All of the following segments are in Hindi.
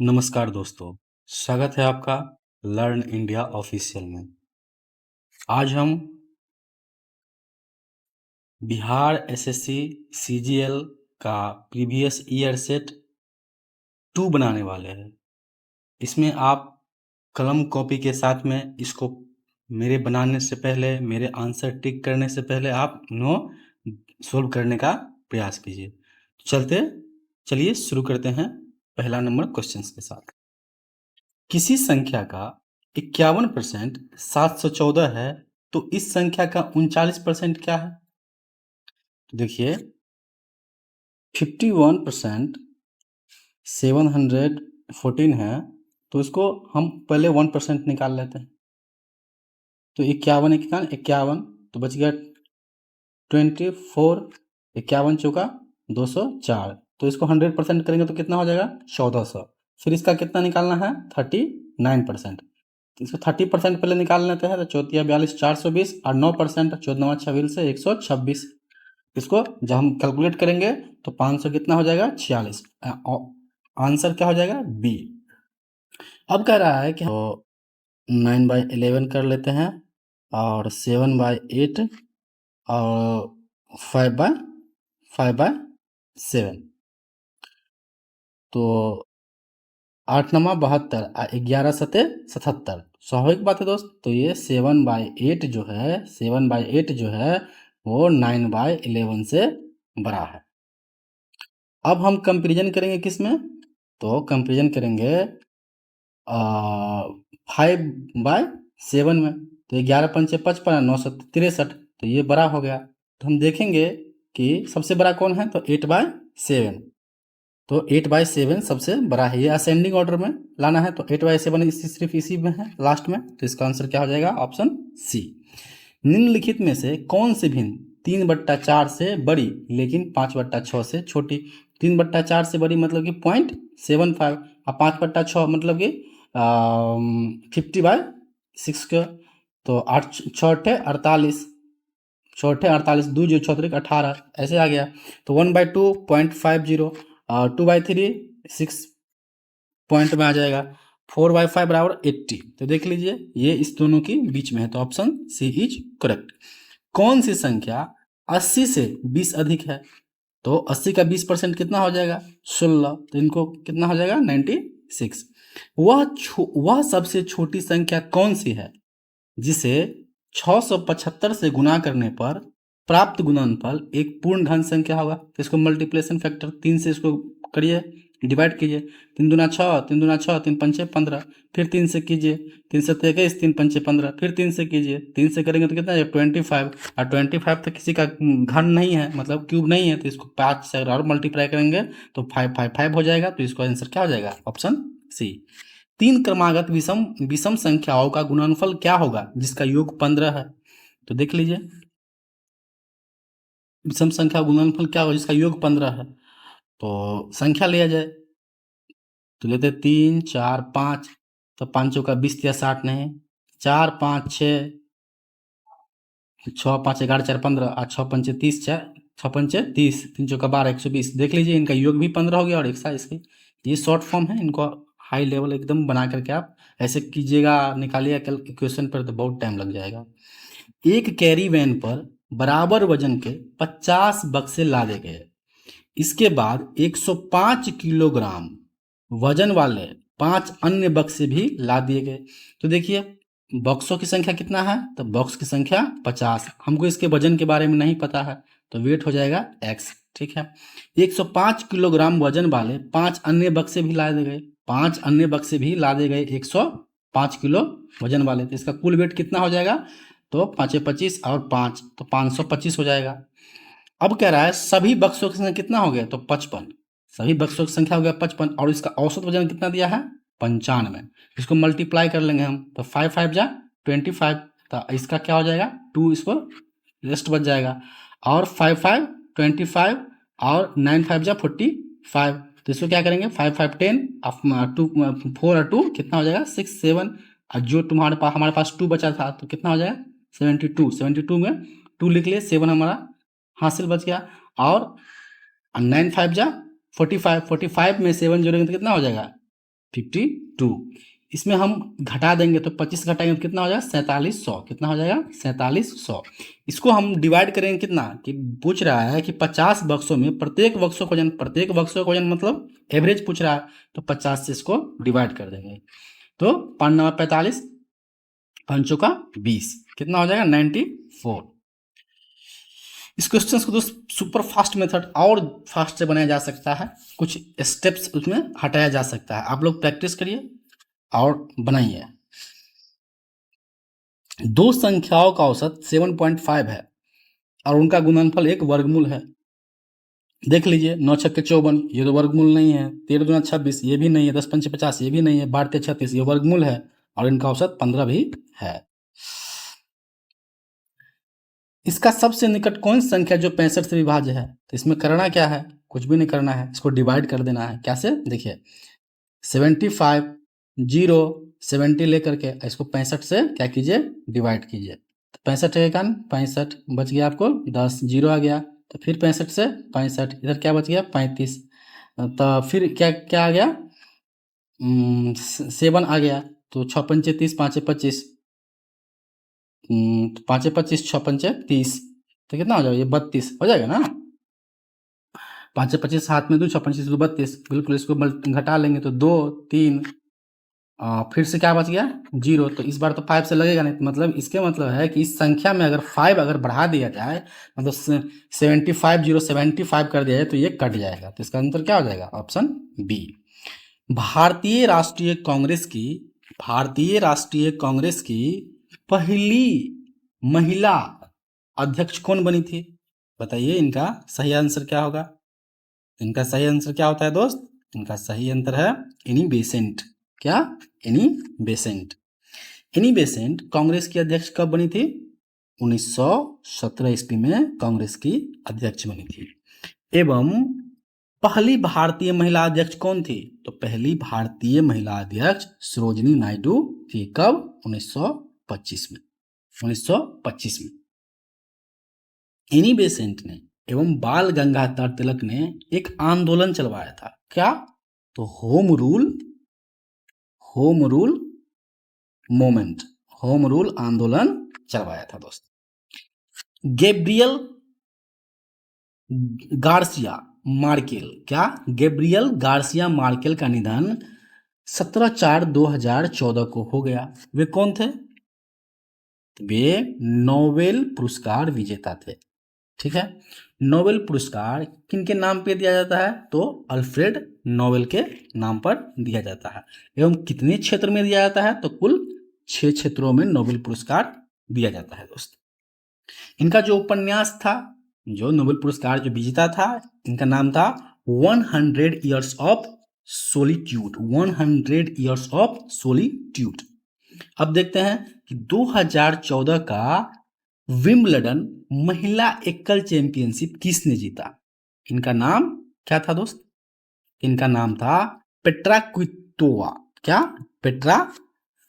नमस्कार दोस्तों, स्वागत है आपका लर्न इंडिया ऑफिशियल में। आज हम बिहार एसएससी सीजीएल का प्रीवियस ईयर सेट 2 बनाने वाले हैं। इसमें आप कलम कॉपी के साथ में इसको मेरे बनाने से पहले, मेरे आंसर टिक करने से पहले आप नो सोल्व करने का प्रयास कीजिए। चलिए शुरू करते हैं पहला नंबर क्वेश्चंस के साथ। किसी संख्या का 51% 714 है, तो इस संख्या का 39% क्या है? तो देखिए 51% 714 है, तो इसको हम पहले 1% निकाल लेते हैं। तो 51 तो बच गया 24, 51 चौका 204, तो इसको 100% करेंगे तो कितना हो जाएगा 1400। फिर इसका कितना निकालना है 39%। इसको 30% पहले निकाल लेते हैं, तो 4 42 420 और 9% 14 26 से 126। इसको जब हम कैलकुलेट करेंगे तो 500 कितना हो जाएगा 46। आंसर क्या हो जाएगा बी। अब कह रहा है कि तो 9/11 कर लेते हैं और 7/8 और 5/7, तो 8 नमा 72 11 सते 77। स्वाभाविक बात है दोस्त, तो ये 7/8 जो है वो 9/11 से बड़ा है। अब हम कंपेरिजन करेंगे किस में, तो कंपेरिजन करेंगे 5/7 में। तो 11 पंचे 55 963, तो ये बड़ा हो गया। तो हम देखेंगे कि सबसे बड़ा कौन है, तो 8/7। तो 8/7 सबसे बड़ा है। ये असेंडिंग ऑर्डर में लाना है, तो 8/7 सिर्फ इसी में है लास्ट में। तो इसका आंसर क्या हो जाएगा ऑप्शन सी। निम्नलिखित में से कौन सी भिन्न 3/4 से बड़ी लेकिन 5/6 से छोटी? 3/4 से बड़ी मतलब कि 0.75 और 5/6 मतलब कि 50/6 का। तो 8 6 48, 6 48 2 जो 18 ऐसे आ गया। तो 1/2 0.50 और 2/3 6 पॉइंट में आ जाएगा। 4/5 बराबर 80। तो देख लीजिए ये इस दोनों के बीच में है, तो ऑप्शन सी इज करेक्ट। कौन सी संख्या 80 से 20 अधिक है? तो 80 का 20% कितना हो जाएगा 16, तो इनको कितना हो जाएगा 96। वह सबसे छोटी संख्या कौन सी है जिसे 675 से गुणा करने पर प्राप्त गुणनफल एक पूर्ण धन संख्या होगा? तो इसको मल्टीप्लिकेशन फैक्टर 3 से इसको करिए, डिवाइड कीजिए। 3 दूना 6, 3 दूना 6, 3 पंचे 15, फिर 3 से कीजिए, 3 से 21, 3 पंचे 15, फिर 3 से कीजिए, 3 से करेंगे तो कितना है 25। और 25 तो किसी का घन नहीं है, मतलब क्यूब नहीं है, तो इसको 5 से और मल्टीप्लाई करेंगे तो 5 हो जाएगा। तो इसका आंसर क्या हो जाएगा ऑप्शन सी। 3 क्रमागत विषम संख्याओं का गुणनफल क्या होगा जिसका योग 15 है? तो देख लीजिए विषम संख्या गुणनफल क्या होगा जिसका योग 15 है। तो संख्या लिया जाए, तो लेते 3 4 5, तो 5 का 20 या 60 नहीं, 4 5 6, 6 5 11 4 15 और 6 पंचे 30, 6 पंचे 30, 3 चौका 12 120। देख लीजिए इनका योग भी 15 हो गया और एक साथ इसकी ये शॉर्ट फॉर्म है। इनको हाई लेवल एकदम बना करके आप ऐसे कीजिएगा, निकालिए कल इक्वेशन पर, तो बहुत टाइम लग जाएगा। एक कैरी वैन पर बराबर वजन के 50 बक्से लादे गए। इसके बाद 105 किलोग्राम वजन वाले 5 अन्य बक्से भी ला दिए गए। तो देखिए बक्सों की संख्या कितना है, तो बॉक्स की संख्या 50। हमको इसके वजन के बारे में नहीं पता है, तो वेट हो जाएगा x। ठीक है, 105 किलोग्राम वजन वाले 5 अन्य बक्से भी ला दिए गए। 5 अन्य बक्से भी ला दिए गए 105 किलो वजन वाले, तो इसका कुल वेट कितना हो जाएगा, तो 5 25 और 5, तो 525 हो जाएगा। अब कह रहा है सभी बक्सों की संख्या कितना हो गया, तो 55। सभी बक्सों की संख्या हो गया 55 और इसका औसत वजन कितना दिया है 95। इसको मल्टीप्लाई कर लेंगे हम, तो 5 5 जा 25, तो इसका क्या हो जाएगा 2, इसको रेस्ट बच जाएगा। और 5 5 25 और 9 5 जा 45, तो इसको क्या करेंगे 5 5 10 2 4 और 2 कितना हो जाएगा 6 7, और जो हमारे पास 2 बचा था तो कितना हो जाएगा 72। 72 में 2 लिख लिए, 7 हमारा हासिल बच गया। और 9 5 जा 45, 45 में 7 जोड़ेंगे तो कितना हो जाएगा 52। इसमें हम घटा देंगे तो 25 घटाएंगे तो कितना हो जाएगा 4700। कितना हो जाएगा 4700। इसको हम डिवाइड करेंगे कितना कि पूछ रहा है कि 50 बक्सों में प्रत्येक बक्सों का वजन मतलब एवरेज पूछ रहा है, तो 50 से इसको डिवाइड कर देंगे तो 5 9 45, 5 का 20, कितना हो जाएगा 94। इस क्वेश्चन को दोस्त सुपर फास्ट मेथड और फास्ट से बनाया जा सकता है, कुछ स्टेप्स उसमें हटाया जा सकता है। आप लोग प्रैक्टिस करिए और बनाइए। दो संख्याओं का औसत 7.5 है और उनका गुणनफल एक वर्गमूल है। देख लीजिए 9 छक्के 54, ये तो वर्गमूल नहीं है। 13 दूना 26, ये भी नहीं है। 10 पंचे 50, ये भी नहीं है। 12 तेरह 36, ये वर्गमूल है और इनका औसत 15 भी है। इसका सबसे निकट कौन सी संख्या जो 65 से विभाज्य है? तो इसमें करना क्या है, कुछ भी नहीं करना है, इसको डिवाइड कर देना है। कैसे, देखिए 75 0 70 लेकर के इसको 65 से क्या कीजिए डिवाइड कीजिए। तो 65 है 65 बच गया आपको 10, 0 आ गया तो फिर 65 से 65, इधर क्या बच गया 35, तो फिर क्या क्या आ गया 7 आ गया। तो 6 पंचे 30, 5 25, 5 25, 6 पंचे 30, तो कितना हो जाएगा ये 32 हो जाएगा ना। 5 25 हाथ में 2, 6 25 32, बिल्कुल इसको घटा लेंगे तो 2 3, फिर से क्या बच गया 0। तो इस बार तो 5 से लगेगा नहीं, तो मतलब इसके मतलब है कि इस संख्या में अगर 5 अगर बढ़ा दिया जाए, मतलब 75 कर दिया जाए तो ये कट जाएगा। तो इसका आंसर क्या हो जाएगा, ऑप्शन बी। भारतीय राष्ट्रीय कांग्रेस की पहली महिला अध्यक्ष कौन बनी थी? बताइए इनका सही आंसर क्या होगा। इनका सही आंसर क्या होता है दोस्त? इनका सही आंसर है एनी बेसेंट। क्या? Annie Besant. Annie Besant Congress की अध्यक्ष कब बनी थी? 1917 ईस्वी में कांग्रेस की अध्यक्ष बनी थी। एवं पहली भारतीय महिला अध्यक्ष कौन थी? तो पहली भारतीय महिला अध्यक्ष सरोजिनी नायडू थी। कब? 1925 में। 1925 में एनी बेसेंट ने एवं बाल गंगाधर तिलक ने एक आंदोलन चलवाया था। क्या? तो home rule movement, home rule आंदोलन चलवाया था दोस्त। गैब्रियल गार्सिया मार्केल, क्या? गैब्रियल गार्सिया मार्केल का निधन 17/4/2014 को हो गया। वे कौन थे? वे नोबेल पुरस्कार विजेता थे। ठीक है, नोबेल पुरस्कार किनके नाम पे दिया जाता है? तो अल्फ्रेड नोबेल के नाम पर दिया जाता है। एवं कितने क्षेत्र में दिया जाता है? तो कुल 6 क्षेत्रों में नोबेल पुरस्कार दिया जाता है दोस्त। इनका जो उपन्यास था, जो नोबेल पुरस्कार जो विजेता था, इनका नाम था 100 years of solitude. 100 years of solitude. अब देखते हैं कि 2014 का विंबलडन महिला एकल चैंपियनशिप किसने जीता? इनका नाम क्या था दोस्त? इनका नाम था पेट्रा क्विटोवा। क्या? पेट्रा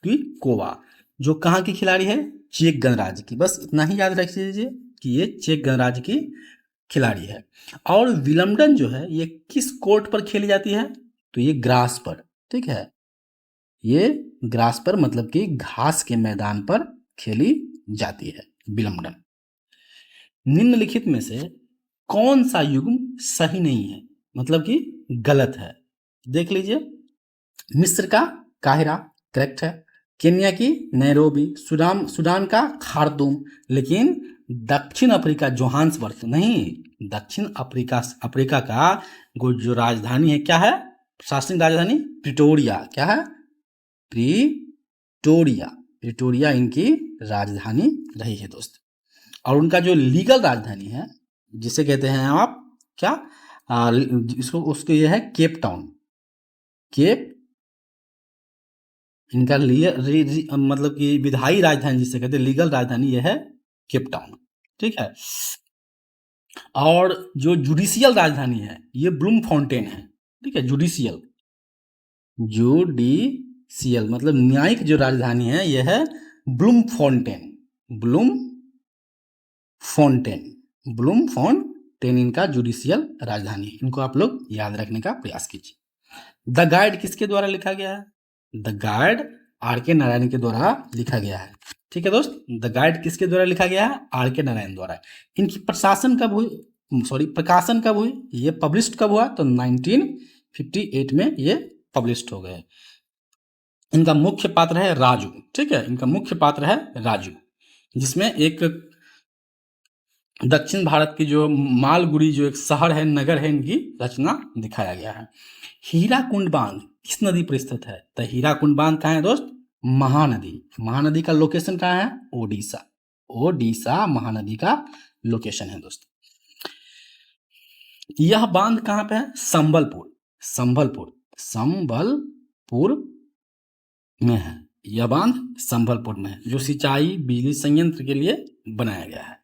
क्विटोवा, जो कहाँ की खिलाड़ी है? चेक गणराज्य की। बस इतना ही याद रख लीजिए कि ये चेक गणराज्य की खिलाड़ी है। और विलम्बडन जो है ये किस कोर्ट पर खेली जाती है? तो ये ग्रास पर। ठीक है, ये ग्रास पर मतलब कि घास के मैदान पर खेली जाती है विलम्बडन। निम्नलिखित में से कौन सा युग्म सही नहीं है, मतलब कि गलत है? देख लीजिए, मिस्र का काहिरा करेक्ट है, केन्या की नैरोबी, सूडान का खार्तूम, लेकिन दक्षिण अफ्रीका जोहान्सबर्ग नहीं। दक्षिण अफ्रीका का जो राजधानी है क्या है? शासनिक राजधानी प्रिटोरिया। क्या है? प्रिटोरिया इनकी राजधानी रही है दोस्त। और उनका जो लीगल राजधानी है जिसे कहते हैं आप क्या, इसको उसको ये है केप टाउन। केप इनका मतलब कि विधायी राजधानी जिसे कहते हैं, लीगल राजधानी ये है केप टाउन। ठीक है, और जो जुडिशियल राजधानी है ये ब्लूम फाउंटेन है। ठीक है, जुडिशियल मतलब न्यायिक जो राजधानी है यह है ब्लूम फाउंटेन इनका जुडिशियल राजधानी है। इनको आप लोग याद रखने का प्रयास कीजिए। द गाइड किसके द्वारा लिखा गया है? द गाइड आर के नारायण के द्वारा लिखा गया है। ठीक है दोस्त, द गाइड किसके द्वारा लिखा गया है? आर के नारायण द्वारा। इनकी प्रकाशन कब हुई? ये पब्लिश्ड कब हुआ? तो 1958 में ये पब्लिश्ड हो गए। इनका मुख्य पात्र है राजू। ठीक है, इनका मुख्य पात्र है राजू, जिसमें एक दक्षिण भारत की जो मालगुड़ी जो एक शहर है, नगर है, इनकी रचना दिखाया गया है। हीराकुंड बांध किस नदी पर स्थित है? तो हीराकुंड बांध कहाँ है दोस्त? महानदी। महानदी का लोकेशन कहाँ है? ओडिशा। ओडिशा महानदी का लोकेशन है दोस्त। यह बांध कहाँ पे है? संबलपुर। संबलपुर में है यह बांध, संबलपुर में है, जो सिंचाई बिजली संयंत्र के लिए बनाया गया है।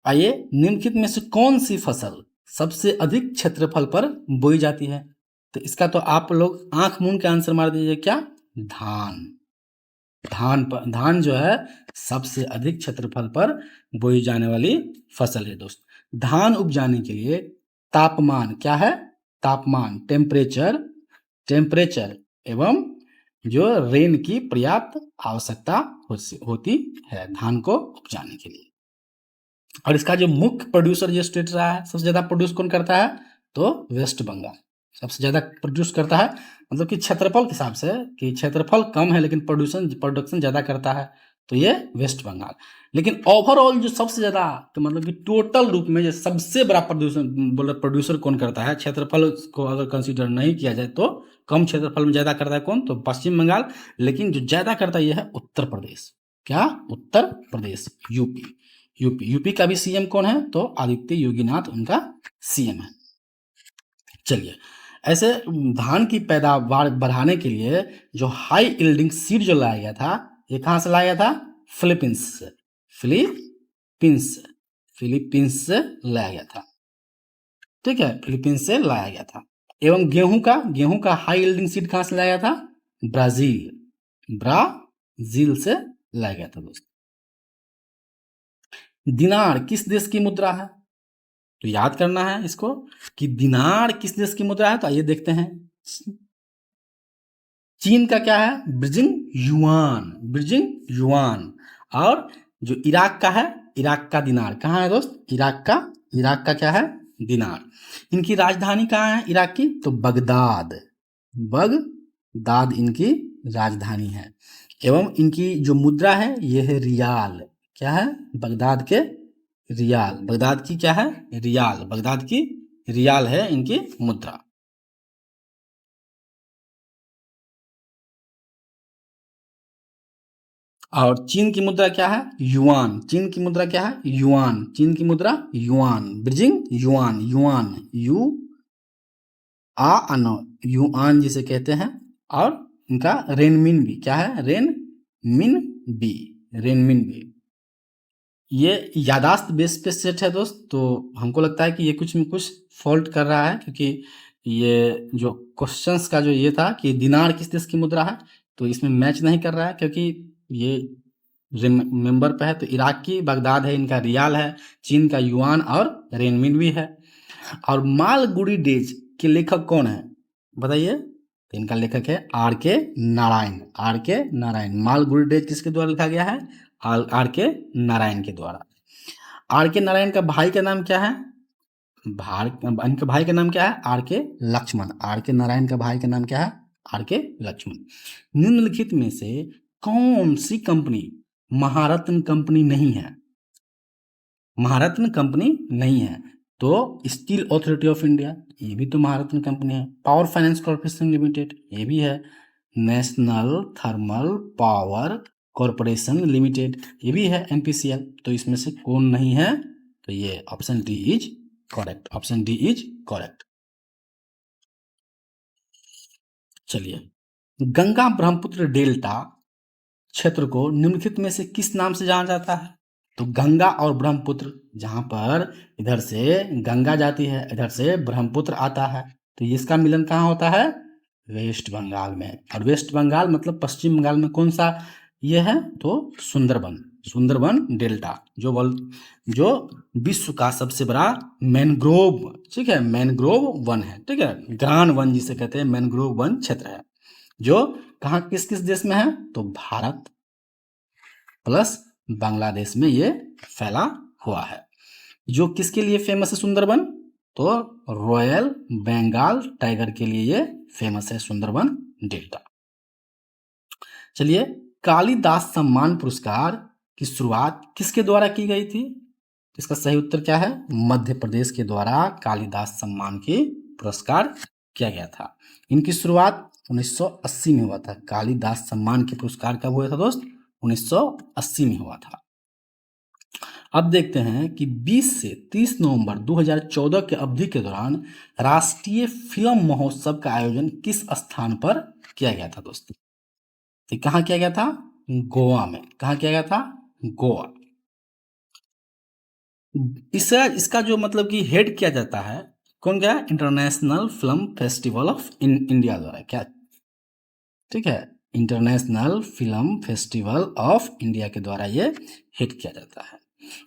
आइए, निम्नलिखित में से कौन सी फसल सबसे अधिक क्षेत्रफल पर बोई जाती है? तो इसका तो आप लोग आंख मूंद के आंसर मार दीजिए। क्या? धान। धान जो है सबसे अधिक क्षेत्रफल पर बोई जाने वाली फसल है दोस्त। धान उपजाने के लिए तापमान क्या है? तापमान, टेम्परेचर एवं जो रेन की पर्याप्त आवश्यकता होती है धान को उपजाने के लिए। और इसका जो मुख्य प्रोड्यूसर जो स्टेट रहा है, सबसे ज्यादा प्रोड्यूस कौन करता है? तो वेस्ट बंगाल सबसे ज्यादा प्रोड्यूस करता है। मतलब कि क्षेत्रफल के हिसाब से, कि क्षेत्रफल कम है लेकिन प्रोडक्शन ज्यादा करता है, तो ये वेस्ट बंगाल। लेकिन ओवरऑल जो सबसे ज्यादा, तो मतलब कि टोटल रूप में जो सबसे बड़ा प्रोड्यूसर कौन करता है, क्षेत्रफल को अगर कंसीडर नहीं किया जाए तो कम क्षेत्रफल में ज्यादा करता है कौन? तो पश्चिम बंगाल। लेकिन जो ज्यादा करता है यह है उत्तर प्रदेश। क्या? उत्तर प्रदेश, यूपी का भी सीएम कौन है? तो आदित्य योगीनाथ उनका सीएम है। चलिए, ऐसे धान की पैदावार बढ़ाने के लिए जो हाई यील्डिंग सीड जो लाया गया था, ये कहां से लाया था? फिलीपींस से लाया गया था। ठीक है, फिलीपींस से लाया गया था। एवं गेहूं का हाई यील्डिंग सीड कहां से लाया था? ब्राजील से लाया गया था दोस्त। दिनार किस देश की मुद्रा है? तो याद करना है इसको कि दिनार किस देश की मुद्रा है। तो आइए देखते हैं। चीन का क्या है? Bridging yuan. और जो इराक का है, इराक का दिनार। कहाँ है दोस्त? इराक का क्या है? दिनार। इनकी राजधानी कहाँ है इराक की? तो बगदाद इनकी राजधानी है। एवं इनकी जो मुद्रा है यह है रियाल। क्या है? बगदाद के रियाल। बगदाद की क्या है? रियाल। बगदाद की रियाल है इनकी मुद्रा। और चीन की मुद्रा क्या है? युआन। चीन की मुद्रा क्या है? युआन। चीन की मुद्रा युआन। Bridging yuan. युआन जिसे कहते हैं। और इनका रेनमिनबी क्या है? रेनमिनबी। ये यादाश्त बेस पे सेट है दोस्त, तो हमको लगता है कि ये कुछ में कुछ फॉल्ट कर रहा है, क्योंकि ये जो क्वेश्चंस का जो ये था कि दिनार किस देश की मुद्रा है, तो इसमें मैच नहीं कर रहा है, क्योंकि ये मेंबर पे है। तो इराक की बगदाद है, इनका रियाल है, चीन का युआन और रेनमिनबी है। और मालगुडी डेज के लेखक कौन है बताइए? तो इनका लेखक है आर के नारायण। मालगुडी डेज किसके द्वारा लिखा गया है? आर के नारायण के द्वारा। आर के नारायण का भाई का नाम क्या है? इनके भाई का नाम क्या है? आर के लक्ष्मण। आर के नारायण का भाई का नाम क्या है? आर के लक्ष्मण। निम्नलिखित में से कौन सी कंपनी महारत्न कंपनी नहीं है? महारत्न कंपनी नहीं है तो स्टील अथॉरिटी ऑफ इंडिया, ये भी तो महारत्न कंपनी है। पावर फाइनेंस कॉर्पोरेशन लिमिटेड, ये भी है। National thermal power corporation limited, ये भी है एनपीसीएल। तो इसमें से कौन नहीं है? तो ये ऑप्शन डी इज करेक्ट। चलिए, गंगा ब्रह्मपुत्र डेल्टा क्षेत्र को निम्नलिखित में से किस नाम से जाना जाता है? तो गंगा और ब्रह्मपुत्र, जहां पर इधर से गंगा जाती है, इधर से ब्रह्मपुत्र आता है, तो इसका मिलन कहाँ होता है? वेस्ट बंगाल में। और वेस्ट बंगाल मतलब पश्चिम बंगाल में कौन सा ये है तो सुंदरबन डेल्टा जो विश्व का सबसे बड़ा मैनग्रोव, ठीक है, मैनग्रोव वन है, ठीक है, ग्रान वन जिसे कहते हैं, मैनग्रोव वन क्षेत्र है, जो कहाँ किस किस देश में है, तो भारत प्लस बांग्लादेश में ये फैला हुआ है। जो किसके लिए फेमस है सुंदरबन, तो रॉयल बंगाल टाइगर के लिए ये फेमस है सुंदरबन डेल्टा। चलिए, कालिदास सम्मान पुरस्कार की शुरुआत किसके द्वारा की गई थी, इसका सही उत्तर क्या है, मध्य प्रदेश के द्वारा कालिदास सम्मान की पुरस्कार किया गया था। इनकी शुरुआत 1980 में हुआ था। कालिदास सम्मान के पुरस्कार कब हुआ था दोस्त, 1980 में हुआ था। अब देखते हैं कि 20 से 30 नवंबर 2014 के अवधि के दौरान राष्ट्रीय फिल्म महोत्सव का आयोजन किस स्थान पर किया गया था दोस्तों, तो कहाँ किया गया था, गोवा में। कहाँ किया गया था, गोवा। इसका जो मतलब कि हेड किया जाता है, कौन क्या, international film festival of India द्वारा, क्या, ठीक है, international film festival of India के द्वारा ये हेड किया जाता है।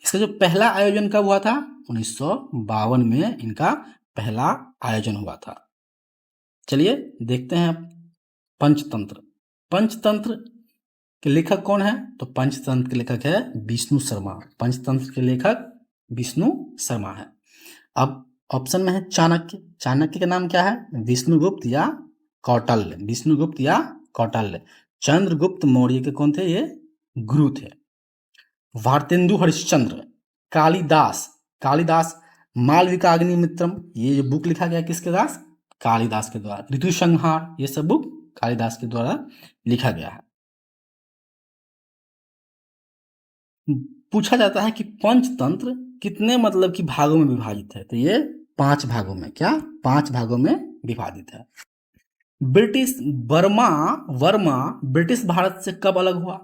इसका जो पहला आयोजन कब हुआ था, 1952 में इनका पहला आयोजन हुआ था। चलिए देखते हैं पंचतंत्र। पंचतंत्र के लेखक कौन है, तो पंचतंत्र के लेखक है विष्णु शर्मा। पंचतंत्र के लेखक विष्णु शर्मा है। अब ऑप्शन में है चाणक्य। चाणक्य का नाम क्या है, विष्णुगुप्त या कौटिल्य। विष्णुगुप्त या कौटिल्य। चंद्रगुप्त मौर्य के कौन थे, ये गुरु थे। भारतेंदु हरिश्चंद्र, कालिदास। कालिदास मालविका अग्निमित्रम, ये जो बुक लिखा गया किसके दास, कालिदास के द्वारा। ऋतु संहार, ये सब बुक कालिदास के द्वारा लिखा गया है। पूछा जाता है कि पंचतंत्र कितने मतलब कि भागों में विभाजित है, तो ये 5 भागों में, क्या, 5 भागों में विभाजित है। ब्रिटिश वर्मा ब्रिटिश भारत से कब अलग हुआ,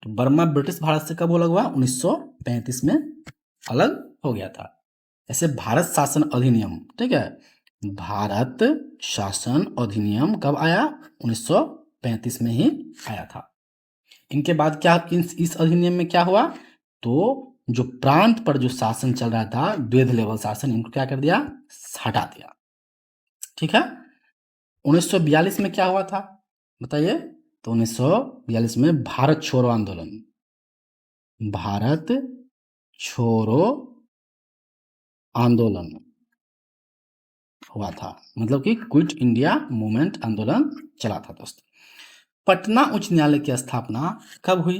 तो बर्मा ब्रिटिश भारत से कब अलग हुआ, 1935 में अलग हो गया था। ऐसे भारत शासन अधिनियम, ठीक है, भारत शासन अधिनियम कब आया, 1935 में ही आया था। इनके बाद क्या, इस अधिनियम में क्या हुआ, तो जो प्रांत पर जो शासन चल रहा था, द्वैध लेवल शासन, इनको क्या कर दिया, हटा दिया, ठीक है। 1942 में क्या हुआ था बताइए, तो 1942 में भारत छोड़ो आंदोलन, भारत छोड़ो आंदोलन हुआ था, मतलब कि क्विट इंडिया मूवमेंट आंदोलन चला था दोस्त। पटना उच्च न्यायालय की स्थापना कब हुई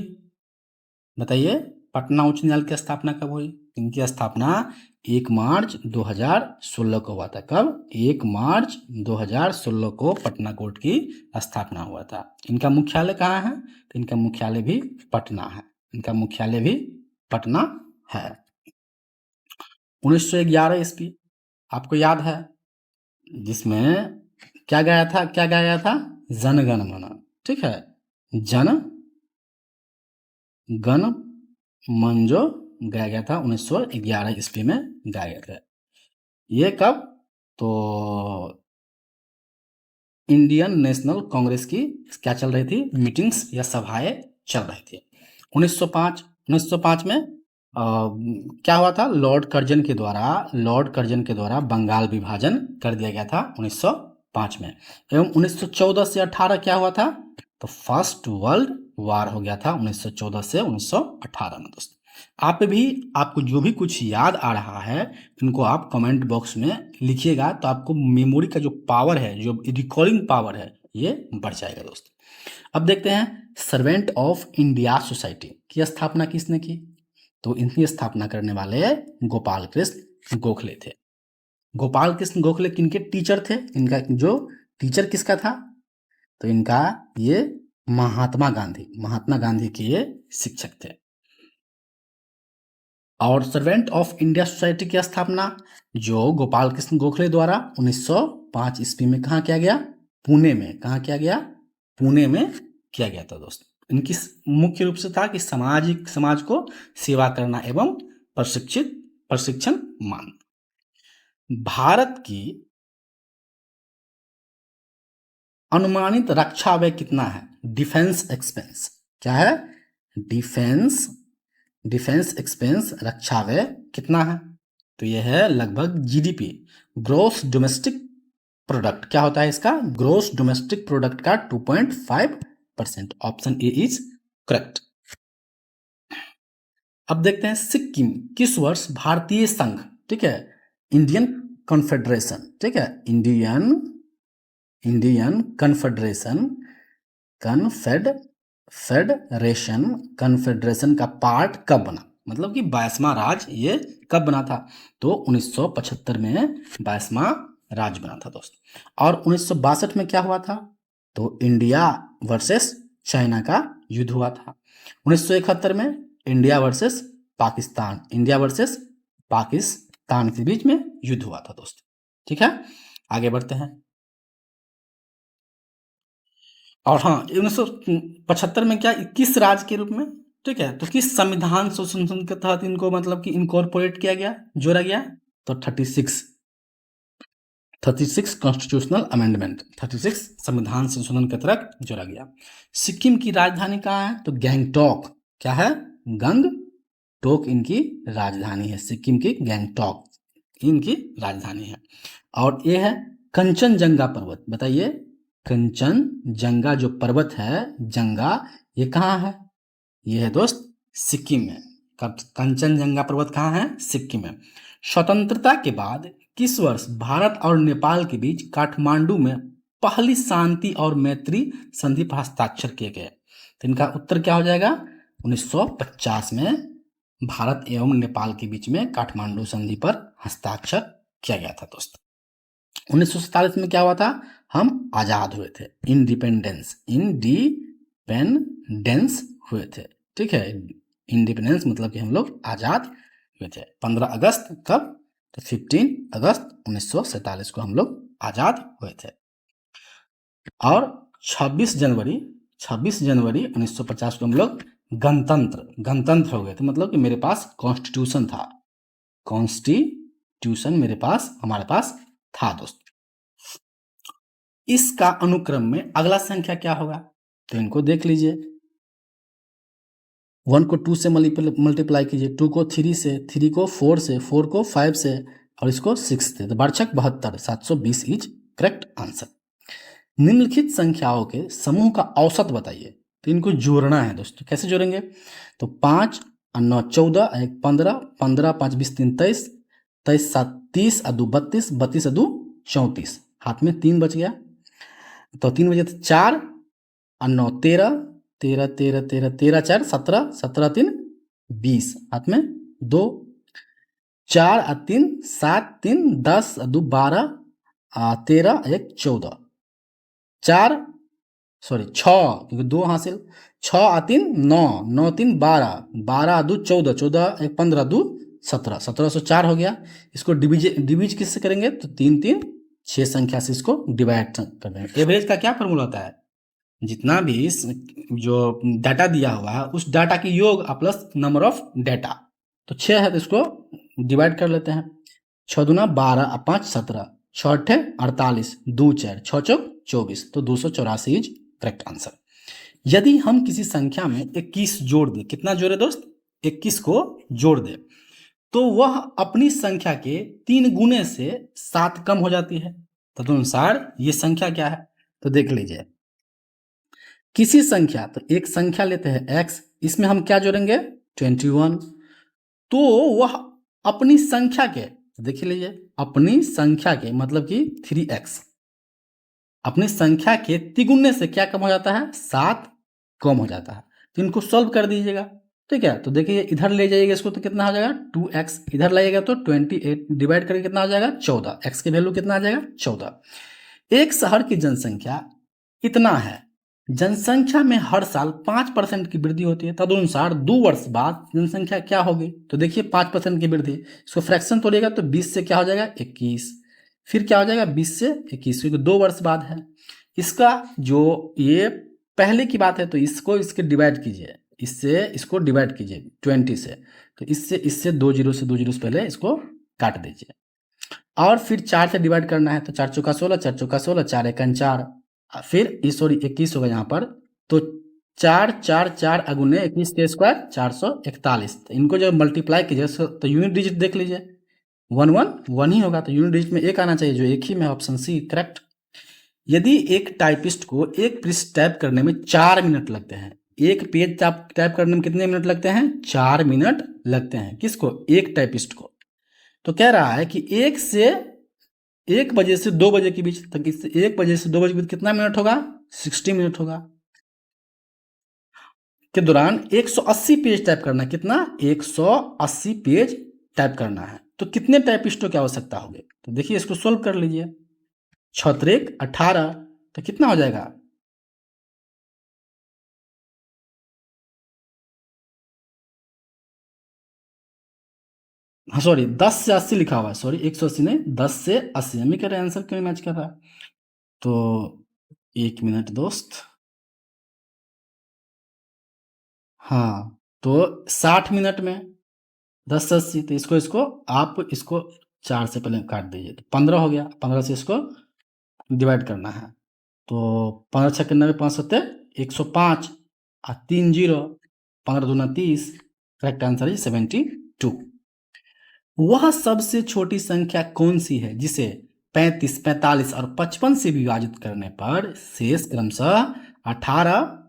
बताइए, पटना उच्च न्यायालय की स्थापना कब हुई, इनकी स्थापना 1 मार्च 2016 को हुआ था। कब, 1 मार्च 2016 को पटना कोर्ट की स्थापना हुआ था। इनका मुख्यालय कहाँ है, तो इनका मुख्यालय भी पटना है, इनका मुख्यालय भी पटना है। 1911 ईस्वी आपको याद है, जिसमें क्या गाया था, क्या गाया गया था, जनगण मन, ठीक है, जन गण मन जो गाया गया था 1911 ईस्वी में गाया गया था। ये कब, तो इंडियन नेशनल कांग्रेस की क्या चल रही थी, मीटिंग्स या सभाएं चल रही थी। 1905 में क्या हुआ था, लॉर्ड कर्जन के द्वारा बंगाल विभाजन कर दिया गया था 1905 में। एवं 1914 से 18 क्या हुआ था, तो फर्स्ट वर्ल्ड वार हो गया था 1914 से 1918 में दोस्तों। आपको जो भी कुछ याद आ रहा है, इनको आप कमेंट बॉक्स में लिखिएगा, तो आपको मेमोरी का जो पावर है, जो रिकॉर्डिंग पावर है, ये बढ़ जाएगा दोस्तों। अब देखते हैं सर्वेंट ऑफ इंडिया सोसाइटी की स्थापना किसने की, तो इनकी स्थापना करने वाले गोपाल कृष्ण गोखले थे। गोपाल कृष्ण गोखले किनके टीचर थे, इनका जो टीचर किसका था, तो इनका ये महात्मा गांधी के ये शिक्षक थे। और सर्वेंट ऑफ इंडिया सोसाइटी की स्थापना जो गोपाल कृष्ण गोखले द्वारा 1905 ईस्वी में कहाँ किया गया, पुणे में। कहाँ किया गया, पुणे में किया गया था दोस्तों। इनकी मुख्य रूप से था कि समाज को सेवा करना एवं प्रशिक्षण मानना। भारत की अनुमानित रक्षा व्यय कितना है, डिफेंस एक्सपेंस क्या है? डिफेंस एक्सपेंस, रक्षा व्यय कितना है? तो ये है लगभग जीडीपी, ग्रोस डोमेस्टिक प्रोडक्ट। क्या होता है इसका? ग्रोस डोमेस्टिक प्रोडक्ट का 2.5%। Option A is correct. अब देखते हैं सिक्किम किस वर्ष भारतीय संघ, ठीक है, इंडियन कॉन्फेडरेशन, ठीक है, इंडियन कॉन्फेडरेशन कॉन्फेडरेशन का पार्ट कब बना? मतलब कि 22वां राज्य ये कब बना था? तो 1975 में 22वां राज्य बना था दोस्त। और 1962 में क्या हुआ था? तो इंडिया वर्सेस चाइना का युद्ध हुआ था। 1971 में इंडिया वर्सेस पाकिस्तान के बीच में युद्ध हुआ था दोस्त। ठीक है, आगे बढ़ते हैं। और हाँ, 1975 में क्या 21 राज्य के रूप में, ठीक है, तो किस संविधान संशोधन के तहत इनको मतलब कि इनकॉर्पोरेट किया गया, जोड़ा गया? तो 36 कॉन्स्टिट्यूशनल अमेंडमेंट, 36 संविधान संशोधन के तहत जोड़ा गया। सिक्किम की राजधानी कहाँ है? तो गैंगटॉक। क्या है? गंगटोक इनकी राजधानी है। सिक्किम की गैंगटॉक इनकी राजधानी है। और ये है कंचनजंगा पर्वत। बताइए, कंचनजंगा जो पर्वत है, जंगा, ये कहाँ है? ये है दोस्त सिक्किम में। कंचनजंगा पर्वत कहाँ है? सिक्किम में। स्वतंत्रता के बाद किस वर्ष भारत और नेपाल के बीच काठमांडू में पहली शांति और मैत्री संधि पर हस्ताक्षर किए गए? तो इनका उत्तर क्या हो जाएगा? 1950 में भारत एवं नेपाल के बीच में काठमांडू संधि पर हस्ताक्षर किया गया था दोस्त। 1947 में क्या हुआ था? हम आजाद हुए थे, इंडिपेंडेंस हुए थे, ठीक है, इंडिपेंडेंस मतलब कि हम लोग आजाद हुए थे। 15 अगस्त कब? तो 15 अगस्त 1947 को हम लोग आजाद हुए थे। और 26 जनवरी 1950 को हम लोग गणतंत्र हो गए थे। मतलब कि मेरे पास कॉन्स्टिट्यूशन था, कॉन्स्टिट्यूशन हमारे पास था दोस्त। इसका अनुक्रम में अगला संख्या क्या होगा? तो इनको देख लीजिए। 1 को 2 से मल्टीप्लाई कीजिए, 2 को 3 से, 3 को 4 से, 4 को 5 से, और इसको 6 से। तो बारछक 72, 720 इज करेक्ट आंसर। निम्नलिखित संख्याओं के समूह का औसत बताइए। तो इनको जोड़ना है दोस्तों। कैसे जोड़ेंगे? तो 5 और 9 14, 1 15, 15 5 20 3 23, 23 7 30, 2 32, 32 2 34। हाथ में 3 बच गया, तो 3 बजे 4 और 9 13, 13 13 13 13 4 17, 17 3 20। हाथ में 2, 4 और 3 7 3 10 2 12, 13 1 14, 4 सॉरी 6 क्योंकि 2 हासिल, 6 और 3 9, 9 3 12, 12 2 14, 14 1 15 2 17, 1704 हो गया। इसको डिवीज किससे करेंगे? तो 3 3 6 संख्या से इसको डिवाइड कर देंगे। एवरेज का क्या फॉर्मूला होता है? जितना भी जो डाटा दिया हुआ है उस डाटा की योग प्लस नंबर ऑफ डाटा। तो 6 है तो इसको डिवाइड कर लेते हैं। 6 दूना 12, 5 17, 6 8 48, 2 4, 6 चौक 24, तो 284 इज करेक्ट आंसर। यदि हम किसी संख्या में 21 जोड़ दें, कितना जोड़े दोस्त? 21 को जोड़ दें, तो वह अपनी संख्या के 3 गुने से 7 कम हो जाती है। तदनुसार ये संख्या क्या है? तो देख लीजिए, किसी संख्या, तो एक संख्या लेते हैं x, इसमें हम क्या जोड़ेंगे? 21। तो वह अपनी संख्या के, देख लीजिए, अपनी संख्या के मतलब कि 3x, अपनी संख्या के तिगुने से क्या कम हो जाता है? 7 कम हो जाता है। तो इनको सॉल्व कर दीजिएगा, ठीक है। तो देखिए इधर ले जाइएगा इसको, तो कितना हो जाएगा? 2x, इधर लाइएगा तो 28 डिवाइड करके कितना हो जाएगा? 14। x की वैल्यू कितना आ जाएगा? 14। एक शहर की जनसंख्या इतना है, जनसंख्या में हर साल 5% की वृद्धि होती है। तदनुसार 2 वर्ष बाद जनसंख्या क्या होगी? तो देखिए 5% की वृद्धि, इसको फ्रैक्शन तोड़िएगा तो 20 से क्या हो जाएगा? 21, फिर क्या हो जाएगा? 20 से 21, क्योंकि 2 वर्ष बाद है। इसका जो ये पहले की बात है, तो इसको इसके डिवाइड कीजिए, इससे इसको डिवाइड कीजिए 20 से, तो इससे 2 जीरो से 2 जीरो से पहले इसको काट दीजिए, और फिर 4 से डिवाइड करना है। तो 4 चौका 16, 4 चौका 16, 4 एकन 4, फिर सॉरी 21 होगा यहाँ पर, तो 4 4 4 अगुने 21 के स्क्वायर 441। तो इनको जब मल्टीप्लाई कीजिए तो यूनिट डिजिट देख लीजिए, 1 1 1 ही होगा, तो यूनिट डिजिट में एक आना चाहिए, जो एक ही में, ऑप्शन सी करेक्ट। यदि एक टाइपिस्ट को एक पृष्ठ टाइप करने में 4 मिनट लगते हैं, एक पेज टाइप करने में कितने मिनट लगते हैं? 4 मिनट लगते हैं। किसको? एक टाइपिस्ट को। तो कह रहा है कि 1 बजे से 2 बजे के बीच तक, 1 बजे से 2 बजे के बीच कितना मिनट होगा? 60 मिनट होगा। के दौरान 180 पेज टाइप करना है। कितना? 180 पेज टाइप करना है। तो कितने टाइपिस्टों की आवश्यकता होगी? तो देखिए, इसको सोल्व कर लीजिए। 6 18, तो कितना हो जाएगा? हाँ सॉरी, 10 से 80 लिखा हुआ है, सॉरी 180 नहीं, 10 से 80 हम ही कह रहे हैं, आंसर क्यों मैच कर रहा है? तो 1 मिनट दोस्त। हाँ, तो 60 मिनट में 10 से 80, तो इसको इसको आप इसको 4 से पहले काट दीजिए, तो 15 हो गया। 15 से इसको डिवाइड करना है, तो 15 छक्के 90, 5 सत्ते 105 और 3 जीरो, 15 दूना 30, करेक्ट आंसर है 72। वह सबसे छोटी संख्या कौन सी है जिसे 35, 45 और 55 से विभाजित करने पर शेष क्रमशः 18,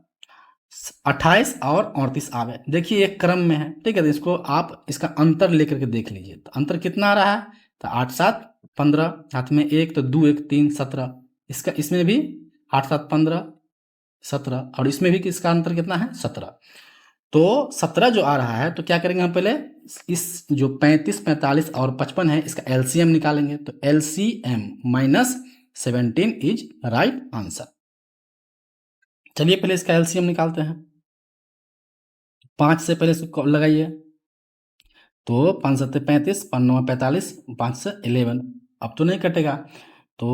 28 और 38 आवे? देखिए, एक क्रम में है, ठीक है, तो इसको आप इसका अंतर लेकर के देख लीजिए। तो अंतर कितना आ रहा है? तो 8 7 15, हाथ में 1, तो 2 1 3 17, इसका इसमें भी 8 7 15 17, और इसमें भी किसका अंतर कितना है? 17। तो 17 जो आ रहा है, तो क्या करेंगे हम पहले, इस जो 35, 45 और 55 है, इसका एलसीएम निकालेंगे। तो LCM minus 17 is right answer. चलिए पहले इसका एलसीएम निकालते हैं। 5 से पहले इसको लगाइए, तो 5 7 35, 5 9 45, 5 से 11, अब तो नहीं कटेगा। तो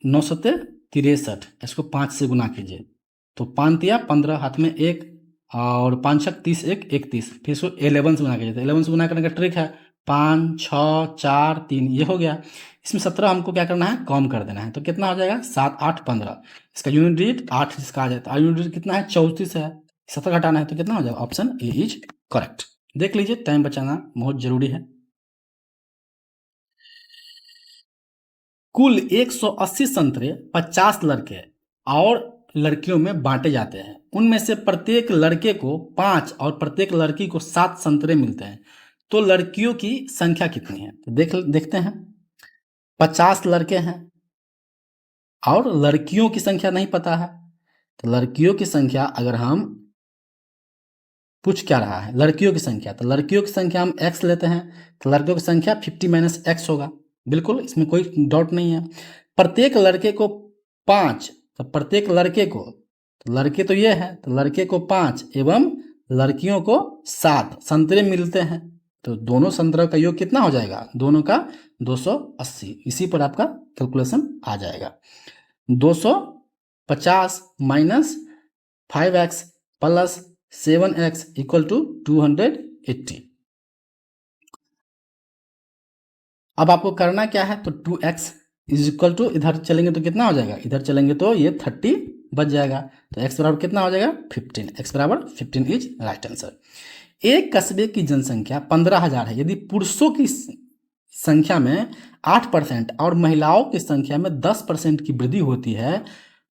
9 7 63, इसको 5 से गुना कीजिए, तो 5 तिया 15, हाथ में 1, और 5 छक 30, 1 31, फिर इसको 11 से गुना कीजिए। तो 11 से गुना करने का ट्रिक है, 5 6 4 3, ये हो गया। इसमें 17 हमको क्या करना है? कम कर देना है। तो कितना हो जाएगा? 7 8 15, इसका यूनिट डिजिट 8 इसका आ जाता है। यूनिट डिजिट कितना है? 34 है। 17 घटाना है, तो कितना हो जाएगा? Option A is correct. देख लीजिए, टाइम बचाना बहुत जरूरी है। कुल 180 संतरे 50 लड़के और लड़कियों में बांटे जाते हैं। उनमें से प्रत्येक लड़के को 5 और प्रत्येक लड़की को 7 संतरे मिलते हैं। तो लड़कियों की संख्या कितनी है? तो देखते हैं। 50 लड़के हैं और लड़कियों की संख्या नहीं पता है। तो लड़कियों की संख्या अगर हम पूछ क्या रहा है, लड़कियों की संख्या, तो लड़कियों की संख्या हम x लेते हैं। तो लड़कियों की संख्या 50 माइनस x होगा, बिल्कुल, इसमें कोई डाउट नहीं है। प्रत्येक लड़के को 5, तो प्रत्येक लड़के को, तो लड़के तो ये है, तो लड़के को 5 एवं लड़कियों को 7 संतरे मिलते हैं। तो दोनों संतरों का योग कितना हो जाएगा? दोनों का 280। इसी पर आपका कैलकुलेशन आ जाएगा। 250 minus 5x plus 7x equal to 280। अब आपको करना क्या है? तो 2x इज इक्वल टू, इधर चलेंगे तो कितना हो जाएगा? इधर चलेंगे तो ये 30 बच जाएगा। तो x बराबर कितना हो जाएगा? 15। x बराबर 15 इज राइट आंसर। एक कस्बे की जनसंख्या 15,000 है। यदि पुरुषों की संख्या में 8% और महिलाओं की संख्या में 10% की वृद्धि होती है,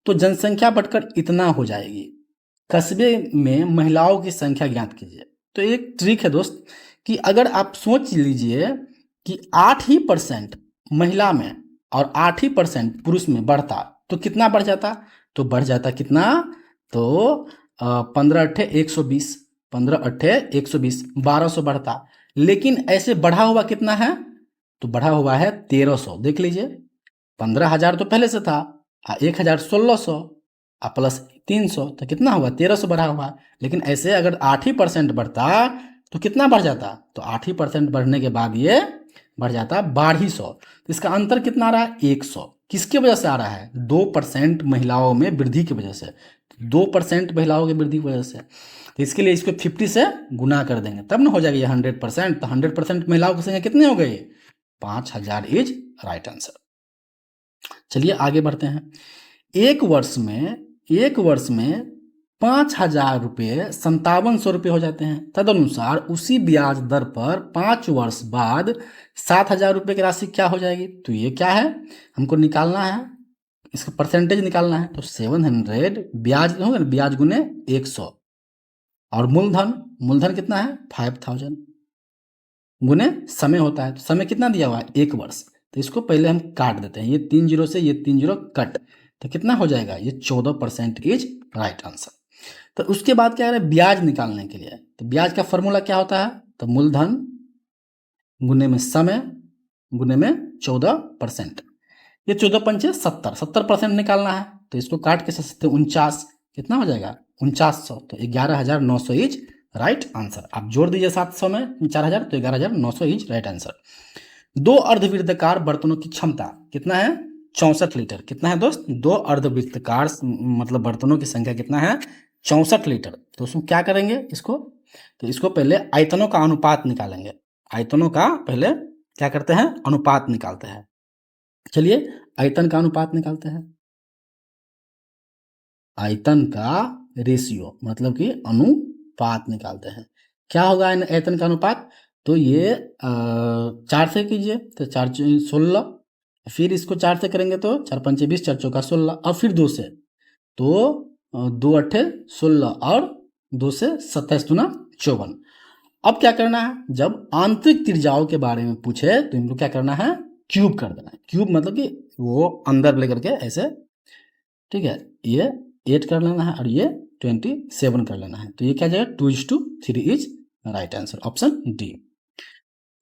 तो जनसंख्या बढ़कर इतना हो जाएगी। कस्बे में महिलाओं की संख्या ज्ञात कीजिए। तो एक ट्रिक है दोस्त, कि अगर आप सोच लीजिए कि 8% महिला में और 8% पुरुष में बढ़ता, तो कितना बढ़ जाता? तो बढ़ जाता कितना? तो 15 अट्ठे 120, 15 अट्ठे 120, 1200 बढ़ता। लेकिन ऐसे बढ़ा हुआ कितना है? तो बढ़ा हुआ है 1300। देख लीजिए, 15,000 तो पहले से था, 1,000 1600 प्लस 300, तो कितना होगा? 1300 बढ़ा हुआ। लेकिन ऐसे अगर 8% बढ़ता तो कितना बढ़ जाता? तो 8% बढ़ने के बाद ये बढ़ जाता 1200। तो इसका अंतर कितना आ रहा है? 100। किसकी वजह से आ रहा है? 2% महिलाओं में वृद्धि की वजह से। 2% महिलाओं की वृद्धि की वजह से, तो इसके लिए इसको 50 से गुना कर देंगे, तब ना हो जाएगा ये 100%। तो 100% महिलाओं की संख्या कितनी हो गई? 5,000 इज राइट आंसर। चलिए आगे बढ़ते हैं। एक वर्ष में 5,000 रुपये 5700 रुपये हो जाते हैं। तदनुसार उसी ब्याज दर पर 5 वर्ष बाद 7,000 रुपये की राशि क्या हो जाएगी? तो ये क्या है, हमको निकालना है, इसका परसेंटेज निकालना है। तो 700 ब्याज होगा ना, ब्याज गुने 100, और मूलधन, मूलधन कितना है 5,000 गुने समय होता है। तो समय कितना दिया हुआ है 1 वर्ष। तो इसको पहले हम काट देते हैं, ये 3 जीरो से ये 3 जीरो कट, तो कितना हो जाएगा, ये 14% इज राइट आंसर। तो उसके बाद क्या है, ब्याज निकालने के लिए, तो ब्याज का फॉर्मूला क्या होता है, तो मूलधन गुने में समय गुने में 14%। ये 14 पंचे 70, 70% निकालना है। तो इसको काट के सकते 49, कितना हो जाएगा 4900। तो 11,900 इज राइट आंसर। आप जोड़ दीजिए 700 में 4,000, तो 11,900 इज राइट आंसर। 2 अर्धवृत्ताकार बर्तनों की क्षमता कितना है, 64 लीटर। कितना है दोस्त, 2 अर्धवृत्ताकार मतलब बर्तनों की संख्या कितना है, 64 लीटर। तो उसमें क्या करेंगे इसको, तो इसको पहले आयतनों का अनुपात निकालेंगे। आयतनों का पहले क्या करते हैं, अनुपात निकालते हैं। चलिए आयतन का अनुपात निकालते हैं। आयतन का रेशियो मतलब कि अनुपात निकालते हैं। क्या होगा आयतन का अनुपात, तो ये 4 से कीजिए तो 4 16, फिर इसको 4 से करेंगे तो 4 पंचे 20, 4 चौका 16, और फिर 2 से, तो 2 अट्ठे 16, और 2 से 27 दूना 54। अब क्या करना है, जब आंतरिक त्रिज्याओं के बारे में पूछे तो इनको क्या करना है, क्यूब कर देना है। क्यूब मतलब कि वो अंदर लेकर के ऐसे, ठीक है, ये 8 कर लेना है और ये 27 कर लेना है। तो ये क्या जाएगा, 2:3 is right answer, option D.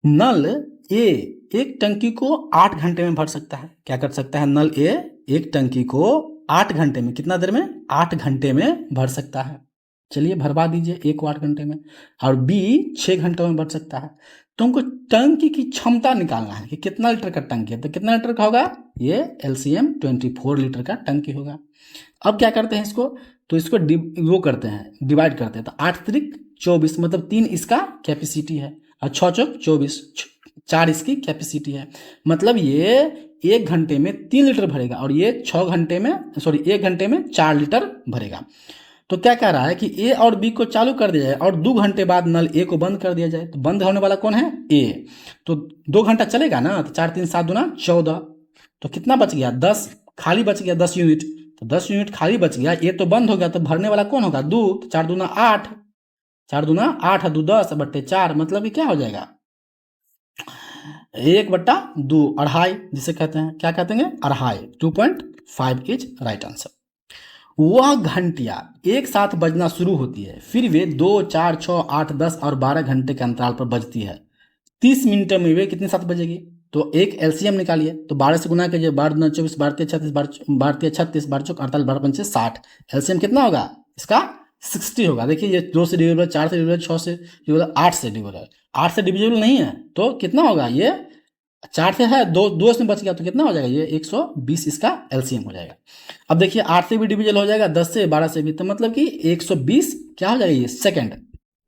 नल ए एक टंकी को 8 घंटे में भर सकता है। क्या कर सकता है, नल ए एक टंकी को 8 घंटे में, कितना देर में, 8 घंटे में भर सकता है। चलिए भरवा दीजिए ए को 8 घंटे में, और बी 6 घंटों में भर सकता है। तो हमको टंकी की क्षमता निकालना है कि कितना लीटर का टंकी है। तो कितना लीटर का होगा, ये एलसीएम 24 लीटर का टंकी होगा। अब क्या करते हैं इसको, तो इसको वो करते हैं, डिवाइड करते हैं। तो 8 त्रिक 24, मतलब 3 इसका कैपेसिटी है, और 6 चौक 24, 4 इसकी कैपेसिटी है। मतलब ये 1 घंटे में 3 लीटर भरेगा, और ये 6 घंटे में, सॉरी 1 घंटे में 4 लीटर भरेगा। तो क्या कह रहा है कि ए और बी को चालू कर दिया जाए और 2 घंटे बाद नल ए को बंद कर दिया जाए। तो बंद होने वाला कौन है, ए। तो 2 घंटा चलेगा ना, तो 4 3 7 दूना 14, तो कितना बच गया 10, खाली बच गया 10 यूनिट। तो 10 यूनिट खाली बच गया, ए तो बंद हो गया, तो भरने वाला कौन होगा, 2। तो 4 दूना 8, 4 दूना 8 2 10 बट्टे 4, मतलब कि क्या हो जाएगा 1/2, अढ़ाई जिसे कहते हैं, क्या कहते हैं अढ़ाई, 2.5 इज राइट आंसर। वह घंटियां एक साथ बजना शुरू होती है, फिर वे 2 4 6 8 10 और 12 घंटे के अंतराल पर बजती है। 30 मिनट में वे कितने साथ बजेगी। तो एक एलसीएम निकालिए, तो 12 से गुना कीजिए, 12 दूना 24, 12 36, 12 36, 12 चौक 48, 12 पंचे 60। एलसीएम कितना होगा इसका 60 होगा। देखिए ये 2 से डिविजिबल, 4 से डिविजिबल, 6 से डिविजिबल, 8 से डिविजिबल, 8 से डिविजिबल नहीं है, तो कितना होगा, ये 4 से है, 2 इसमें बच गया, तो कितना हो जाएगा, ये 120 इसका एलसीएम हो जाएगा। अब देखिए 8 से भी डिविजल हो जाएगा, 10 से 12 से भी, तो मतलब कि 120 क्या हो जाएगा, ये सेकंड,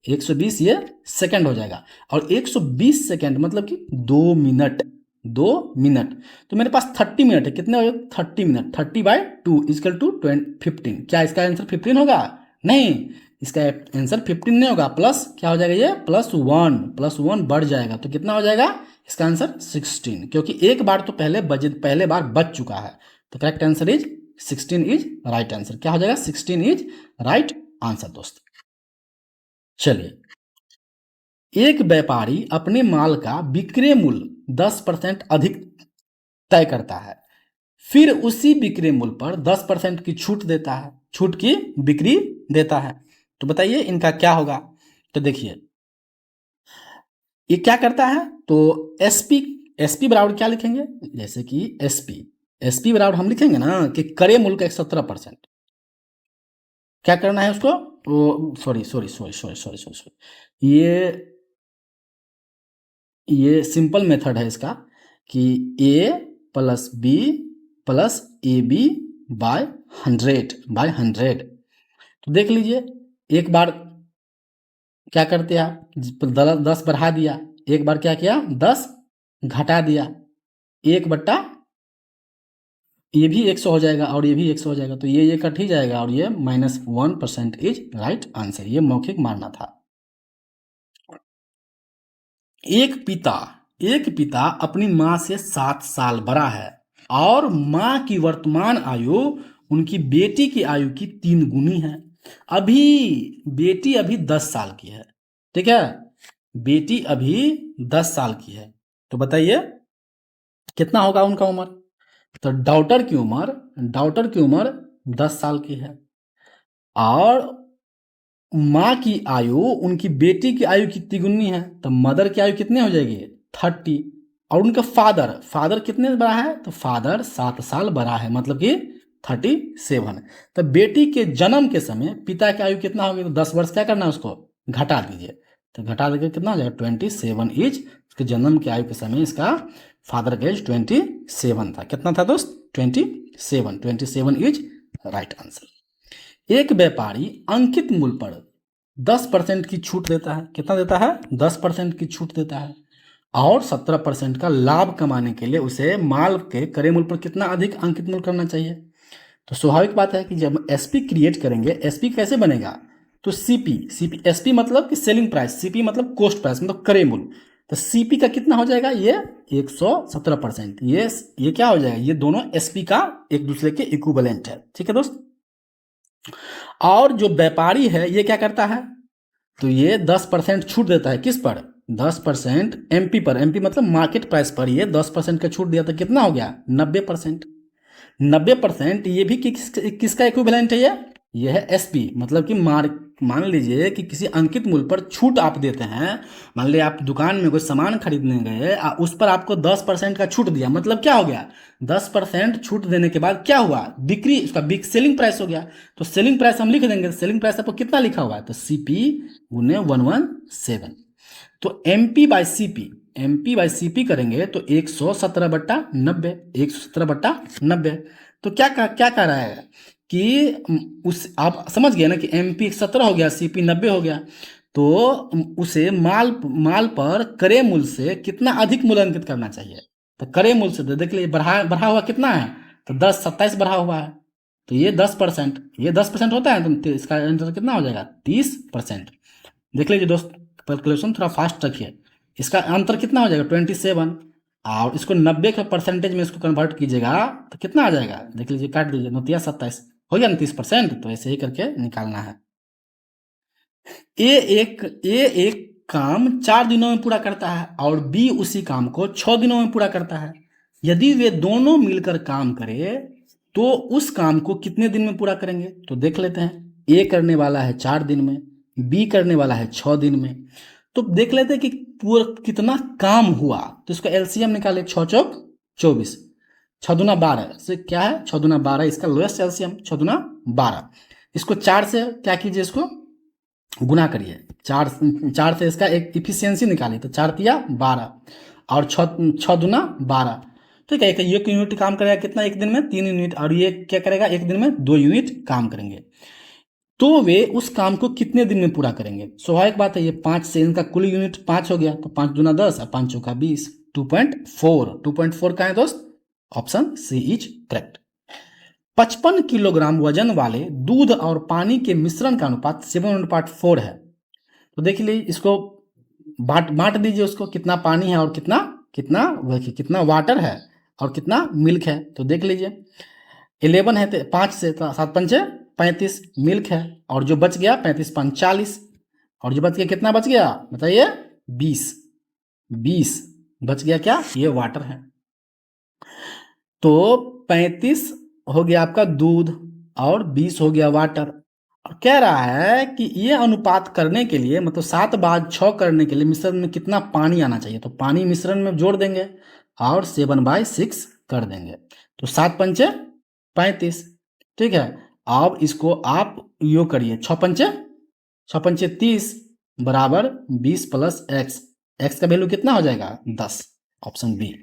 120 ये सेकंड हो जाएगा। और 120 सेकंड मतलब कि 2 मिनट, 2 मिनट। तो मेरे पास 30 मिनट है, कितने हो जाएगा 30 मिनट, 30/2 इक्वल टू 15। क्या इसका आंसर 15 होगा, नहीं, इसका आंसर 15 नहीं होगा, प्लस क्या हो जाएगा, ये +1 बढ़ जाएगा, तो कितना हो जाएगा इसका आंसर 16, क्योंकि एक बार तो पहले बार बच चुका है। तो correct answer is 16 is right answer. क्या हो जाएगा 16 इज राइट आंसर दोस्त। चलिए एक व्यापारी अपने माल का विक्रय मूल्य 10% अधिक तय करता है, फिर उसी विक्रय मूल्य पर 10% की छूट देता है, छूट की बिक्री देता है। तो बताइए इनका क्या होगा। तो देखिए ये क्या करता है, तो एसपी बराबर क्या लिखेंगे, जैसे कि एसपी बराबर हम लिखेंगे ना कि क्रय मूल्य का 17%। क्या करना है उसको, सॉरी, ये सिंपल मेथड है इसका कि a plus b plus a b by 100। तो देख लीजिए एक बार क्या करते आप, 10 बढ़ा दिया, एक बार क्या किया 10 घटा दिया, 1/, ये भी 100 हो जाएगा और ये भी 100 हो जाएगा, तो ये कट ही जाएगा और ये -1% इज राइट आंसर। ये मौखिक मारना था। एक पिता अपनी माँ से 7 साल बड़ा है और माँ की वर्तमान आयु उनकी बेटी की आयु की 3 गुनी है। बेटी अभी 10 साल की है, ठीक है, बेटी अभी 10 साल की है, तो बताइए कितना होगा उनका उम्र। तो डॉटर की उम्र 10 साल की है और माँ की आयु उनकी बेटी की आयु कितनी गुनी है, तो मदर की आयु कितनी हो जाएगी 30। और उनका फादर कितने बड़ा है, तो फादर 7 साल बड़ा है, मतलब कि 37। तो बेटी के जन्म के समय पिता की आयु कितना होगी, तो 10 वर्ष क्या करना है उसको घटा दीजिए, तो घटा देकर कितना हो जाएगा 27 इज, उसके जन्म की आयु के समय इसका फादर का एज 27 था। कितना था दोस्त 27 इज राइट आंसर। एक व्यापारी अंकित मूल्य पर 10% की छूट देता है, कितना देता है 10% की छूट देता है और 17% का लाभ कमाने के लिए उसे माल के क्रय मूल्य पर कितना अधिक अंकित मूल्य करना चाहिए। तो स्वाभाविक बात है कि जब एसपी क्रिएट करेंगे, एसपी कैसे बनेगा, तो सीपी एसपी मतलब कि सेलिंग प्राइस, सीपी मतलब कॉस्ट प्राइस मतलब क्रय मूल्य, तो सीपी का कितना हो जाएगा ये 117%। ये क्या हो जाएगा, ये दोनों एसपी का एक दूसरे के इक्विवेलेंट है, ठीक है दोस्त। और जो व्यापारी है ये क्या करता है, तो ये 10% छूट देता है, किस पर 10% एमपी पर, एमपी मतलब मार्केट प्राइस पर ये 10% का छूट दिया, तो कितना हो गया 90%। 90% ये भी किसका इक्विवेलेंट है, ये है एसपी, मतलब कि मान लीजिए कि किसी अंकित मूल्य पर छूट आप देते हैं, मान लीजिए आप दुकान में कोई सामान खरीदने गए, उस पर आपको 10% का छूट दिया, मतलब क्या हो गया 10% छूट देने के बाद क्या हुआ, बिक्री उसका बिग सेलिंग प्राइस हो गया। तो सेलिंग प्राइस हम लिख देंगे, सेलिंग प्राइस आपको कितना लिखा हुआ है, तो सीपी गुने 117। तो एमपी बाई सीपी करेंगे तो 117/90, 117/90। तो क्या कह रहा है कि उस आप समझ गए ना कि एमपी 17 हो गया, सीपी 90 हो गया, तो उसे माल पर क्रय मूल्य से कितना अधिक मूल्य अंकित करना चाहिए। तो क्रय मूल्य से देख लीजिए बढ़ा हुआ कितना है, तो 27 बढ़ा हुआ है, तो ये 10% होता है, तो इसका आंसर कितना हो जाएगा 30%। देख लीजिए दोस्त, कैलकुलेशन थोड़ा फास्ट रखिए, इसका अंतर कितना हो जाएगा 27, और इसको 90 के परसेंटेज में इसको कन्वर्ट कीजिएगा तो कितना आ जाएगा, देख लीजिए काट दीजिए, 29 हो गया ना 30%, तो ऐसे ही करके निकालना है। ए एक काम 4 दिनों में पूरा करता है और बी उसी काम को 6 दिनों में पूरा करता है। यदि वे दोनों मिलकर काम करें तो उस काम को कितने दिन में पूरा करेंगे, तो देख लेते हैं। ए करने वाला है 4 दिन में, बी करने वाला है 6 दिन में, तो देख लेते हैं कि पूरा कितना काम हुआ, तो इसका एलसीएम निकाले, 6 चौक 24, 6 दूना 12 से क्या है 6 दूना 12, इसका लोएस्ट एलसीएम 6 दूना 12। इसको 4 से क्या कीजिए, इसको गुना करिए, 4 से इसका एक इफिशियंसी निकालिए, तो 4 तिया 12 और 6 दूना 12, ठीक है। ये यूनिट काम करेगा कितना एक दिन में 3 यूनिट, और ये क्या करेगा एक दिन में 2 यूनिट काम करेंगे, तो वे उस काम को कितने दिन में पूरा करेंगे। स्वाभाविक बात है, ये 5 से इनका कुल यूनिट 5 हो गया, तो 5 दूना 10 और 5 चौका 20, 2.4 का है दोस्त, option C is correct. 55 kilogram वजन वाले दूध और पानी के मिश्रण का अनुपात 7:4 है, तो देख लीजिए इसको बांट दीजिए, उसको कितना पानी है और कितना कितना कितना वाटर है और कितना मिल्क है, तो देख लीजिए 11 है, 5 से 7 पंचे 35 मिल्क है, और जो बच गया 35 5 40, और जो बच गया कितना बच गया बताइए 20 बच गया, क्या ये वाटर है। तो 35 हो गया आपका दूध और 20 हो गया वाटर, और कह रहा है कि ये अनुपात करने के लिए, मतलब 7/6 करने के लिए मिश्रण में कितना पानी आना चाहिए, तो पानी मिश्रण में जोड़ देंगे और 7/6 कर देंगे, तो 7 पंचे 35, ठीक है। अब इसको आप यो करिए, 6 पंचे 30 बराबर 20 प्लस एक्स का वैल्यू कितना हो जाएगा 10, ऑप्शन बी।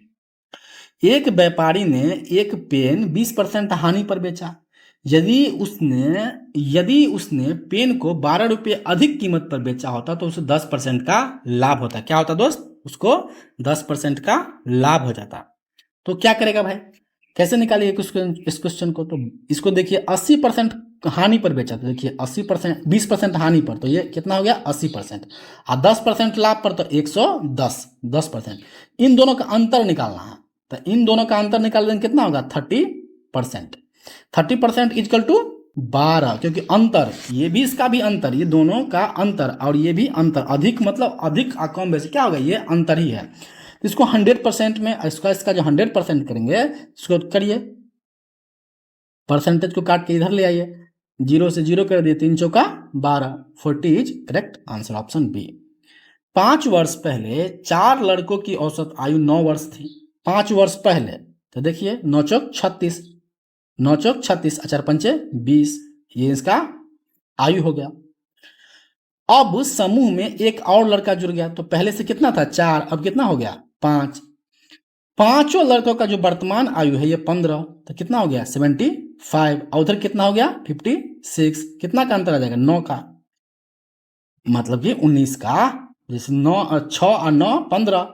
एक व्यापारी ने एक पेन 20% हानि पर बेचा, यदि उसने पेन को 12 रुपये अधिक कीमत पर बेचा होता तो उसे 10% का लाभ होता। क्या होता दोस्त, उसको 10% का लाभ हो जाता। तो क्या करेगा भाई, कैसे निकालिए इस क्वेश्चन को? तो इसको देखिए 80% हानि पर बेचा, तो देखिए 80%, 20% हानि पर, तो ये कितना हो गया 80%, और 10% लाभ पर तो 110, 10%। इन दोनों का अंतर निकालना है, तो इन दोनों का अंतर निकाल देंगे, कितना होगा 30%। 30% इजकल टू 12, क्योंकि अंतर, ये भी इसका भी अंतर, ये दोनों का अंतर और ये भी अंतर, अधिक मतलब अधिक और कम वैसे क्या होगा, ये अंतर ही है। तो इसको 100% में, इसका जो 100% करेंगे, इसको करिए, परसेंटेज को काट के इधर ले आइए, 0 से 0 कर दिए, 3 चौका 12, 40 is correct answer, option B. 5 वर्ष पहले 4 लड़कों की औसत आयु 9 वर्ष थी। 5 वर्ष पहले, तो देखिए 9 चौक 36, 9 चौक 36, 4 पंचे 20, ये इसका आयु हो गया। अब समूह में एक और लड़का जुड़ गया, तो पहले से कितना था 4, अब कितना हो गया 5। पांचों लड़कों का जो वर्तमान आयु है ये 15, तो कितना हो गया 75, और उधर कितना हो गया 56, कितना का अंतर आ जाएगा 9 का, मतलब कि 19 का, जैसे 9 6 और 9 15,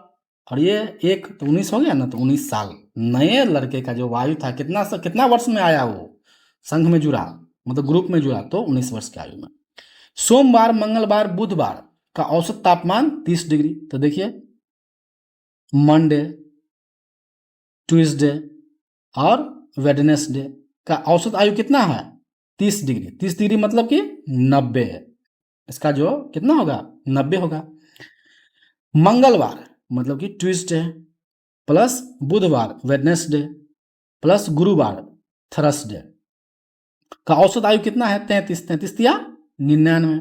और ये 1 तो 19 हो गया ना, तो 19 साल। नए लड़के का जो आयु था कितना वर्ष में आया, वो संघ में जुड़ा, मतलब ग्रुप में जुड़ा, तो 19 वर्ष की आयु में। सोमवार, मंगलवार, बुधवार का औसत तापमान 30 डिग्री, तो देखिए मंडे, ट्यूसडे और वेडनेसडे का औसत आयु कितना है 30 डिग्री। 30 डिग्री मतलब कि 90, इसका जो कितना होगा 90 होगा। मंगलवार मतलब कि ट्यूसडे, प्लस बुधवार वेडनेसडे, प्लस गुरुवार थर्सडे का औसत आयु कितना है 33, 33 या 99।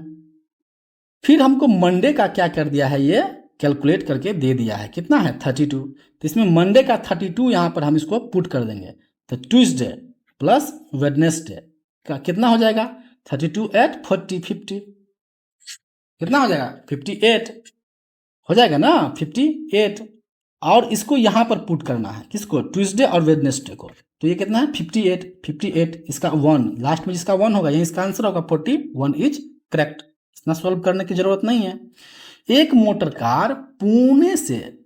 फिर हमको मंडे का क्या कर दिया है, ये कैलकुलेट करके दे दिया है, कितना है 32, तो इसमें मंडे का 32 यहाँ पर हम इसको पुट कर देंगे, तो ट्यूसडे प्लस वेडनेसडे का कितना हो जाएगा 32 8 40 50, कितना हो जाएगा 58 हो जाएगा ना 58, और इसको यहाँ पर पुट करना है, किसको ट्यूसडे और वेडनेसडे को, तो ये कितना है 58, 58 इसका 1 लास्ट में, जिसका 1 होगा यही इसका आंसर होगा, 41 इज करेक्ट। इतना सॉल्व करने की जरूरत नहीं है। एक मोटर कार पुणे से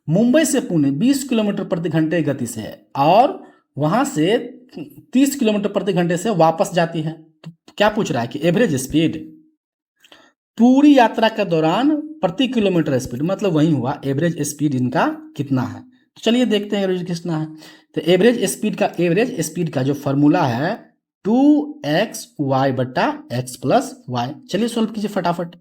मुंबई से पुणे 20 किलोमीटर प्रति घंटे गति से और वहां से 30 किलोमीटर प्रति घंटे से वापस जाती है, तो क्या पूछ रहा है कि एवरेज स्पीड पूरी यात्रा के दौरान प्रति किलोमीटर स्पीड, मतलब वही हुआ एवरेज स्पीड इनका कितना है। तो चलिए देखते हैं एवरेज कितना है। तो एवरेज स्पीड का जो फॉर्मूला है 2xy बटा x प्लस वाई। चलिए सॉल्व कीजिए फटाफट।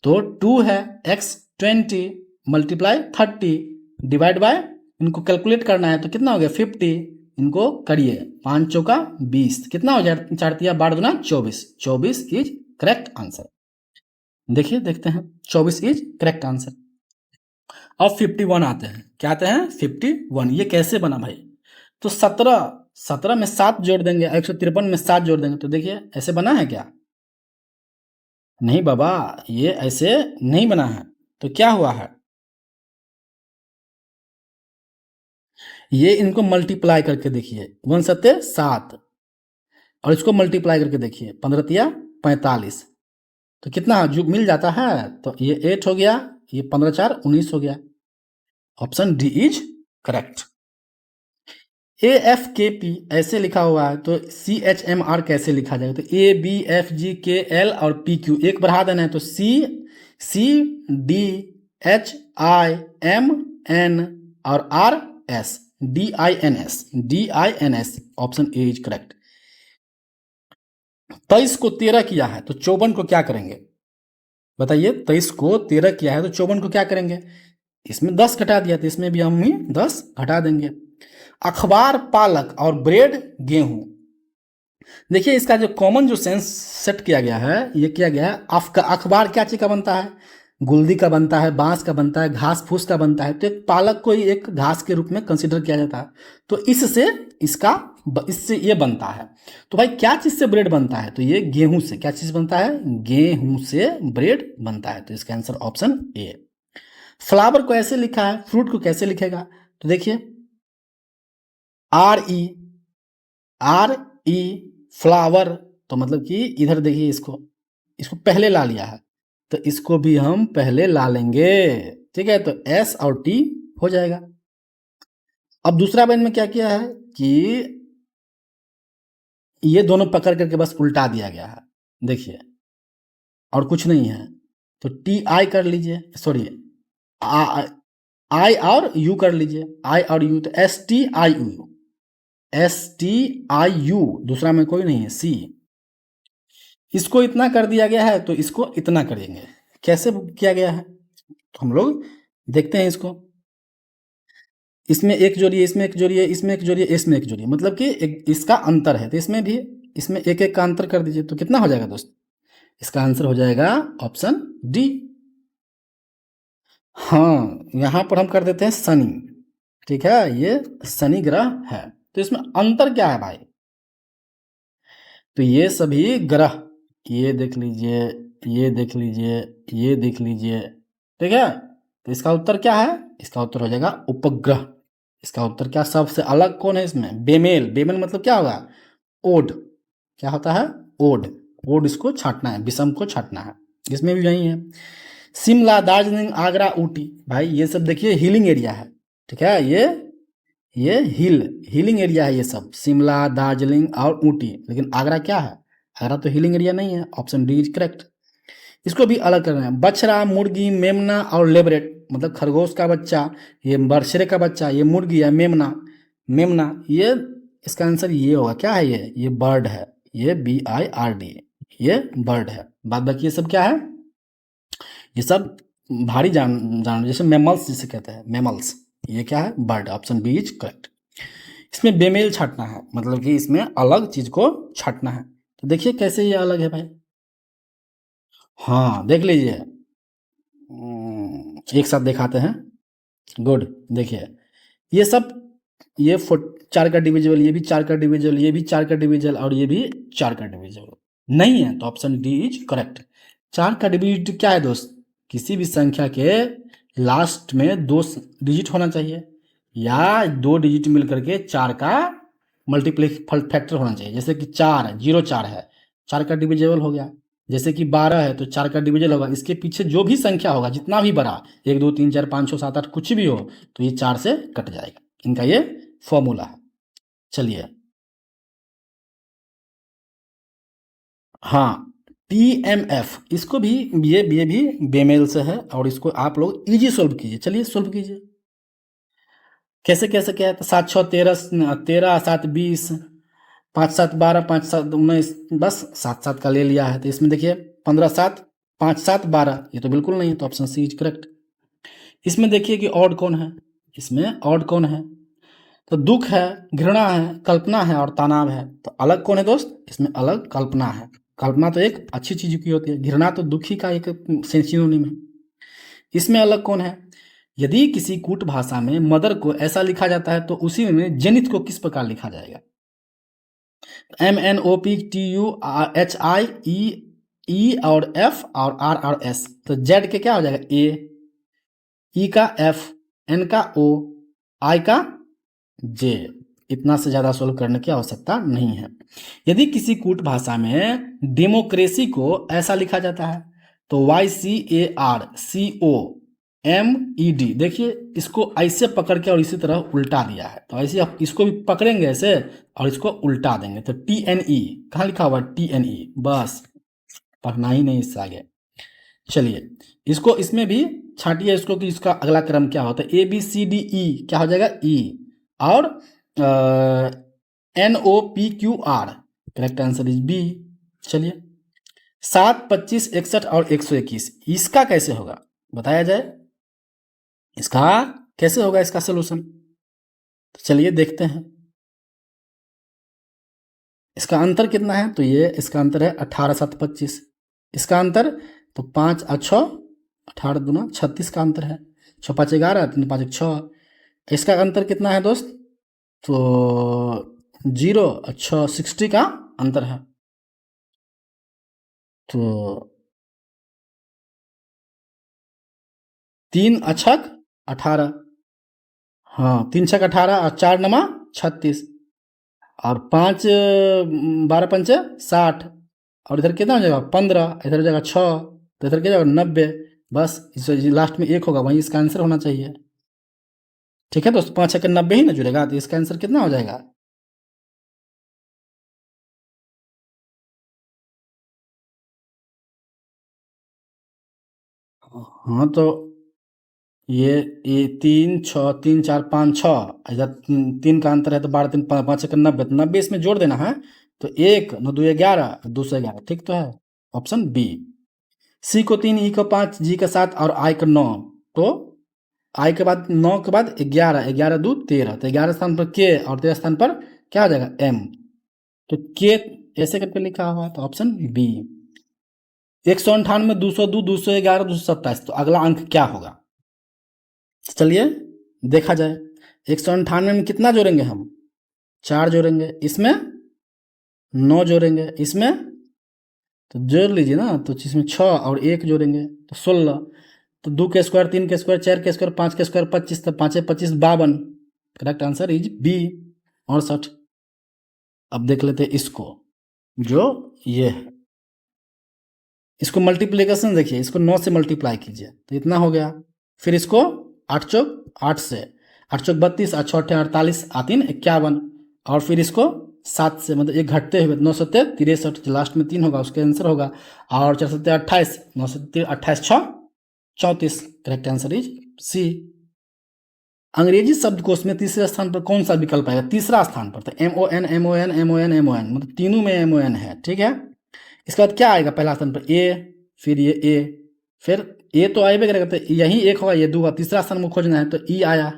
तो 2 है x 20 मल्टीप्लाई 30 डिवाइड बाय, इनको कैलकुलेट करना है तो कितना हो गया 50, इनको करिए 5 चौका 20, कितना हो जाए 4 तिया 12 दूना 24, 24 इज करेक्ट आंसर। देखिए देखते हैं 24 इज करेक्ट आंसर। अब 51 आते हैं, क्या आते हैं 51, ये कैसे बना भाई, तो 17 में 7 जोड़ देंगे, 153 में 7 जोड़ देंगे, तो देखिए ऐसे बना है क्या, नहीं बाबा ये ऐसे नहीं बना है, तो क्या हुआ है, ये इनको मल्टीप्लाई करके देखिए 1 7 7, और इसको मल्टीप्लाई करके देखिए 15 तिया 45, तो कितना जो मिल जाता है, तो ये 8 हो गया, ये 15 4 19 हो गया, option D is correct. AFKP ऐसे लिखा हुआ है, तो CHMR कैसे लिखा जाएगा, तो ABFGKL और PQ एक बढ़ा देना है, तो CCDHIMN और RS DINS option A is correct. 23 को 13 किया है तो 54 को क्या करेंगे बताइए, 23 को 13 किया है तो 54 को क्या करेंगे, इसमें 10 घटा दिया तो इसमें भी हम ही 10 घटा देंगे। अखबार पालक और ब्रेड गेहूं, देखिए इसका जो कॉमन जो सेंस सेट किया गया है, ये किया गया है अखबार क्या चीज का बनता है, गुलदी का बनता है, बांस का बनता है, घास फूस का बनता है, तो एक पालक को ही एक घास के रूप में कंसिडर किया जाता है, तो इससे ये बनता है। तो भाई क्या चीज से ब्रेड बनता है, तो ये गेहूं से, क्या चीज बनता है, गेहूं से ब्रेड बनता है, तो इसका आंसर ऑप्शन ए। फ्लावर को ऐसे लिखा है, फ्रूट को कैसे लिखेगा, तो देखिए आर ई फ्लावर, तो मतलब कि इधर देखिए इसको पहले ला लिया है, तो इसको भी हम पहले ला लेंगे, ठीक है, तो एस और टी हो जाएगा। अब दूसरा लाइन में क्या किया है कि ये दोनों पकड़ करके बस उल्टा दिया गया है, देखिए, और कुछ नहीं है। तो टी आई कर लीजिए, सॉरी आई और यू कर लीजिए, आई और यू, तो S T I you, S T I you, दूसरा में कोई नहीं है, सी। इसको इतना कर दिया गया है तो इसको इतना करेंगे। कैसे किया गया है तो हम लोग देखते हैं इसको। इसमें एक जोड़िए, इसमें एक जोड़िए, इसमें एक जोड़िए, इसमें एक जोड़िए, मतलब कि एक इसका अंतर है, तो इसमें भी, इसमें एक एक का अंतर कर दीजिए, तो कितना हो जाएगा दोस्त? इसका आंसर हो जाएगा ऑप्शन डी। हाँ, यहाँ पर हम कर देते हैं शनि, ठीक है, ये शनि ग्रह है। तो इसमें अंतर क्या है भाई? तो ये सभी ग्रह, ये देख लीजिए, ये देख लीजिए, ये देख लीजिए, ठीक है। तो इसका उत्तर क्या है? इसका उत्तर हो जाएगा उपग्रह। इसका उत्तर क्या, सबसे अलग कौन है इसमें? बेमेल। बेमेल मतलब क्या होगा? ओड। क्या होता है? ओड। ओड इसको छांटना है, विषम को छांटना है। इसमें भी यही है। शिमला, दार्जिलिंग, आगरा, ऊटी, भाई ये सब देखिए हिलिंग एरिया है, ठीक है। ये हीलिंग एरिया है ये सब, शिमला, दार्जिलिंग और ऊटी। लेकिन आगरा क्या है? आगरा तो हीलिंग एरिया नहीं है। Option D is correct. इसको भी अलग करना है। बछड़ा, मुर्गी, मेमना और लेबरेट, मतलब खरगोश का बच्चा, ये बछड़े का बच्चा, ये मुर्गी है, मेमना, मेमना, ये इसका आंसर ये होगा। क्या है ये बर्ड है, ये BIRD, ये बर्ड है। बाद बाकी ये सब क्या है? ये सब भारी जानवर, जैसे मैमल्स जिसे कहते हैं, मैमल्स। ये क्या है? Bird. Option B is correct. इसमें बेमेल छाटना है, मतलब कि इसमें अलग चीज को छाटना है। तो देखिए कैसे ये अलग है भाई। हाँ, देख लीजिए, एक साथ दिखाते हैं। गुड। देखिए ये सब, ये 4 का डिविजिबल, ये भी 4 का डिविजिबल, ये भी 4 का डिविजिबल, और ये भी 4 का डिविजिबल नहीं है। तो ऑप्शन डी इज करेक्ट। 4 का डिविजिबल क्या है दोस्त? किसी भी संख्या के लास्ट में 2 डिजिट होना चाहिए, या 2 डिजिट मिल करके 4 का मल्टीप्लाई फैक्टर होना चाहिए। जैसे कि 4 0 4 है, 4 का डिविजिबल हो गया। जैसे कि 12 है तो 4 का डिविजन होगा। इसके पीछे जो भी संख्या होगा, जितना भी बड़ा, 1 2 3 4 5 6 7 8 कुछ भी हो, तो ये 4 से कट जाएगा। इनका ये फॉर्मूला है। चलिए, हाँ, TMF, इसको भी, ये भी बेमेल से है, और इसको आप लोग इजी सोल्व कीजिए। चलिए सोल्व कीजिए। कैसे कैसे क्या है? तो 7 6 13, 13 7 20, 5 7 12, 5 7 19, बस 7 7 का ले लिया है। तो इसमें देखिए 15 7 5 7 12, ये तो बिल्कुल नहीं है। तो ऑप्शन सी इज करेक्ट। इसमें देखिए कि ऑड कौन है? इसमें ऑड कौन है? तो दुख है, घृणा है, कल्पना है और तनाव है। तो अलग कौन है दोस्त? इसमें अलग कल्पना है। कल्पना तो एक अच्छी चीज की होती है, घृणा तो दुखी का एक सिनोनिम है। इसमें अलग कौन है? यदि किसी कूट भाषा में मदर को ऐसा लिखा जाता है तो उसी में जेनिथ को किस प्रकार लिखा जाएगा? MNOPTUHIE और F और RRS। तो जेड के क्या हो जाएगा? A, E का F, N का O, I का J। इतना से ज़्यादा सोल्व करने की आवश्यकता नहीं है। यदि किसी कूट भाषा में डेमोक्रेसी को ऐसा लिखा जाता है तो YCARCOMED। देखिए इसको ऐसे पकड़ के और इसी तरह उल्टा दिया है, तो ऐसे आप इसको भी पकड़ेंगे ऐसे और इसको उल्टा देंगे। तो TNE कहाँ लिखा हुआ? TNE, बस पढ़ना ही नहीं इससे आगे। चलिए इसको, इसमें भी छांटिए इसको कि इसका अगला क्रम क्या होता है। ABCDE क्या हो जाएगा? E। और NOPQR, correct answer is B. चलिए 7 25 61 और 121, इसका कैसे होगा बताया जाए। इसका कैसे होगा इसका सोल्यूशन? तो चलिए देखते हैं। इसका अंतर कितना है? तो ये इसका अंतर है 18 7 25। इसका अंतर तो 5 और 6, 18 दूना 36 का अंतर है। 6 5 11, 3 5 6। इसका अंतर कितना है दोस्त? तो 0 और 6 60 का अंतर है। तो 3 अछक 18, हाँ 3 छक 18 और 4 नमा 36, और 5 12 पंचे 60, और इधर कितना हो जाएगा? 15, इधर हो जाएगा 6, तो इधर क्या जाएगा? 90। बस इस लास्ट में 1 होगा, वहीं इसका आंसर होना चाहिए। ठीक है दोस्त, 5 एक 90 ही ना जुड़ेगा, तो इसका आंसर कितना हो जाएगा? हाँ तो ये 3 6 3 4 5 6, इधर 3 का अंतर है तो 12 3 5 एक 90, तो 90 इसमें जोड़ देना है। तो 1 9 2 11, 2 से 11, ठीक तो है, ऑप्शन बी। सी को 3, ई को 5, जी का 7 और आई को 9। तो आई के बाद 9 के बाद 11, 11 2 13, तो 11 स्थान पर के और 13 स्थान पर क्या हो जाएगा? एम। तो के ऐसे करके लिखा हुआ है, तो ऑप्शन बी। 198, 202, 211, 227, तो अगला अंक क्या होगा? चलिए देखा जाए। 198 में कितना जोड़ेंगे हम? 4 जोड़ेंगे, इसमें 9 जोड़ेंगे, इसमें तो जोड़ लीजिए ना, तो इसमें 6 और 1 जोड़ेंगे तो 16। तो 2 के स्क्वायर, 3 के स्क्वायर, 4 के स्क्वायर, 5 के स्क्वायर 25, तो 5 25 52। Correct answer is B, 68। अब देख लेते हैं इसको, जो ये है, इसको मल्टीप्लिकेशन देखिए, इसको 9 से मल्टीप्लाई कीजिए तो इतना हो गया। फिर इसको 8 चौक 8 से, 8 चौक 32, 8 छः 48, 8 3 51, और फिर इसको 7 से, मतलब एक घटते हुए 9 सत्ते 63, लास्ट में 3 होगा, उसका आंसर होगा। और 4 सत्ते 28, 9 सत्ते 28 6 34। Correct answer is C. अंग्रेजी शब्दकोश में तीसरे स्थान पर कौन सा विकल्प आएगा? तीसरा स्थान पर, तो MON MON MON MON, मतलब तीनों में MON है, ठीक है। इसके बाद क्या आएगा पहला स्थान पर? ए, फिर ये ए, फिर ए तो आएगा करेगा, तो यही एक होगा, ये 2 होगा, तीसरा स्थान में खोजना है तो ई आया,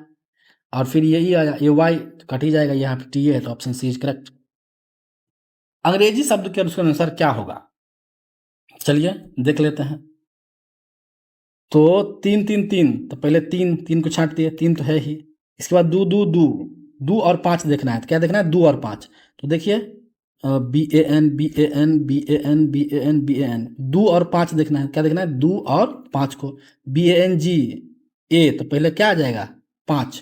और फिर ये ई आया, ये वाई कट ही जाएगा, यहाँ पे टी है, तो ऑप्शन सी इज करेक्ट। अंग्रेजी शब्द के अनुसार क्या होगा? चलिए देख लेते हैं। तो 3 3 3, तो पहले 3 3 को छांट दिए, 3 तो है ही। इसके बाद 2 2 2, 2 और 5 देखना है, तो क्या देखना है? 2 और 5। तो देखिए BAN BAN BAN BAN BAN, 2 और 5 देखना है, क्या देखना है? 2 और 5 को। BANG ए, तो पहले क्या आ जाएगा? 5,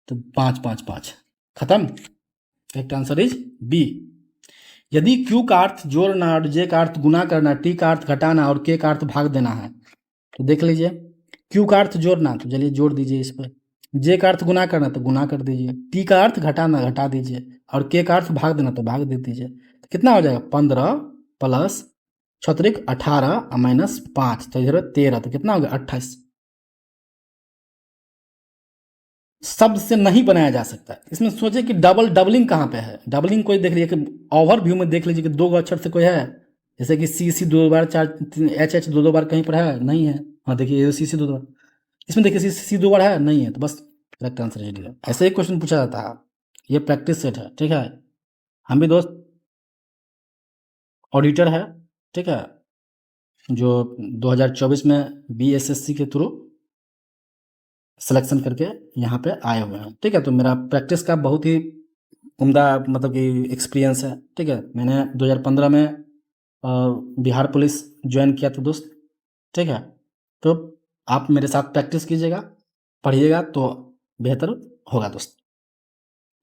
तो 5 5 5 खत्म। Correct answer is B. यदि Q का अर्थ जोड़ना और J का अर्थ गुना करना, T का अर्थ घटाना और K का अर्थ भाग देना है, तो देख लीजिए। Q का अर्थ जोड़ना, तो चलिए जोड़ दीजिए इस पर। J का अर्थ गुना करना, तो गुना कर दीजिए। T का अर्थ घटाना, घटा दीजिए। और K का अर्थ भाग देना, तो भाग दे दीजिए। तो कितना हो जाएगा? 15 प्लस 6 18 माइनस 5, तो इधर 13, तो कितना हो गया? 28। शब्द से नहीं बनाया जा सकता। इसमें सोचे कि डबलिंग कहाँ पे है? डबलिंग कोई देख लीजिए कि ओवरव्यू में देख लीजिए कि 2 अक्षर से कोई है, जैसे कि सी 2 बार, 4 H 2 बार कहीं पर है? नहीं है। हाँ देखिए, ये सी 2 बार, इसमें देखिए सी 2 बार है, नहीं है, तो बस करेक्ट आंसर है डी। ऐसे ही क्वेश्चन पूछा जाता है, ये प्रैक्टिस सेट है, ठीक है। हम भी दोस्त ऑडिटर है, ठीक है, जो 2024 में BSSC के थ्रू सिलेक्शन करके यहाँ पे आए हुए हैं, ठीक है। तो मेरा प्रैक्टिस का बहुत ही उम्दा मतलब कि एक्सपीरियंस है, ठीक है। मैंने 2015 में बिहार पुलिस ज्वाइन किया था दोस्त, ठीक है। तो आप मेरे साथ प्रैक्टिस कीजिएगा, पढ़िएगा, तो बेहतर होगा दोस्त।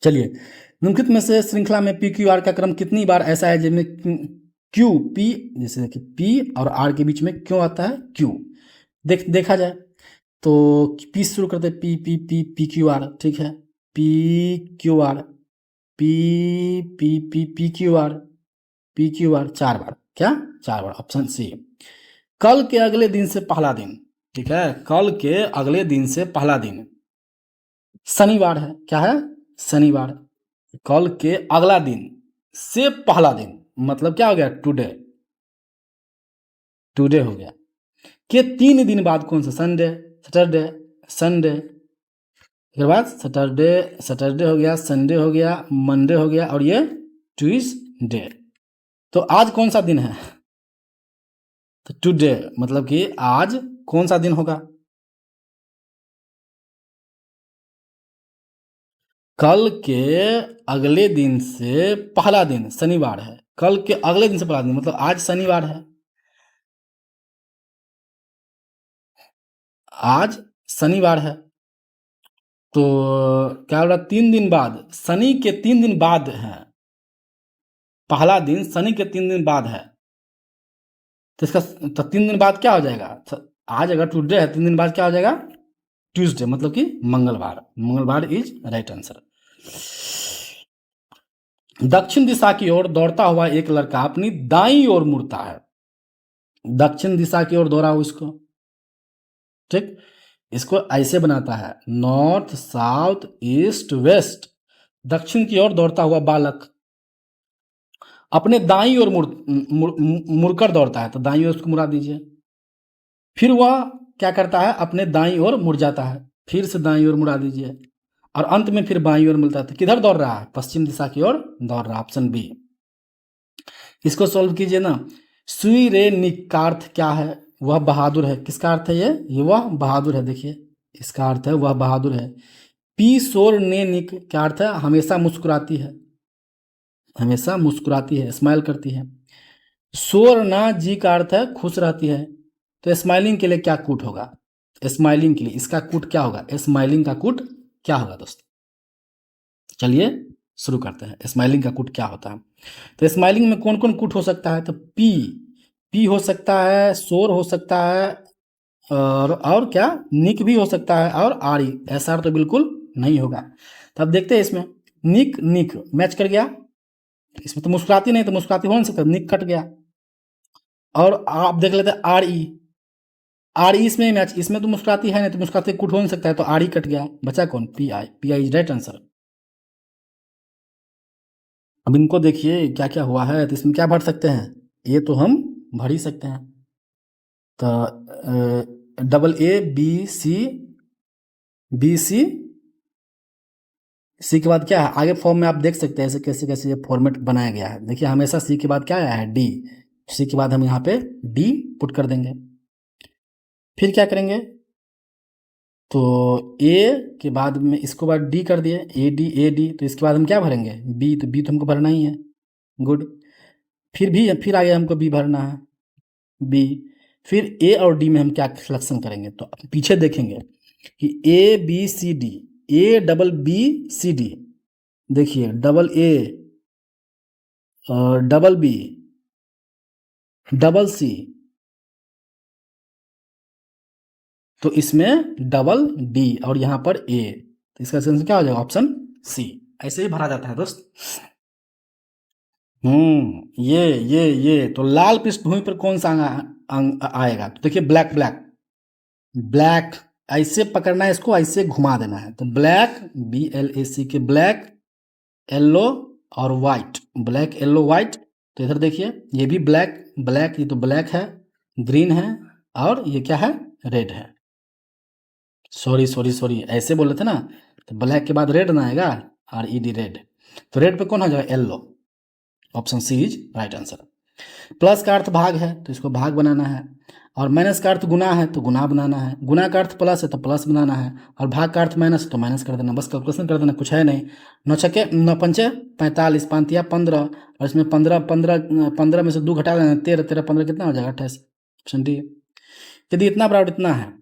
चलिए, निम्नलिखित में से श्रृंखला में PQR का क्रम कितनी बार ऐसा है जिसमें Q P, जैसे देखिए P और R के बीच में क्यों आता है? Q। देखा जाए तो P से शुरू करते हैं, PQR, ठीक है। PQR PQR 4 बार, क्या 4 बार? Option C. कल के अगले दिन से पहला दिन, ठीक है, कल के अगले दिन से पहला दिन शनिवार है, क्या है? शनिवार। कल के अगला दिन से पहला दिन मतलब क्या हो गया? टुडे, टुडे हो गया। के 3 दिन बाद कौन सा? संडे, सैटरडे, संडे, इसके बाद सैटरडे, सैटरडे हो गया, संडे हो गया, मंडे हो गया, और ये ट्यूसडे। तो आज कौन सा दिन है? तो टुडे, मतलब कि आज कौन सा दिन होगा? कल के अगले दिन से पहला दिन शनिवार है, कल के अगले दिन से पहला दिन मतलब आज शनिवार है, आज शनिवार है। तो क्या हो रहा? 3 दिन बाद, शनि के 3 दिन बाद है, पहला दिन शनि के 3 दिन बाद है, तो इसका तो 3 दिन बाद क्या हो जाएगा? तो आज अगर टुडे है, 3 दिन बाद क्या हो जाएगा? ट्यूसडे मतलब कि मंगलवार, मंगलवार इज राइट आंसर। दक्षिण दिशा की ओर दौड़ता हुआ एक लड़का अपनी दाईं ओर मुड़ता है। दक्षिण दिशा की ओर दौड़ा हो इसको, ठीक, इसको ऐसे बनाता है नॉर्थ साउथ ईस्ट वेस्ट। दक्षिण की ओर दौड़ता हुआ बालक अपने दाईं ओर मुड़कर दौड़ता है, तो दाईं ओर उसको मुड़ा दीजिए। फिर वह क्या करता है, अपने दाईं ओर मुड़ जाता है, फिर से दाईं ओर मुड़ा दीजिए, और अंत में फिर बाईं ओर मिलता है। तो किधर दौड़ रहा है, पश्चिम दिशा की ओर दौड़ रहा है, ऑप्शन बी। इसको सॉल्व कीजिए ना। सुई रे निक का अर्थ क्या है, वह बहादुर है। किसका अर्थ है ये वह बहादुर है, देखिए इसका अर्थ है वह बहादुर है। पी सोर ने निक क्या अर्थ है, हमेशा मुस्कुराती है, हमेशा मुस्कुराती है, स्माइल करती है। सोर ना जी का अर्थ है खुश रहती है। तो स्माइलिंग के लिए क्या कूट होगा, स्माइलिंग के लिए इसका कूट क्या होगा, स्माइलिंग का कूट क्या होगा दोस्त। चलिए शुरू करते हैं, स्माइलिंग का कूट क्या होता है। तो स्माइलिंग में कौन कौन कूट हो सकता है, तो पी हो सकता है, सोर हो सकता है, और क्या निक भी हो सकता है, और आर ई, एस आर तो बिल्कुल नहीं होगा। तो अब देखते हैं इसमें निक निक मैच कर गया, इसमें तो मुस्कुराती नहीं, तो मुस्कुराती हो नहीं सकता, निक कट गया। और आप देख लेते हैं आर ई इसमें मैच, इसमें तो मुस्कुराती है नहीं, तो मुस्कुराती कुछ हो नहीं सकता है, तो आर ई कट गया, बचा कौन, P I is right answer. अब इनको देखिए क्या क्या हुआ है, तो इसमें क्या भर सकते हैं, ये तो हम भर ही सकते हैं। तो डबल ए बी सी सी के बाद क्या है, आगे फॉर्म में आप देख सकते हैं ऐसे कैसे कैसे ये फॉर्मेट बनाया गया है। देखिए हमेशा सी के बाद क्या आया है, डी, सी के बाद हम यहाँ पे डी पुट कर देंगे। फिर क्या करेंगे, तो ए के बाद में इसको बाद डी कर दिए, ए डी, तो इसके बाद हम क्या भरेंगे, बी, तो बी तो हमको भरना ही है, गुड। फिर आगे हमको बी भरना है, बी। फिर ए और डी में हम क्या सिलेक्शन करेंगे, तो पीछे देखेंगे कि A B C D, A double B C D, देखिए डबल ए और डबल बी डबल सी, तो इसमें डबल डी और यहाँ पर ए, तो इसका आंसर क्या हो जाएगा, ऑप्शन सी। ऐसे ही भरा जाता है दोस्त। ये तो लाल पृष्ठभूमि पर कौन सा अंग आएगा, तो देखिए ब्लैक ब्लैक ब्लैक, ऐसे पकड़ना है इसको, ऐसे घुमा देना है, तो ब्लैक BLAC के ब्लैक, येलो और वाइट, ब्लैक येलो वाइट। तो इधर देखिए ये भी ब्लैक ब्लैक, ये तो ब्लैक है, ग्रीन है, और ये क्या है, रेड है। सॉरी ऐसे बोले थे ना, तो ब्लैक के बाद रेड ना आएगा, RED रेड, तो रेड पे कौन आ जाएगा, yellow, option C is right answer. Plus का अर्थ भाग है, तो इसको भाग बनाना है, और माइनस का अर्थ गुना है, तो गुना बनाना है, गुना का अर्थ प्लस है, तो प्लस बनाना है, और भाग का अर्थ माइनस है, तो माइनस कर देना, बस कैलकुलेशन कर देना, कुछ है नहीं। 9×6 = 45, 5×3 = 15, और इसमें 15 में से 2 घटा देना, 13 13 15 कितना हो जाएगा, 28, ऑप्शन डी। यदि इतना बराबर इतना है,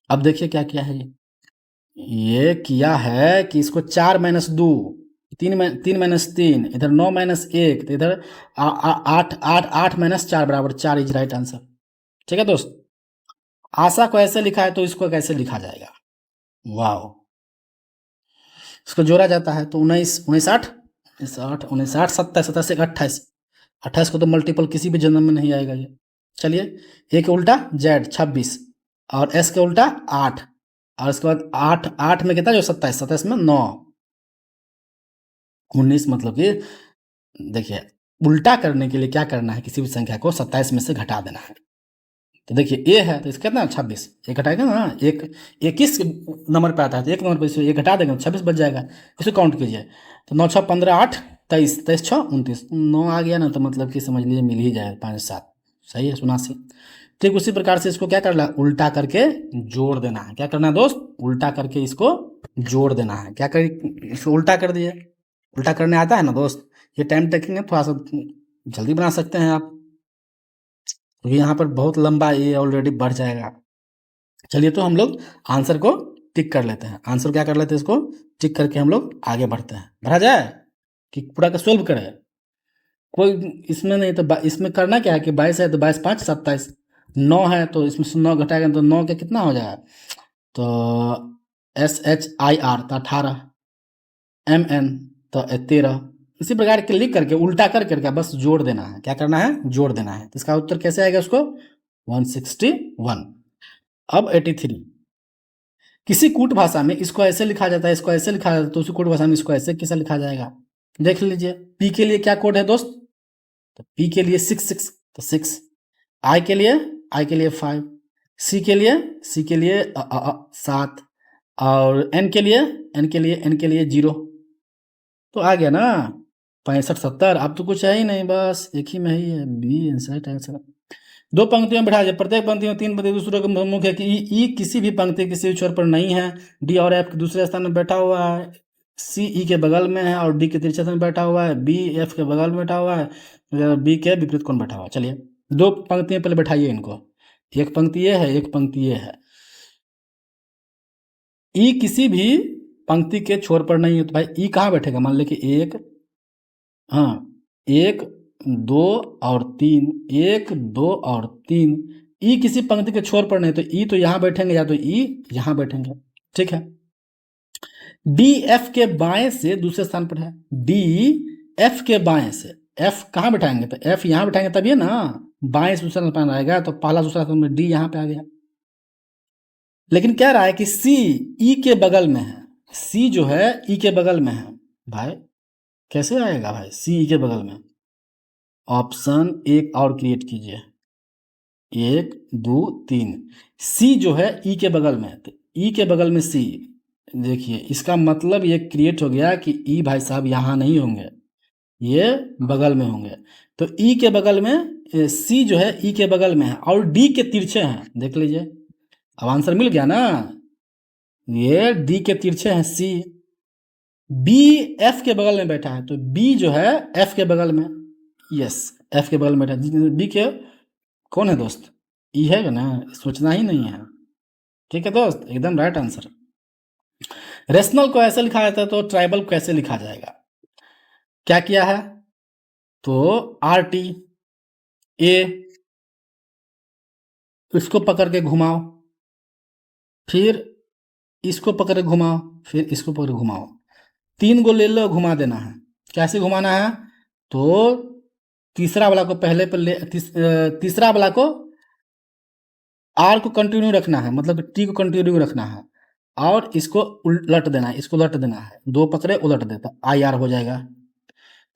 अब देखिए क्या किया है, ये किया है कि इसको 4-2, 3-3, इधर 9-1, तो इधर 8-8 - 4 = 4 इज राइट आंसर। ठीक है दोस्त, आशा को ऐसे लिखा है, तो इसको कैसे लिखा जाएगा, वाह, इसको जोड़ा जाता है, तो 19 19 8 8 19 8 27 27 से 28, 28 को तो मल्टीपल किसी भी जन्म में नहीं आएगा ये। चलिए, ए के उल्टा जेड 26, और एस के उल्टा 8, और इसके बाद 8 में कितना, जो 27 27 में 9, 19, मतलब कि देखिए उल्टा करने के लिए क्या करना है, किसी भी संख्या को 27 में से घटा देना है। तो देखिए ए है, तो इसका कितना 26, एक घटाएगा ना, एक 21 नंबर पे आता है, तो एक नंबर पे इसे एक घटा देंगे, 26 बच जाएगा। इसको काउंट कीजिए, तो 9 6 15 8 23, 23 6 29, 9 आ गया ना, तो मतलब कि समझ लीजिए मिल ही जाए, 5 7, सही है, 87। ठीक उसी प्रकार से इसको क्या करना है, उल्टा करके जोड़ देना है। क्या करना है दोस्त, उल्टा करके इसको जोड़ देना है। क्या कर, इसको उल्टा कर दिए, उल्टा करने आता है ना दोस्त, ये टाइम टेकिंग है, थोड़ा सा जल्दी बना सकते हैं आप, क्योंकि यहाँ पर बहुत लंबा ये ऑलरेडी बढ़ जाएगा। चलिए, तो हम लोग आंसर को टिक कर लेते हैं, आंसर क्या कर लेते हैं, इसको टिक करके हम लोग आगे बढ़ते हैं। भरा जाए कि पूरा का सोल्व करें, कोई इसमें नहीं, तो इसमें करना क्या है कि 22 है, तो 22 5 27, 9 है, तो इसमें से 9 घटाएगा, तो 9 का कितना हो जाएगा, तो SHIR तो 18, MN तो 13। इसी प्रकार के लिख करके उल्टा कर करके बस जोड़ देना है। क्या करना है? जोड़ देना है। तो इसका उत्तर कैसे आएगा उसको? 161। अब 83, किसी कूट भाषा में इसको ऐसे लिखा जाता है, इसको ऐसे लिखा जाता है, तो उसी कूट भाषा में इसको ऐसे कैसे लिखा जाएगा? देख लीजिए। पी के लिए क्या कोड है दोस्त? तो पी के लिए 66, तो 6। आई के लिए 5, सी के लिए 7, और एन के लिए 0। तो आ गया ना 65 70। अब तो कुछ है ही नहीं, बस एक ही में ही है, बी आंसर। दो पंक्तियों में बैठा जाए, प्रत्येक पंक्ति में 3 पंक्ति दूसरों के मुख्य है कि ई किसी भी पंक्ति किसी भी छोर पर नहीं है। डी और एफ के दूसरे स्थान में बैठा हुआ है। सी ई के बगल में है और डी के तीसरे स्थान में बैठा हुआ है। बी एफ के बगल में बैठा हुआ है। बी के विपरीत कौन बैठा हुआ है? चलिए दो पंक्तियां पहले बैठाइए इनको। एक पंक्ति ये है, एक पंक्ति ये है। ई किसी भी पंक्ति के छोर पर नहीं है, तो भाई ई कहाँ बैठेगा? मान ले कि 1, हाँ 1 2 और 3, 1 2 और 3। ई किसी पंक्ति के छोर पर नहीं, तो ई तो यहाँ बैठेंगे या तो ई यहाँ बैठेंगे। ठीक है। डी एफ के बाएं से दूसरे स्थान पर है। डी एफ के बाएं से, एफ कहाँ बैठाएंगे? तो एफ यहाँ बैठाएंगे तभी ना बाएं से दूसरा स्थान आएगा। तो पहला दूसरा स्थान में डी यहाँ पे आ गया। लेकिन कह रहा है कि सी ई के बगल में है। सी जो है ई के बगल में है। भाई कैसे आएगा भाई सी ई के बगल में? ऑप्शन एक और क्रिएट कीजिए। 1 2 3। सी जो है ई के बगल में है, तो ई के बगल में सी। देखिए इसका मतलब ये क्रिएट हो गया कि ई भाई साहब यहाँ नहीं होंगे, ये बगल में होंगे। तो ई के बगल में सी जो है ई के बगल में है और डी के तिरछे हैं। देख लीजिए, अब आंसर मिल गया ना। ये डी के तिरछे हैं सी। बी एफ के बगल में बैठा है, तो बी जो है एफ के बगल में, यस एफ के बगल में बैठा। बी के कौन है दोस्त? ई है ना, सोचना ही नहीं है। ठीक है दोस्त, एकदम राइट आंसर। रेशनल को ऐसे लिखा जाता है, तो ट्राइबल को कैसे लिखा जाएगा? क्या किया है? तो RT ए, इसको पकड़ के घुमाओ, फिर इसको पकड़ के घुमाओ, फिर इसको पकड़ के घुमाओ। 3 गो ले लो, घुमा देना है। कैसे घुमाना है? तो तीसरा वाला को पहले पर ले, तीसरा वाला को आर को कंटिन्यू रखना है, मतलब टी को कंटिन्यू रखना है, और इसको उलट देना है, इसको उलट देना है। 2 पकड़े उलट देता, IR हो जाएगा।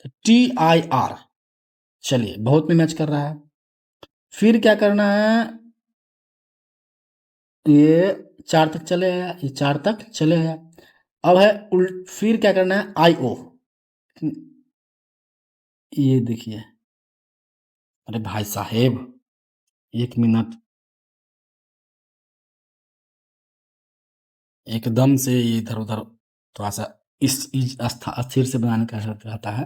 तो TIR। चलिए बहुत में मैच कर रहा है। फिर क्या करना है? ये 4 तक चले आया, ये 4 तक चले आया। अब है फिर क्या करना है? IO। ये देखिए, अरे भाई साहेब 1 मिनट, एकदम से इधर उधर थोड़ा सा इस अस्थिर से बनाने का रहता है।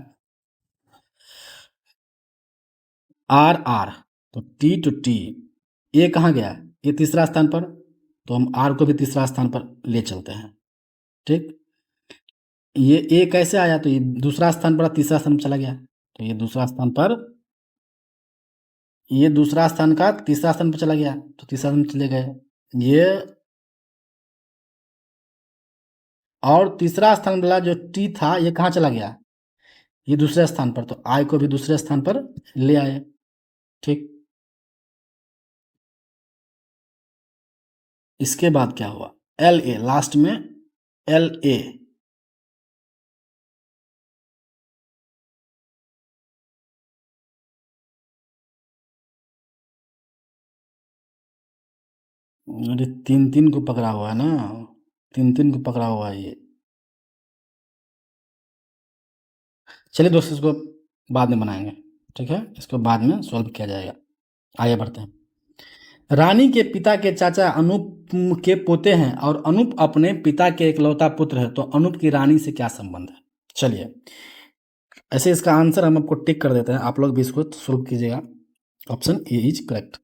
RR, तो T to T, ये कहाँ गया? ये तीसरा स्थान पर, तो हम R को भी तीसरा स्थान पर ले चलते हैं। ठीक, ये ए कैसे आया? तो ये दूसरा स्थान पर तीसरा स्थान पर चला गया, तो ये दूसरा स्थान पर, ये दूसरा स्थान का तीसरा स्थान पर चला गया, तो तीसरा स्थान चले गए ये। और तीसरा स्थान वाला जो टी था, ये कहाँ चला गया? ये दूसरे स्थान पर, तो आई को भी दूसरे स्थान पर ले आए। ठीक, इसके बाद क्या हुआ? LA, लास्ट में LA। अरे 3 को पकड़ा हुआ है ना, 3 को पकड़ा हुआ है ये। चलिए दोस्तों, इसको बाद में बनाएंगे। ठीक है, इसको बाद में सॉल्व किया जाएगा। आगे बढ़ते हैं। रानी के पिता के चाचा अनूप के पोते हैं और अनूप अपने पिता के इकलौता पुत्र है, तो अनूप की रानी से क्या संबंध है? चलिए, ऐसे इसका आंसर हम आपको टिक कर देते हैं, आप लोग भी इसको सॉल्व कीजिएगा। Option A is correct.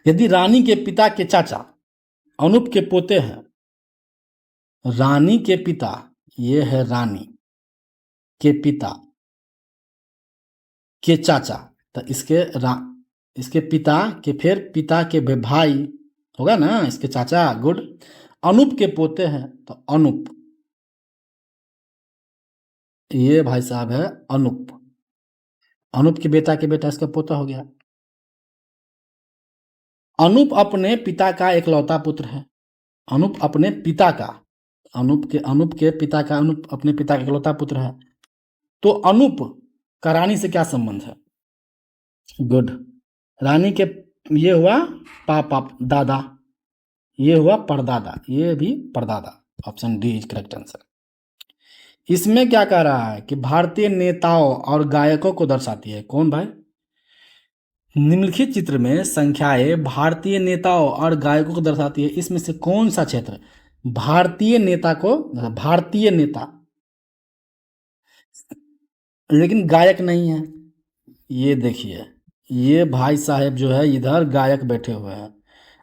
यदि रानी के पिता के चाचा अनूप के पोते हैं, रानी के पिता, ये है रानी के पिता के चाचा, तो इसके पिता के फिर पिता के भाई, होगा ना इसके चाचा, गुड। अनूप के पोते हैं तो अनूप, ये भाई साहब है अनूप। अनूप के बेटा इसका पोता हो गया। अनूप अपने पिता का इकलौता पुत्र है। अनूप अपने पिता का, अनूप के पिता का, अनूप अपने पिता का इकलौता पुत्र है। तो अनूप का रानी से क्या संबंध है? गुड। रानी के, ये हुआ पापा दादा, ये हुआ परदादा, ये भी परदादा। Option D is correct answer. इसमें क्या कह रहा है कि भारतीय नेताओं और गायकों को दर्शाती है। कौन भाई? निम्नलिखित चित्र में संख्याएं भारतीय नेताओं और गायकों को दर्शाती है, इसमें से कौन सा क्षेत्र भारतीय नेता को, भारतीय नेता लेकिन गायक नहीं है? ये देखिए, ये भाई साहब जो है इधर गायक बैठे हुए हैं,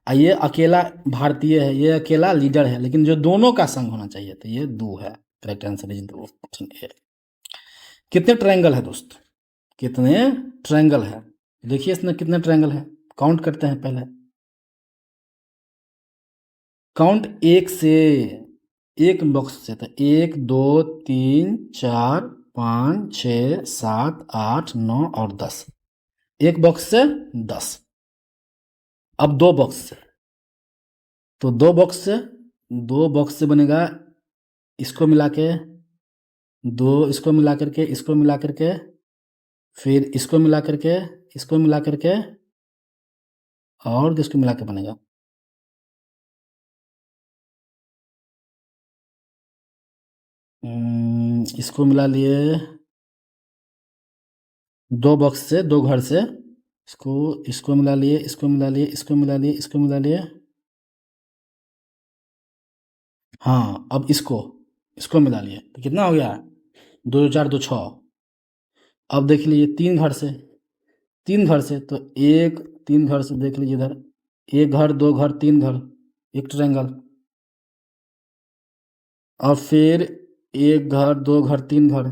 और ये अकेला भारतीय है, ये अकेला लीडर है, लेकिन जो दोनों का संग होना चाहिए, तो ये दो है। करेक्ट आंसर इज दो, ऑप्शन ए। कितने ट्रायंगल है दोस्त? कितने ट्रायंगल है? देखिए इसमें कितने ट्रायंगल है, काउंट करते हैं पहले। काउंट एक से, एक बॉक्स से, तो 1 2 3 4 5 6 7 8 9 और 10। एक बॉक्स से 10। अब दो बॉक्स से, तो दो बॉक्स से बनेगा, इसको मिला के, दो इसको मिला करके, इसको मिला करके, फिर इसको मिला करके, इसको मिला करके, और किसको मिला के बनेगा? इसको मिला लिए, दो बॉक्स से, दो घर से, इसको मिला लिए, इसको मिला लिए, इसको मिला लिए, इसको मिला लिए। हाँ, अब इसको मिला लिए तो कितना हो गया? 2 4 2 6। अब देख लीजिए तीन घर से तो एक, तीन घर से देख लीजिए इधर, एक घर, दो घर, तीन घर, एक ट्रायंगल। और फिर एक घर, दो घर, तीन घर,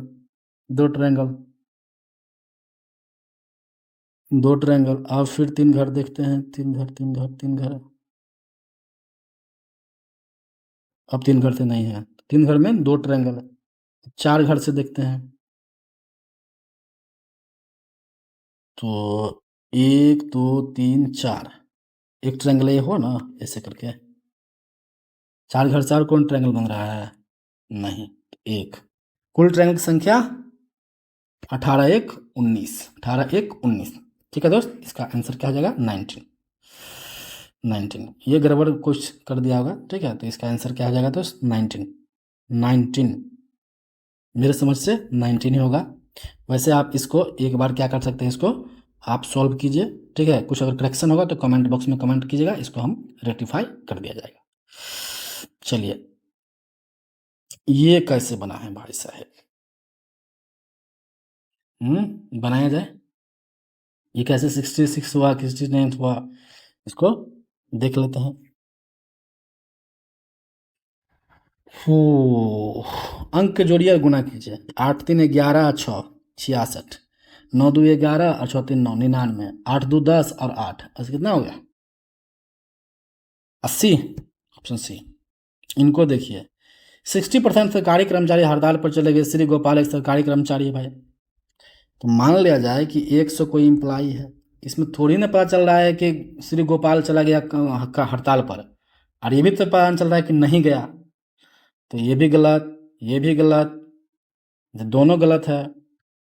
दो ट्रायंगल, दो ट्रायंगल। और फिर तीन घर देखते हैं, तीन घर, तीन घर, तीन घर। अब तीन घर से नहीं है, तीन घर में दो ट्रायंगल है। चार घर से देखते हैं, तो एक दो तीन चार, एक ट्रायंगल ये हो ना, ऐसे करके। चार घर से और कौन ट्रायंगल बन रहा है? नहीं, एक। कुल ट्रायंगल की संख्या 18 1 19, 18 1 19। ठीक है दोस्त, इसका आंसर क्या हो जाएगा? 19। 19, ये गड़बड़ कुछ कर दिया होगा, ठीक है, तो इसका आंसर क्या हो जाएगा दोस्त? 19। 19 मेरे समझ से 19 ही होगा। वैसे आप इसको एक बार क्या कर सकते हैं, इसको आप सॉल्व कीजिए, ठीक है। कुछ अगर करेक्शन होगा तो कमेंट बॉक्स में कमेंट कीजिएगा, इसको हम रेक्टिफाई कर दिया जाएगा। चलिए, ये कैसे बना है भाई साहब? बनाया जाए। ये कैसे 66 हुआ, 69 हुआ, इसको देख लेते हैं। हो, अंक जोड़िए और गुना कीजिए। 8 3 11 6 66, 9 2 11 और 6 3 9 99, 8 2 10 और 8, ऐसे कितना हो गया? 80। Option C. इनको देखिए, 60% सरकारी कर्मचारी हड़ताल पर चले गए। श्री गोपाल एक सरकारी कर्मचारी है भाई, तो मान लिया जाए कि 100 कोई इम्प्लाई है। इसमें थोड़ी ना पता चल रहा है कि श्री गोपाल चला गया हड़ताल पर, और ये भी तो पता चल रहा है कि नहीं गया, तो ये भी गलत, ये भी गलत, दोनों गलत है।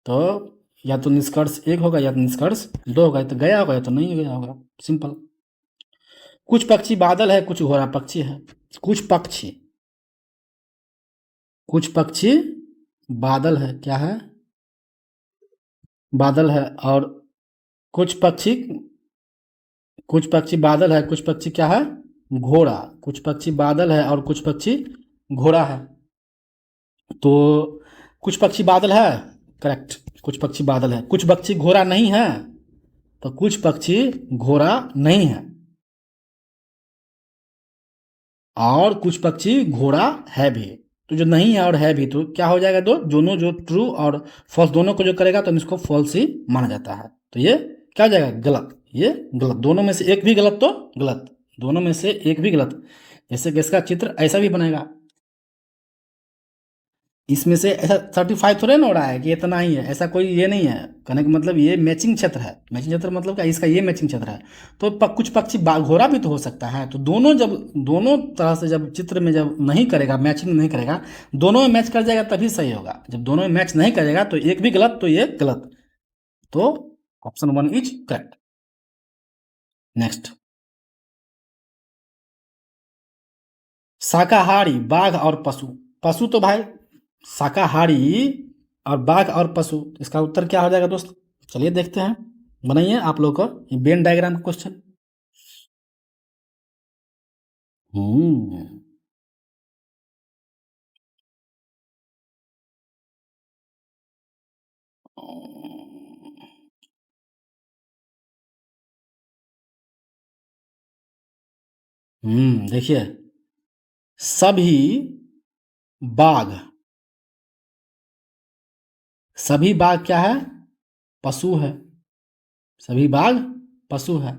तो या तो निष्कर्ष एक होगा या तो निष्कर्ष दो होगा, या तो गया होगा या तो नहीं गया होगा, सिंपल। कुछ पक्षी बादल है, कुछ घोड़ा पक्षी है। कुछ पक्षी बादल है, क्या है? बादल है। और कुछ पक्षी, कुछ पक्षी बादल है, कुछ पक्षी क्या है? घोड़ा। कुछ पक्षी बादल है और कुछ पक्षी घोड़ा है। तो कुछ पक्षी बादल है, करेक्ट, कुछ पक्षी बादल है। कुछ पक्षी घोड़ा नहीं है, तो कुछ पक्षी घोड़ा नहीं है। और कुछ पक्षी घोड़ा है भी, तो जो नहीं है और है भी, तो क्या हो जाएगा? दो दोनों, जो ट्रू और फॉल्स दोनों को जो करेगा तो हम इसको फॉल्स ही माना जाता है। तो ये क्या हो जाएगा? गलत। ये गलत, दोनों में से एक भी गलत तो गलत, दोनों में से एक भी गलत। जैसे कि इसका चित्र ऐसा भी बनेगा, इसमें से ऐसा 35 थोड़े ना हो रहा है कि इतना ही है, ऐसा कोई ये नहीं है। कहने का मतलब ये मैचिंग क्षेत्र है। मैचिंग क्षेत्र मतलब क्या, इसका ये मैचिंग क्षेत्र है। तो कुछ पक्षी घोड़ा भी तो हो सकता है। तो दोनों जब दोनों तरह से जब चित्र में जब नहीं करेगा, मैचिंग नहीं करेगा, दोनों में मैच कर जाएगा तभी सही होगा। जब दोनों में मैच नहीं करेगा तो एक भी गलत तो ये गलत। तो ऑप्शन 1 इज करेक्ट। नेक्स्ट, शाकाहारी बाघ और पशु। पशु तो भाई शाकाहारी और बाघ और पशु, इसका उत्तर क्या हो जाएगा दोस्त? चलिए देखते हैं, बनाइए आप लोग का वेन डायग्राम क्वेश्चन। हम्म देखिए, सभी बाघ, सभी बाघ क्या है? पशु है। सभी बाघ पशु है,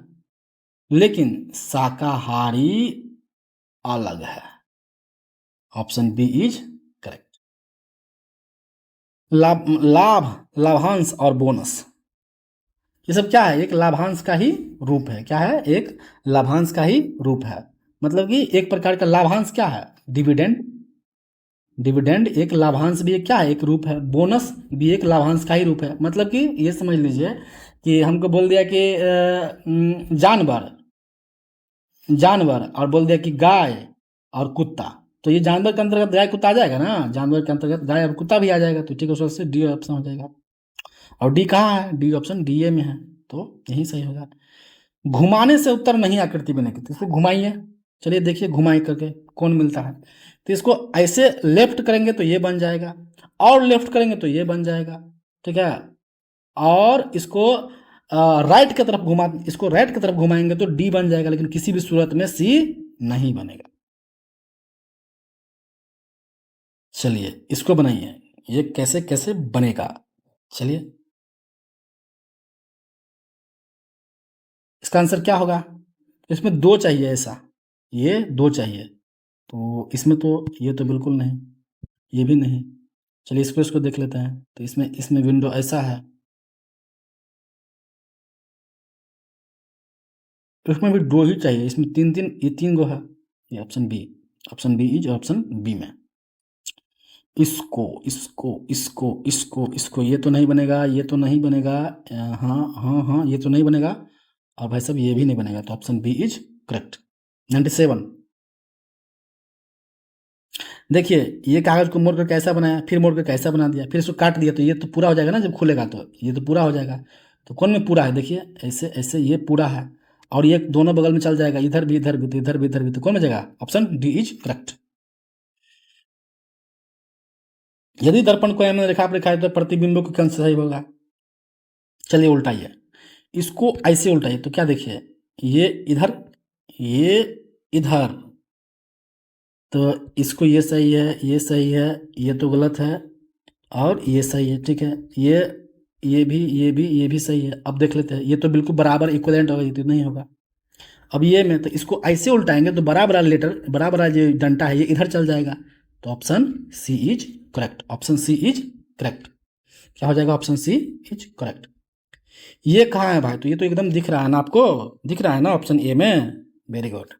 लेकिन शाकाहारी अलग है। Option B is correct. लाभ, लाभांश और बोनस, ये सब क्या है? एक लाभांश का ही रूप है। क्या है? एक लाभांश का ही रूप है। मतलब कि एक प्रकार का लाभांश क्या है? डिविडेंड। डिविडेंड एक लाभांश भी एक क्या है? एक रूप है। बोनस भी एक लाभांश का ही रूप है। मतलब कि ये समझ लीजिए कि हमको बोल दिया कि जानवर, जानवर और बोल दिया कि गाय और कुत्ता, तो ये जानवर के अंतर्गत गाय कुत्ता आ जाएगा ना, जानवर के अंतर्गत गाय और कुत्ता भी आ जाएगा। तो ठीक है, उससे डी ऑप्शन हो जाएगा। और डी कहाँ है? डी ऑप्शन डी ए में है, तो यही सही होगा। घुमाने से उत्तर नहीं आकृति बनेगी, तो इसको घुमाइए। चलिए देखिए घुमाई करके कौन मिलता है। तो इसको ऐसे लेफ्ट करेंगे तो ये बन जाएगा, और लेफ्ट करेंगे तो ये बन जाएगा। ठीक है, और इसको राइट की तरफ इसको राइट की तरफ घुमाएंगे तो डी बन जाएगा, लेकिन किसी भी सूरत में सी नहीं बनेगा। चलिए इसको बनाइए, ये कैसे कैसे बनेगा। चलिए, इसका आंसर क्या होगा? इसमें दो चाहिए ऐसा, ये दो चाहिए। तो इसमें तो ये तो बिल्कुल नहीं, ये भी नहीं। चलिए इसको इसको देख लेते हैं। तो इसमें इसमें विंडो ऐसा है, तो इसमें भी दो ही चाहिए। इसमें तीन तीन, ये तीन गो है। ये option B, option B is option B में। इसको इसको इसको इसको इसको ये तो नहीं बनेगा, ये तो नहीं बनेगा। हाँ हाँ हाँ, ये तो नहीं बनेगा। और भाई साहब ये भी नहीं बनेगा, तो ऑप्शन बी इज करेक्ट। 97। देखिए, ये कागज को मोड़ कर कैसा बनाया, फिर मोड़ कर कैसा बना दिया, फिर इसको काट दिया, तो ये तो पूरा हो जाएगा ना जब खुलेगा, तो ये तो पूरा हो जाएगा। तो कौन में पूरा है? देखिए ऐसे ऐसे ये पूरा है, और ये दोनों बगल में चल जाएगा, इधर भी इधर भी, तो इधर भी इधर भी, तो कौन में जाएगा? Option D is correct. यदि दर्पण को एम में रेखा पर दिखाए तो प्रतिबिंब को कौन सा सही होगा? चलिए उल्टाइए, इसको ऐसे उल्टाइए तो क्या देखिए, ये इधर, ये इधर, तो इसको ये सही है, ये सही है, ये तो गलत है, और ये सही है। ठीक है, ये भी, ये भी, ये भी सही है। अब देख लेते हैं, ये तो बिल्कुल बराबर इक्विवेलेंट होगा, ये तो नहीं होगा। अब ये में तो इसको ऐसे उल्टाएंगे तो बड़ा बड़ा लेटर, बड़ा बड़ा जो डंटा है ये इधर चल जाएगा। तो option C is correct. Option C is correct. क्या हो जाएगा? Option C is correct. ये कहाँ है भाई? तो ये तो एकदम दिख रहा है ना आपको, दिख रहा है ना ऑप्शन ए में। Very good.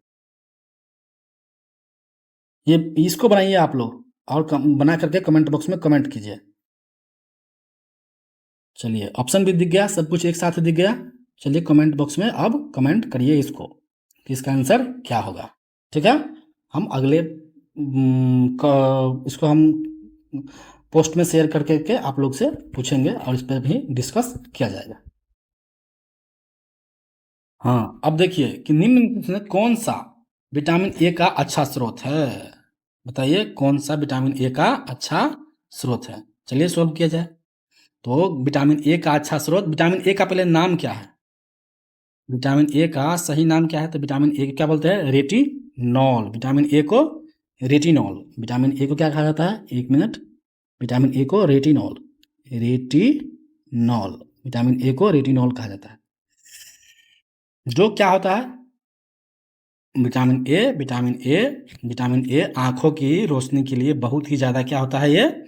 ये इसको बनाइए आप लोग, और बना करके कमेंट बॉक्स में कमेंट कीजिए। चलिए ऑप्शन भी दिख गया, सब कुछ एक साथ दिख गया। चलिए कमेंट बॉक्स में अब कमेंट करिए इसको कि इसका आंसर क्या होगा। ठीक है, हम अगले इसको हम पोस्ट में शेयर करके के आप लोग से पूछेंगे, और इस पर भी डिस्कस किया जाएगा। हाँ, अब देखिए कि निम्न में कौन सा विटामिन ए का अच्छा स्रोत है? बताइए कौन सा विटामिन ए का अच्छा स्रोत है। चलिए सॉल्व किया जाए। तो विटामिन ए का अच्छा स्रोत, विटामिन ए का पहले नाम क्या है? विटामिन ए का सही नाम क्या है? तो विटामिन ए को क्या बोलते हैं? रेटिनॉल। विटामिन ए को रेटिनॉल, विटामिन ए को क्या कहा जाता है? एक मिनट, विटामिन ए को रेटिनॉल, रेटिनॉल, विटामिन ए को रेटिनॉल कहा जाता है। जो क्या होता है? विटामिन ए आंखों की रोशनी के लिए बहुत ही ज़्यादा क्या होता है, ये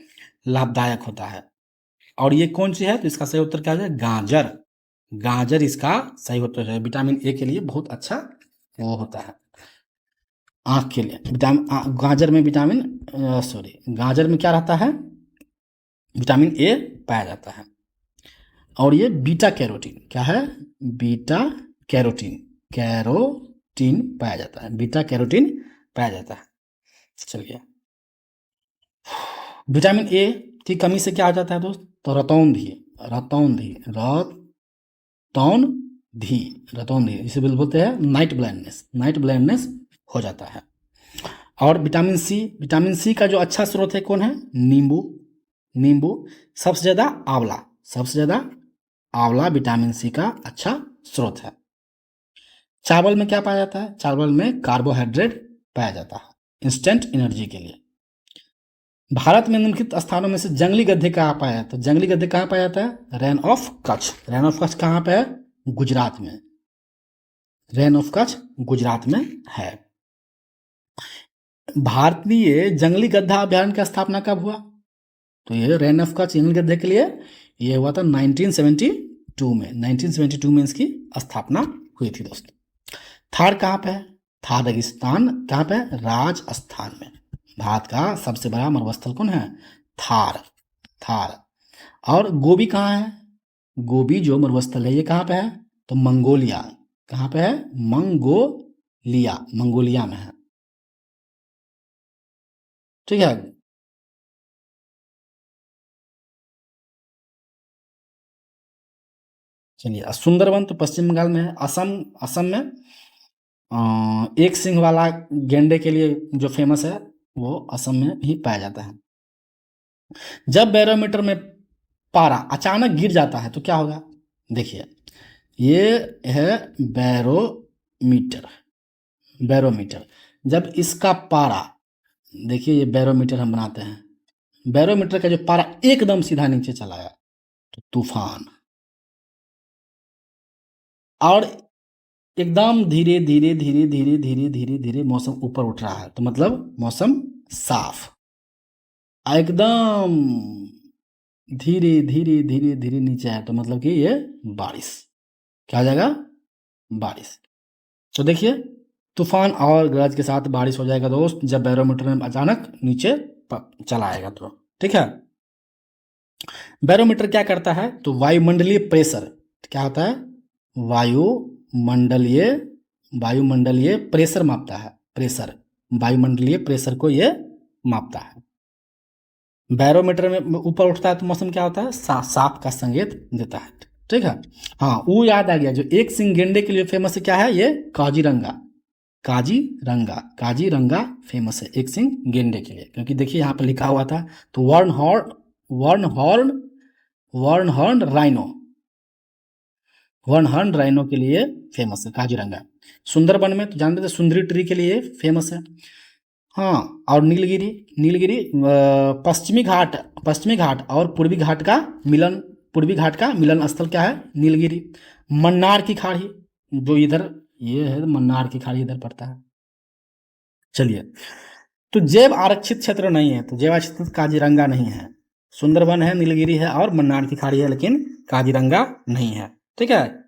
लाभदायक होता है। और ये कौन सी है, तो इसका सही उत्तर क्या है, गाजर। गाजर इसका सही उत्तर है। विटामिन ए के लिए बहुत अच्छा वो होता है आँख के लिए। गाजर में गाजर में क्या रहता है, विटामिन ए पाया जाता है। और ये बीटा कैरोटीन क्या है, बीटा कैरोटीन कैरोटीन पाया जाता है, बीटा कैरोटीन पाया जाता है। चलिए, विटामिन ए की कमी से क्या हो जाता है दोस्त, तो रतौंधी इसे बोलते हैं नाइट ब्लाइंडनेस हो जाता है। और विटामिन सी का जो अच्छा स्रोत है कौन है, नींबू। सबसे ज़्यादा आंवला विटामिन सी का अच्छा स्रोत है। चावल में क्या पाया जाता है, चावल में कार्बोहाइड्रेट पाया जाता है इंस्टेंट एनर्जी के लिए। भारत में निम्नलिखित स्थानों में से जंगली गधे कहाँ पाया जाता है, जंगली गधे कहाँ पाया जाता है, रैन ऑफ कच्छ कहाँ पे है, गुजरात में। रैन ऑफ कच्छ गुजरात में है। भारतीय जंगली गधा अभ्यारण्य की स्थापना कब हुआ, तो ये रैन ऑफ कच्छ जंगली गधे के लिए ये हुआ था 1972 में इसकी स्थापना हुई थी दोस्त। थार कहाँ पे है, थार रेगिस्तान कहाँ पे है, राजस्थान में। भारत का सबसे बड़ा मरुस्थल कौन है, थार। और गोबी कहाँ है, गोबी जो मरुस्थल है ये कहाँ पे है, तो मंगोलिया। कहाँ पे है, मंगोलिया में है। ठीक है, चलिए सुंदरवन तो पश्चिम बंगाल में है। असम में एक सिंह वाला गेंडे के लिए जो फेमस है वो असम में ही पाया जाता है। जब बैरोमीटर में पारा अचानक गिर जाता है तो क्या होगा, देखिए ये है बैरोमीटर। जब इसका पारा, देखिए ये बैरोमीटर हम बनाते हैं, बैरोमीटर का जो पारा एकदम सीधा नीचे चला गया तो तूफान। और एकदम धीरे धीरे मौसम ऊपर उठ रहा है तो मतलब मौसम साफ। एकदम धीरे नीचे है तो मतलब कि ये बारिश, क्या हो जाएगा, बारिश। तो देखिए तूफान और गरज के साथ बारिश हो जाएगा दोस्त जब बैरोमीटर में अचानक नीचे चला आएगा तो। ठीक है, बैरोमीटर क्या करता है, तो वायुमंडलीय प्रेशर क्या होता है, वायुमंडलीय प्रेशर मापता है, वायुमंडलीय प्रेशर को ये मापता है। बैरोमीटर में ऊपर उठता है तो मौसम क्या होता है, साफ का संकेत देता है। ठीक है, हाँ वो याद आ गया, जो एक सिंह गेंडे के लिए फेमस है क्या है, ये काजीरंगा फेमस है एक सिंह गेंडे के लिए, क्योंकि देखिए यहाँ पर लिखा हुआ था। तो वर्न हॉर्न राइनो के लिए फेमस है काजीरंगा। सुंदरबन में तो जानते थे सुंदरी ट्री के लिए फेमस है। हाँ, और नीलगिरी पश्चिमी घाट और पूर्वी घाट का मिलन स्थल क्या है, नीलगिरी। मन्नार की खाड़ी जो इधर ये है, मन्नार की खाड़ी इधर पड़ता है। चलिए, तो जैव आरक्षित क्षेत्र नहीं है, तो जैव आरक्षित काजीरंगा नहीं है। सुंदरबन है, नीलगिरी है और मन्नार की खाड़ी है, लेकिन काजीरंगा नहीं है। ठीक है,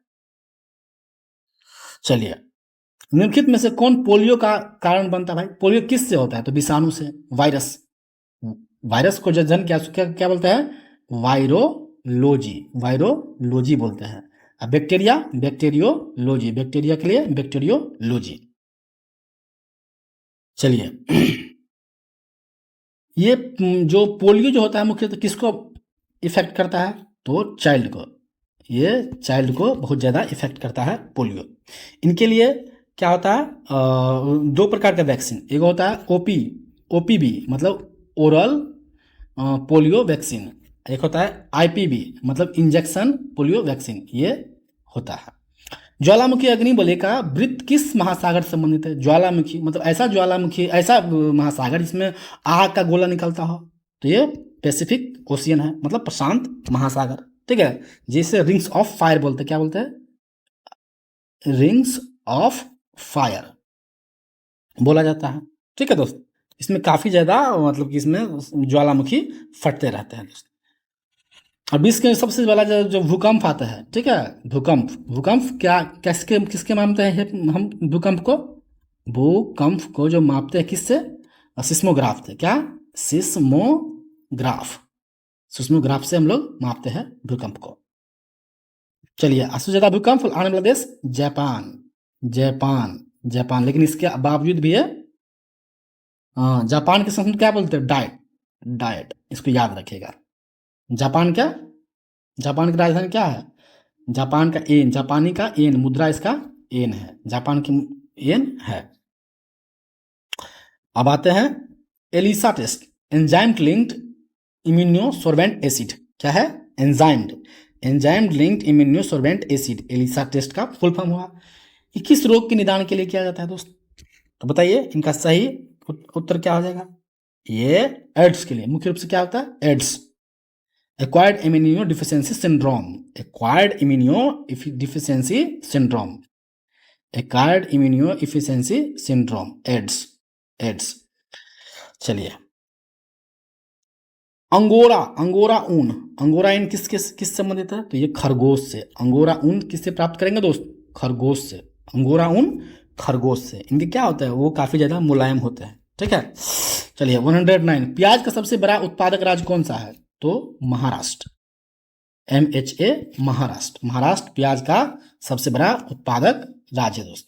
चलिए निम्नलिखित में से कौन पोलियो का कारण बनता है भाई, पोलियो किस से होता है, तो विषाणु से, वायरस को जन क्या बोलते हैं, वायरोलॉजी बोलते हैं। अब बैक्टीरिया के लिए बैक्टीरियोलॉजी। चलिए ये जो पोलियो जो होता है मुख्यतः किसको इफेक्ट करता है, तो चाइल्ड को बहुत ज़्यादा इफेक्ट करता है पोलियो। इनके लिए क्या होता है, दो प्रकार का वैक्सीन, एक होता है ओपीवी मतलब ओरल पोलियो वैक्सीन, एक होता है आईपीवी मतलब इंजेक्शन पोलियो वैक्सीन, ये होता है। ज्वालामुखी अग्निबोले का वृत्त किस महासागर से संबंधित है, ज्वालामुखी मतलब ऐसा महासागर जिसमें आग का गोला निकलता हो, तो ये पैसिफिक ओशियन है, मतलब प्रशांत महासागर। ठीक है, जिसे रिंग्स ऑफ फायर बोलते हैं, क्या बोलते हैं, रिंग्स ऑफ फायर। बोला जाता है। ठीक है दोस्त, इसमें काफ़ी ज़्यादा मतलब कि इसमें ज्वालामुखी फटते रहते हैं दोस्त। और विश्व के सबसे बड़ा जो भूकंप आता है, ठीक है, भूकंप भूकंप क्या किसके किसके मापते हैं हम भूकंप को? भूकंप को जो मापते हैं किससे? सिस्मोग्राफ से। क्या? सिस्मोग्राफ। सिस्मोग्राफ से हम लोग मापते हैं भूकंप को। चलिए, सबसे ज्यादा भूकंप आने वाला देश जापान। जापान जापान, लेकिन इसके बावजूद भी है, जापान के संस्कृत क्या बोलते हैं? डाइट। डाइट, इसको याद रखिएगा। जापान क्या? जापान की राजधानी क्या है? जापान का एन, जापानी का एन, मुद्रा इसका एन है, जापान की एन है। अब आते हैं ELISA test, enzyme linked immunosorbent acid. क्या है? Enzyme linked immunosorbent acid, ELISA test का फुल फॉर्म हुआ। ये किस रोग के निदान के लिए किया जाता है दोस्त? तो बताइए, इनका सही उत्तर क्या हो जाएगा? ये एड्स के लिए। मुख्य रूप से क्या होता है? AIDS, acquired immunodeficiency syndrome. Acquired immunodeficiency syndrome, acquired immunodeficiency syndrome, AIDS. AIDS. चलिए, अंगोरा, अंगोरा ऊन, अंगोरा ऊन किस संबंधित है? तो ये खरगोश से। अंगोरा ऊन किससे प्राप्त करेंगे दोस्त? खरगोश से। अंगोरा ऊन खरगोश से। इनके क्या होता है? वो काफी ज्यादा मुलायम होते हैं। ठीक है। चलिए, 109, प्याज का सबसे बड़ा उत्पादक राज्य कौन सा है? तो महाराष्ट्र। MHA, महाराष्ट्र। महाराष्ट्र प्याज का सबसे बड़ा उत्पादक राज्य है दोस्त।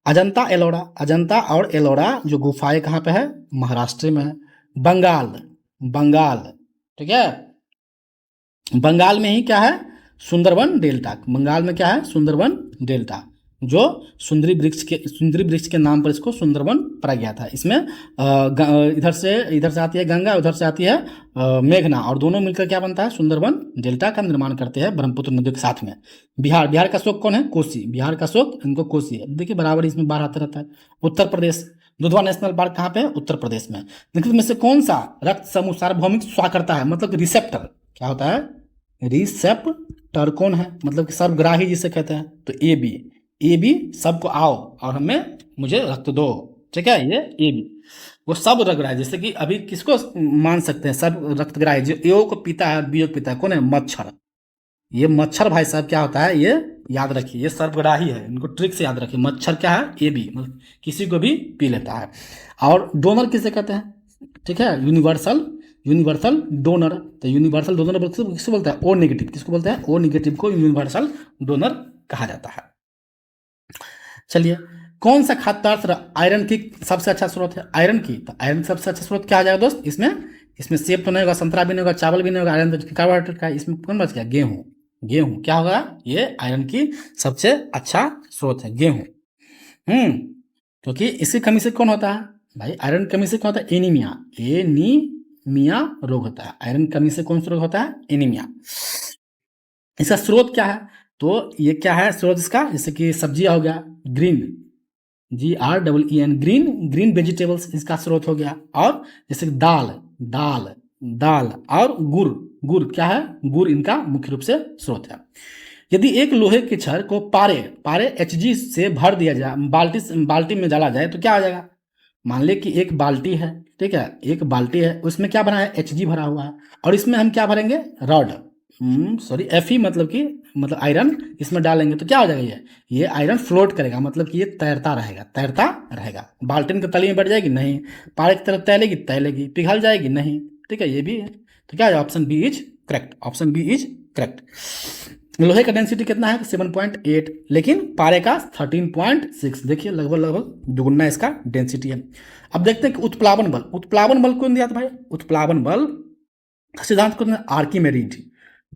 अजंता एलोरा, अजंता और एलोरा जो गुफाएं कहाँ पे है? महाराष्ट्र में है। बंगाल, बंगाल, ठीक है, बंगाल में ही क्या है? सुंदरबन डेल्टा। बंगाल में क्या है? सुंदरबन डेल्टा, जो सुंदरी वृक्ष के नाम पर इसको सुंदरबन पड़ा गया था। इसमें इधर से आती है गंगा, उधर से आती है मेघना, और दोनों मिलकर क्या बनता है? सुंदरबन डेल्टा का निर्माण करते हैं ब्रह्मपुत्र नदी के साथ में। बिहार का शोक कौन है? कोसी। बिहार का शोक इनको कोसी है। देखिए, बराबर इसमें बाढ़ आता रहता है। उत्तर प्रदेश, दुधवा नेशनल पार्क कहाँ पे है? उत्तर प्रदेश में। निम्नलिखित में से कौन सा रक्त समूह सार्वभौमिक स्वाह करता है? मतलब रिसेप्टर क्या होता है? रिसेप्टर कौन है? मतलब कि सर्वग्राही जिसे कहते हैं। तो ए बी सबको आओ और मुझे रक्त दो। ठीक है, ये ए बी वो सब रक्तग्राही। जैसे कि अभी किसको मान सकते हैं सब रक्तग्राही? जो ए को पीता है, बी को पीता है, कौन है? मच्छर। ये मच्छर भाई साहब क्या होता है? ये याद रखिए, ये सर्वग्राही है, इनको ट्रिक से याद रखिए। मच्छर क्या है? ए बी, मतलब किसी को भी पी लेता है। और डोनर किसे कहते हैं? ठीक है, यूनिवर्सल, यूनिवर्सल डोनर। तो यूनिवर्सल डोनर किसको बोलता है? O negative. किसको बोलते हैं? ओ नेगेटिव को यूनिवर्सल डोनर कहा जाता है। चलिए, कौन सा खाद्य पदार्थ आयरन की सबसे अच्छा स्रोत है? आयरन की, तो आयरन सबसे अच्छा स्रोत क्या आ जाएगा दोस्त? इसमें सेब तो नहीं होगा, संतरा भी नहीं होगा, चावल भी नहीं होगा, आयरन तो कार्बोहाइड्रेट का। इसमें कौन बच गया? गेहूं। गेहूं क्या होगा? ये आयरन की सबसे अच्छा स्रोत है, गेहूं। क्योंकि इसकी कमी से कौन होता है भाई? आयरन कमी से क्या होता है? एनीमिया। एनीमिया रोग होता है। आयरन कमी से कौन सा रोग होता है? एनीमिया। इसका स्रोत क्या है? तो ये क्या है स्रोत इसका? जैसे कि सब्जियां हो गया, ग्रीन, GREEN, ग्रीन वेजिटेबल्स इसका स्रोत हो गया। और जैसे दाल, दाल दाल और गुड़, गुड़ क्या है? गुड़ इनका मुख्य रूप से स्रोत है। यदि एक लोहे के छड़ को पारे HG से भर दिया जाए, बाल्टी में डाला जाए, तो क्या आ जाएगा? मान ले कि एक बाल्टी है, ठीक है, एक बाल्टी है, उसमें क्या भरा है? HG भरा हुआ है, और इसमें हम क्या भरेंगे? रॉड, सॉरी Fe, मतलब आयरन इसमें डालेंगे तो क्या हो जाएगा? ये आयरन फ्लोट करेगा, मतलब कि ये तैरता रहेगा। बाल्टी के तली में बैठ जाएगी? नहीं। पारे की तरफ तैलेगी, पिघल जाएगी? नहीं। ठीक है, ये भी है। तो क्या है? Option B is correct. Option B is correct. लोहे का डेंसिटी कितना है? 7.8, लेकिन पारे का 13.6। देखिए, लगभग दुगुना इसका डेंसिटी है। अब देखते हैं कि उत्प्लावन बल, उत्प्लावन बल कौन दिया था भाई? उत्प्लावन बल सिद्धांत कौन?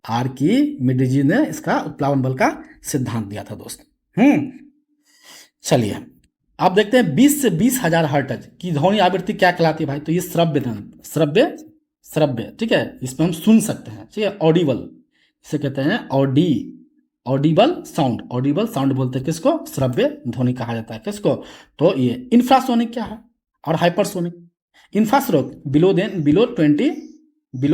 आर्किमिडीज ने इसका उत्प्लावन बल का सिद्धांत दिया था दोस्त। चलिए, अब देखते हैं 20 से 20,000 हर्ट्ज की ध्वनि आवृत्ति क्या कहलाती है भाई? तो ये श्रव्य, ठीक है, इसमें हम सुन सकते हैं, ठीक है, ऑडिबल, इसे कहते हैं ऑडिबल साउंड बोलते हैं किसको? श्रव्य ध्वनि कहा जाता है किसको? तो ये इंफ्रासोनिक क्या है और हाइपरसोनिक? इंफ्रासोनिक बिलो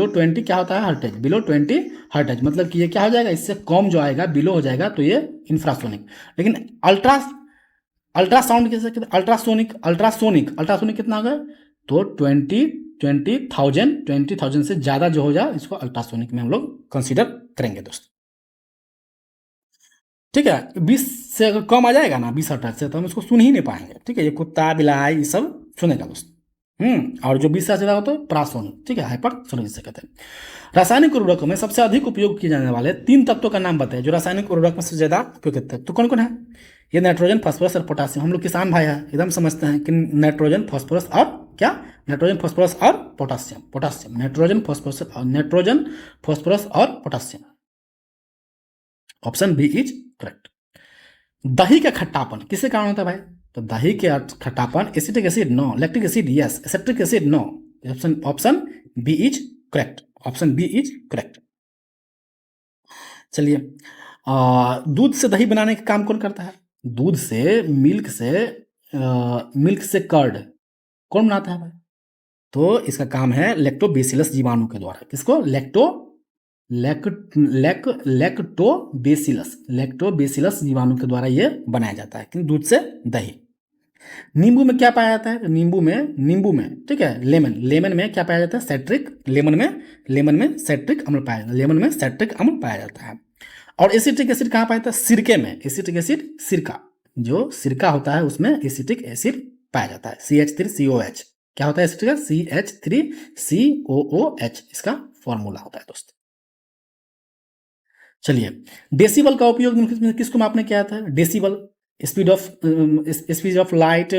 20 क्या होता है? हर्टेज। बिलो 20 हर्टेज, मतलब कि ये क्या हो जाएगा? इससे कम जो आएगा बिलो हो जाएगा, तो ये इंफ्रासोनिक। लेकिन अल्ट्रासाउंड किसे कहते हैं? अल्ट्रासोनिक। अल्ट्रासोनिक कितना होगा? तो 20,000 से ज़्यादा जो हो जाए इसको अल्ट्रासोनिक में हम लोग कंसीडर करेंगे दोस्त। ठीक है, 20 से अगर कम आ जाएगा ना 20 हर्ट्ज से, तो हम इसको सुन ही नहीं पाएंगे। ठीक है, ये कुत्ता बिलाई ये सब सुनेगा दोस्त। और जो 20 से ज़्यादा होता है प्रासोनिक। ठीक है, हाइपरसोनिक जिसे कहते हैं। रासायनिक उर्वरकों में सबसे अधिक उपयोग किए जाने वाले 3 तत्वों का नाम बताएं जो रासायनिक उर्वरक में सबसे ज़्यादा उपयोग करते हैं। तो कौन कौन है? ये नाइट्रोजन, फास्फोरस और पोटासियम। हम लोग किसान भाई हैं, एकदम समझते हैं कि नाइट्रोजन, फास्फोरस और क्या? नाइट्रोजन, फास्फोरस और पोटासियम। नाइट्रोजन, फास्फोरस और potassium. Option B is correct. दही का खट्टापन किसके कारण होता है भाई? तो दही के खट्टापन acetic acid no, lactic acid yes, aseptic acid no. Option B is correct. Option B is correct. चलिए, दूध से दही बनाने का काम कौन करता है? दूध से, मिल्क से कर्ड कौन बनाता है भाई? तो इसका काम है लैक्टोबैसिलस जीवाणु के द्वारा। किसको? लैक्टोबैसिलस जीवाणु के द्वारा ये बनाया जाता है कि दूध से दही। नींबू में क्या पाया जाता है? नींबू में ठीक है, लेमन में क्या पाया जाता है? सेट्रिक। लेमन में सेट्रिक अम्ल पाया जाता है। लेमन में सेट्रिक अम्ल पाया जाता है। और एसिटिक एसिड कहाँ पाया जाता है? सिरके में। एसिटिक एसिड सिरका, जो सिरका होता है उसमें एसिटिक एसिड पाया जाता है। CH3COH। क्या होता है एसिटिक? CH3COOH इसका फॉर्मूला होता है दोस्त। चलिए, डेसिबल का उपयोग किसको मापने किया जाता है? डेसिबल स्पीड ऑफ लाइट,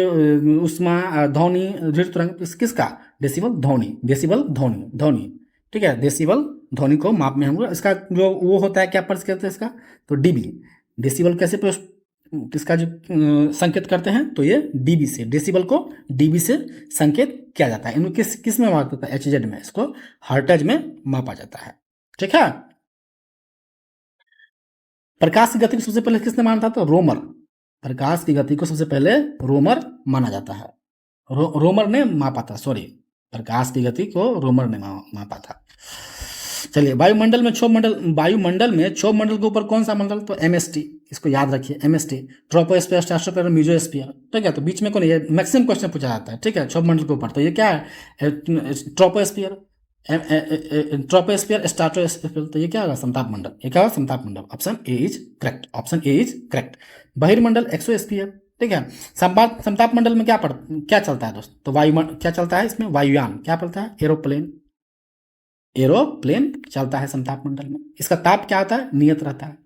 उष्मा, ध्वनि, तरंग, किसका? डेसिबल ध्वनि। ठीक है, डेसिबल ध्वनि को माप में हम इसका जो वो होता है क्या पर्स कहते हैं इसका? तो डीबी। डेसिबल कैसे इसका जो संकेत करते हैं? तो ये डीबी से, डेसिबल को डीबी से संकेत किया जाता है। इनको किस में मापा जाता है? HZ में। इसको हर्ट्ज में मापा जाता है। ठीक है। प्रकाश की गति को सबसे पहले किसने माना था? तो रोमर। प्रकाश की गति को सबसे पहले रोमर माना जाता है। रोमर ने मापा था, सॉरी, प्रकाश की गति को रोमर ने मापा था। चलिए, वायुमंडल में क्षोभ मंडल के ऊपर कौन सा मंडल? तो MST। इसको याद रखिए, MST, ट्रोपोस्फीयर, स्ट्रेटोस्फीयर, मेसोस्फीयर। ठीक है, तो बीच में कौन? ये मैक्सिमम क्वेश्चन पूछा जाता है। ठीक है, क्षोभ मंडल के ऊपर तो ये क्या है? Troposphere, troposphere, stratosphere. तो ये क्या होगा? समताप मंडल। ये क्या होगा? समताप मंडल। Option A is correct. बहिर्मंडल, एक्सोस्फीयर। ठीक है, समताप मंडल में क्या चलता है दोस्त? तो क्या चलता है इसमें? वायुयान। क्या चलता है? एरोप्लेन चलता है समताप मंडल में। इसका ताप क्या होता है? नियत रहता है।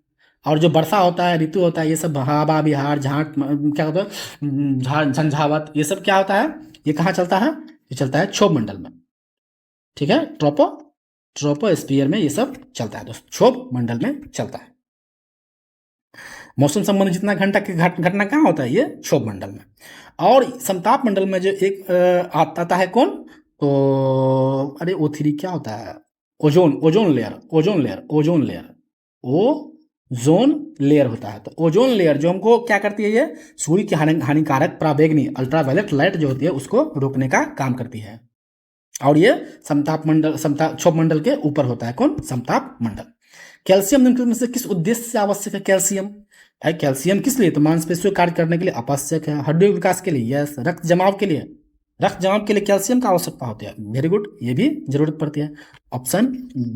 और जो वर्षा होता है, ऋतु होता है, ये सब हवा विहार, क्या होता है? झंझावत, ये सब क्या होता है? ये कहाँ चलता है? ये चलता है क्षोभ मंडल में। ठीक है, ट्रोपोस्फीयर में ये सब चलता है दोस्त, क्षोभ मंडल में चलता है। मौसम संबंधी जितना घटना कहाँ होता है? ये क्षोभ मंडल में। और समताप मंडल में जो एक आता है कौन? तो अरे O3 क्या होता है? ओजोन लेयर होता है। तो ओजोन लेयर जो हमको क्या करती है? ये सूर्य की हानिकारक पराबैंगनी अल्ट्रावायलेट लाइट जो होती है उसको रोकने का काम करती है। और ये क्षोभ मंडल के ऊपर होता है। कौन? समताप मंडल। कैल्शियम निम्नलिखित में से किस उद्देश्य से आवश्यक है? कैल्शियम है, कैल्शियम किस लिए? तो मांसपेशियों कार्य करने के लिए आवश्यक है। हड्डियों के विकास के लिए यस। रक्त जमाव के लिए कैल्शियम का आवश्यकता होती है। वेरी गुड, ये भी जरूरत पड़ती है। Option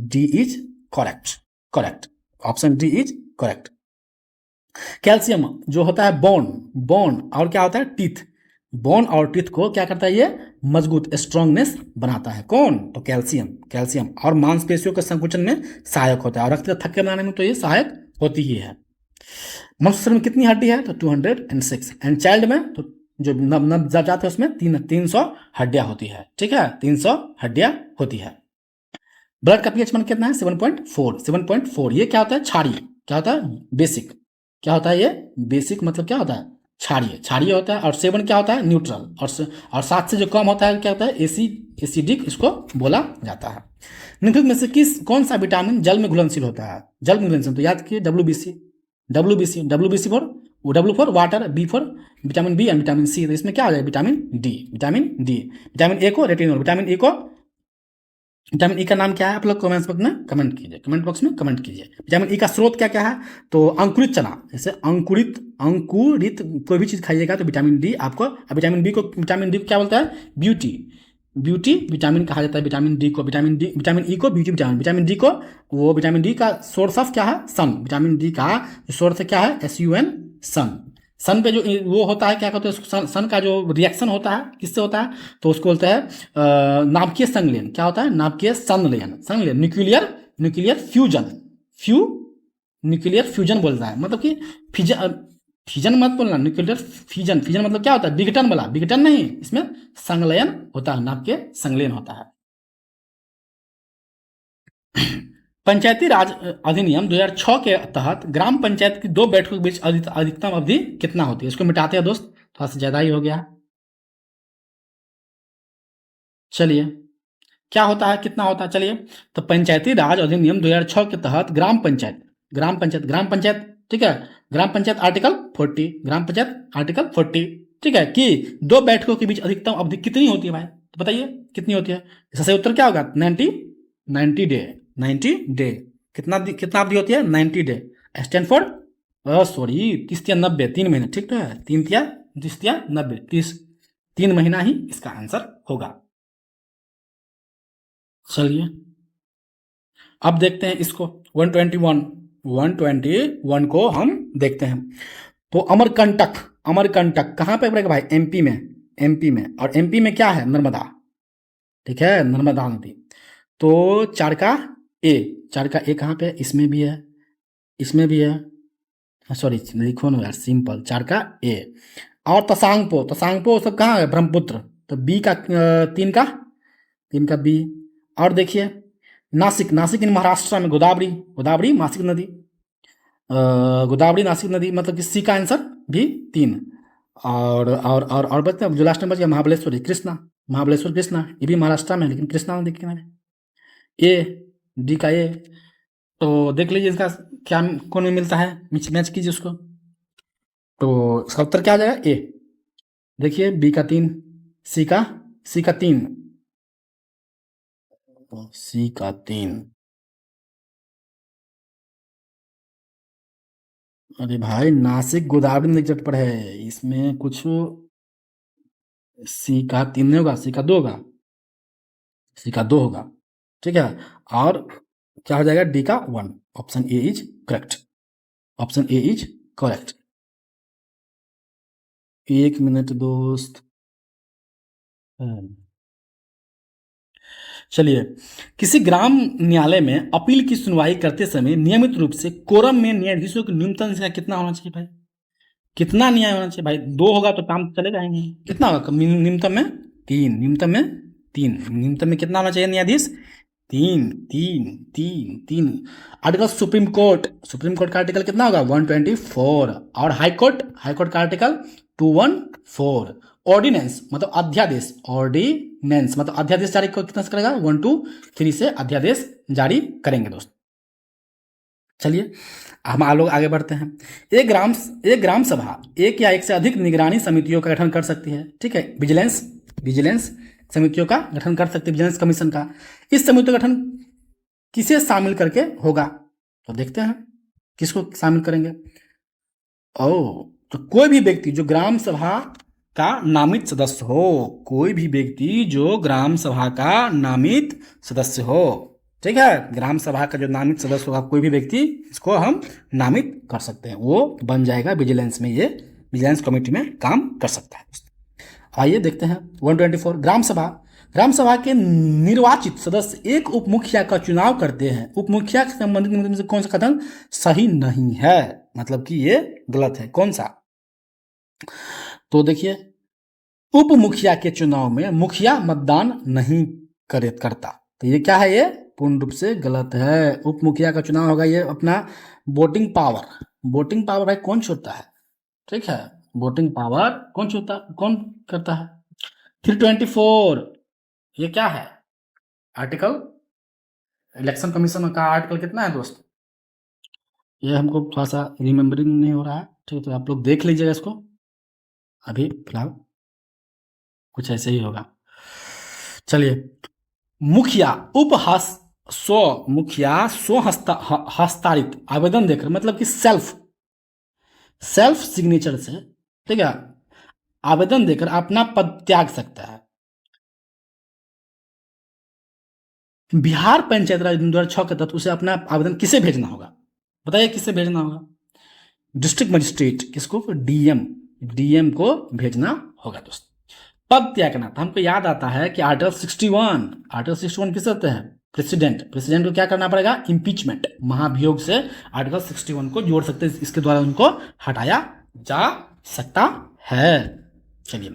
D is correct. Option D is correct. Calcium जो होता है बोन और क्या होता है? टीथ। बोन और टीथ को क्या करता है? ये मजबूत, स्ट्रांगनेस बनाता है। कौन? तो कैल्शियम। और मांसपेशियों के संकुचन में सहायक होता है और रक्त थक्के बनाने में तो ये सहायक होती ही है। मनुष्य शरीर में कितनी हड्डी है? तो 206। एंड चाइल्ड में तो जो नवजात है उसमें 300 हड्डियां होती है। ठीक है, 300 हड्डियां होती है। ब्लड का pH मान कितना है? 7.4। ये क्या होता है? क्षारीय। क्या होता है? बेसिक। क्या होता है ये? बेसिक मतलब क्या होता है? क्षारीय होता है। और 7 क्या होता है? न्यूट्रल। और 7 से जो कम होता है क्या होता है? एसिडिक इसको बोला जाता है। निम्नलिखित में से कौन सा विटामिन जल में घुलनशील होता है? जल में घुलनशील तो याद किए WBC for water, B for vitamin B and vitamin C। तो इसमें क्या आ जाएगा? Vitamin D. विटामिन ए को रेटिनॉल, विटामिन ए को विटामिन ई का नाम क्या है? आप लोग कमेंट बॉक्स में कमेंट कीजिए, कमेंट बॉक्स में कमेंट कीजिए। विटामिन ई का स्रोत क्या क्या है? तो अंकुरित चना, जैसे अंकुरित अंकुरित कोई भी चीज़ खाइएगा तो विटामिन डी आपको, विटामिन डी को क्या बोलता है? ब्यूटी, ब्यूटी विटामिन कहा जाता है विटामिन डी को, विटामिन ई को ब्यूटी विटामिन, विटामिन डी को, वो विटामिन डी का सोर्स ऑफ क्या है? सन। विटामिन डी का सोर्स क्या है? SUN, सन। सन पे जो वो होता है, क्या कहते हैं उसको, सन का जो रिएक्शन होता है किससे होता है? तो उसको बोलते हैं नाभिकीय संलयन। क्या होता है? नाभिकीय संलयन, संलयन, nuclear nuclear fusion, few nuclear fusion बोलता है, मतलब कि फिजन, फिजन मत बोलना, न्यूक्लियर फिजन। फिजन मतलब क्या होता है? विघटन वाला, विघटन नहीं, इसमें संलयन होता है, नाभिकीय संलयन होता है। पंचायती राज अधिनियम 2006 के तहत ग्राम पंचायत की 2 बैठकों के बीच अधिकतम अवधि कितना होती है? इसको मिटाते हैं दोस्त, थोड़ा सा ज्यादा ही हो गया। चलिए, क्या होता है, कितना होता है? चलिए, तो पंचायती राज अधिनियम 2006 के तहत ग्राम पंचायत, ठीक है, ग्राम पंचायत आर्टिकल 40, ग्राम पंचायत आर्टिकल 40, ठीक है, कि 2 बैठकों के बीच अधिकतम अवधि कितनी होती है भाई? तो बताइए कितनी होती है? इसका सही उत्तर क्या होगा? 90 डे, 90 डे। कितना अवधि होती है? 90 डे। स्टैंड फॉर, सॉरी, 30 या 90, 3 महीने, ठीक है, 30 या 90, 3 महीना ही इसका आंसर होगा। चलिए, अब देखते हैं इसको, 121 को हम देखते हैं। तो अमरकंटक, अमरकंटक कहाँ पे पड़ेगा भाई? MP में, MP में, और MP में क्या है? नर्मदा, ठीक है, नर्मदा नदी। तो 4 का A, 4 का A कहाँ पे? इसमें भी है, इसमें भी है, सॉरी लिखो ना यार, सिंपल, 4 का A। और तसांगपो, तसांगपो सब कहाँ है? ब्रह्मपुत्र। तो B का 3 का B। और देखिए नासिक, नासिक इन महाराष्ट्र में, गोदावरी, गोदावरी नासिक नदी, गोदावरी नासिक नदी, मतलब कि C का आंसर भी 3। और बचते हैं जो लास्ट में बच गया, महाबलेश्वर, कृष्णा, महाबलेश्वर कृष्णा, ये भी महाराष्ट्र में है, लेकिन कृष्णा नदी के किनारे। ए, D का A। तो देख लीजिए इसका क्या, कौन में मिलता है, मैच कीजिए उसको। तो इसका उत्तर क्या आ जाएगा? A। देखिए B का 3, C का 3, C का 3। अरे भाई, नासिक गोदावरी नदी तट पर है, इसमें कुछ C का 3 नहीं होगा, C का 2 होगा, C का 2 होगा, ठीक है। और क्या हो जाएगा? D का 1। Option A is correct, option A is correct. 1 minute दोस्त। चलिए, किसी ग्राम न्यायालय में अपील की सुनवाई करते समय नियमित रूप से कोरम में न्यायाधीशों की न्यूनतम संख्या कितना होना चाहिए भाई? कितना न्याय होना चाहिए भाई? 2 होगा तो काम चलेगा ही नहीं। कितना होगा न्यूनतम में? 3, न्यूनतम में 3, न्यूनतम में कितना होना चाहिए न्यायाधीश? 3, 3, 3, 3। आर्टिकल सुप्रीम कोर्ट का आर्टिकल कितना होगा? 124। और हाई कोर्ट का आर्टिकल 214। ऑर्डिनेंस मतलब अध्यादेश, ऑर्डिनेंस मतलब अध्यादेश जारी कितना से करेगा? 123 से अध्यादेश जारी करेंगे दोस्त। चलिए, हम लोग आगे बढ़ते हैं। एक ग्राम सभा एक या एक से अधिक निगरानी समितियों का गठन कर सकती है, ठीक है, विजिलेंस समितियों का गठन कर सकती है, विजिलेंस कमीशन का। इस समिति का गठन किसे शामिल करके होगा? तो देखते हैं किसको शामिल करेंगे। ओ, तो कोई भी व्यक्ति जो ग्राम सभा का नामित सदस्य हो, कोई भी व्यक्ति जो ग्राम सभा का नामित सदस्य हो, ठीक है, ग्राम सभा का जो नामित सदस्य होगा, कोई भी व्यक्ति, इसको हम नामित कर सकते हैं, वो बन जाएगा विजिलेंस में, ये विजिलेंस कमेटी में काम कर सकता है। आइए देखते हैं 124। ग्राम सभा के निर्वाचित सदस्य एक उप मुखिया का चुनाव करते हैं। उप मुखिया से संबंधित नियम में से कौन सा कथन सही नहीं है, मतलब कि ये गलत है, कौन सा? तो देखिए, उप मुखिया के चुनाव में मुखिया मतदान नहीं करता, तो ये क्या है? ये पूर्ण रूप से गलत है। उप मुखिया का चुनाव होगा, ये अपना वोटिंग पावर भाई कौन छोड़ता है, ठीक है, वोटिंग पावर कौन करता है? 324, ये क्या है? आर्टिकल, इलेक्शन कमीशन का आर्टिकल कितना है दोस्त? ये हमको थोड़ा सा रिमेम्बरिंग नहीं हो रहा है, ठीक है, तो आप लोग देख लीजिएगा इसको, अभी फिलहाल कुछ ऐसे ही होगा। चलिए, मुखिया स्व हस्ताक्षरित आवेदन देकर, मतलब कि सेल्फ सिग्नेचर से, ठीक है, आवेदन देकर अपना पद त्याग सकता है। बिहार पंचायत राज 2006 के तहत उसे अपना आवेदन किसे भेजना होगा? बताइए किसे भेजना होगा? डिस्ट्रिक्ट मजिस्ट्रेट, किसको? डीएम को भेजना होगा दोस्त। पद त्याग करना, तो हमको याद आता है कि आर्टिकल 61 किस होते हैं? प्रेसिडेंट को क्या करना पड़ेगा? इम्पीचमेंट, महाभियोग से आर्टिकल 61 को जोड़ सकते हैं, इसके द्वारा उनको हटाया जा सकता है। चलिए,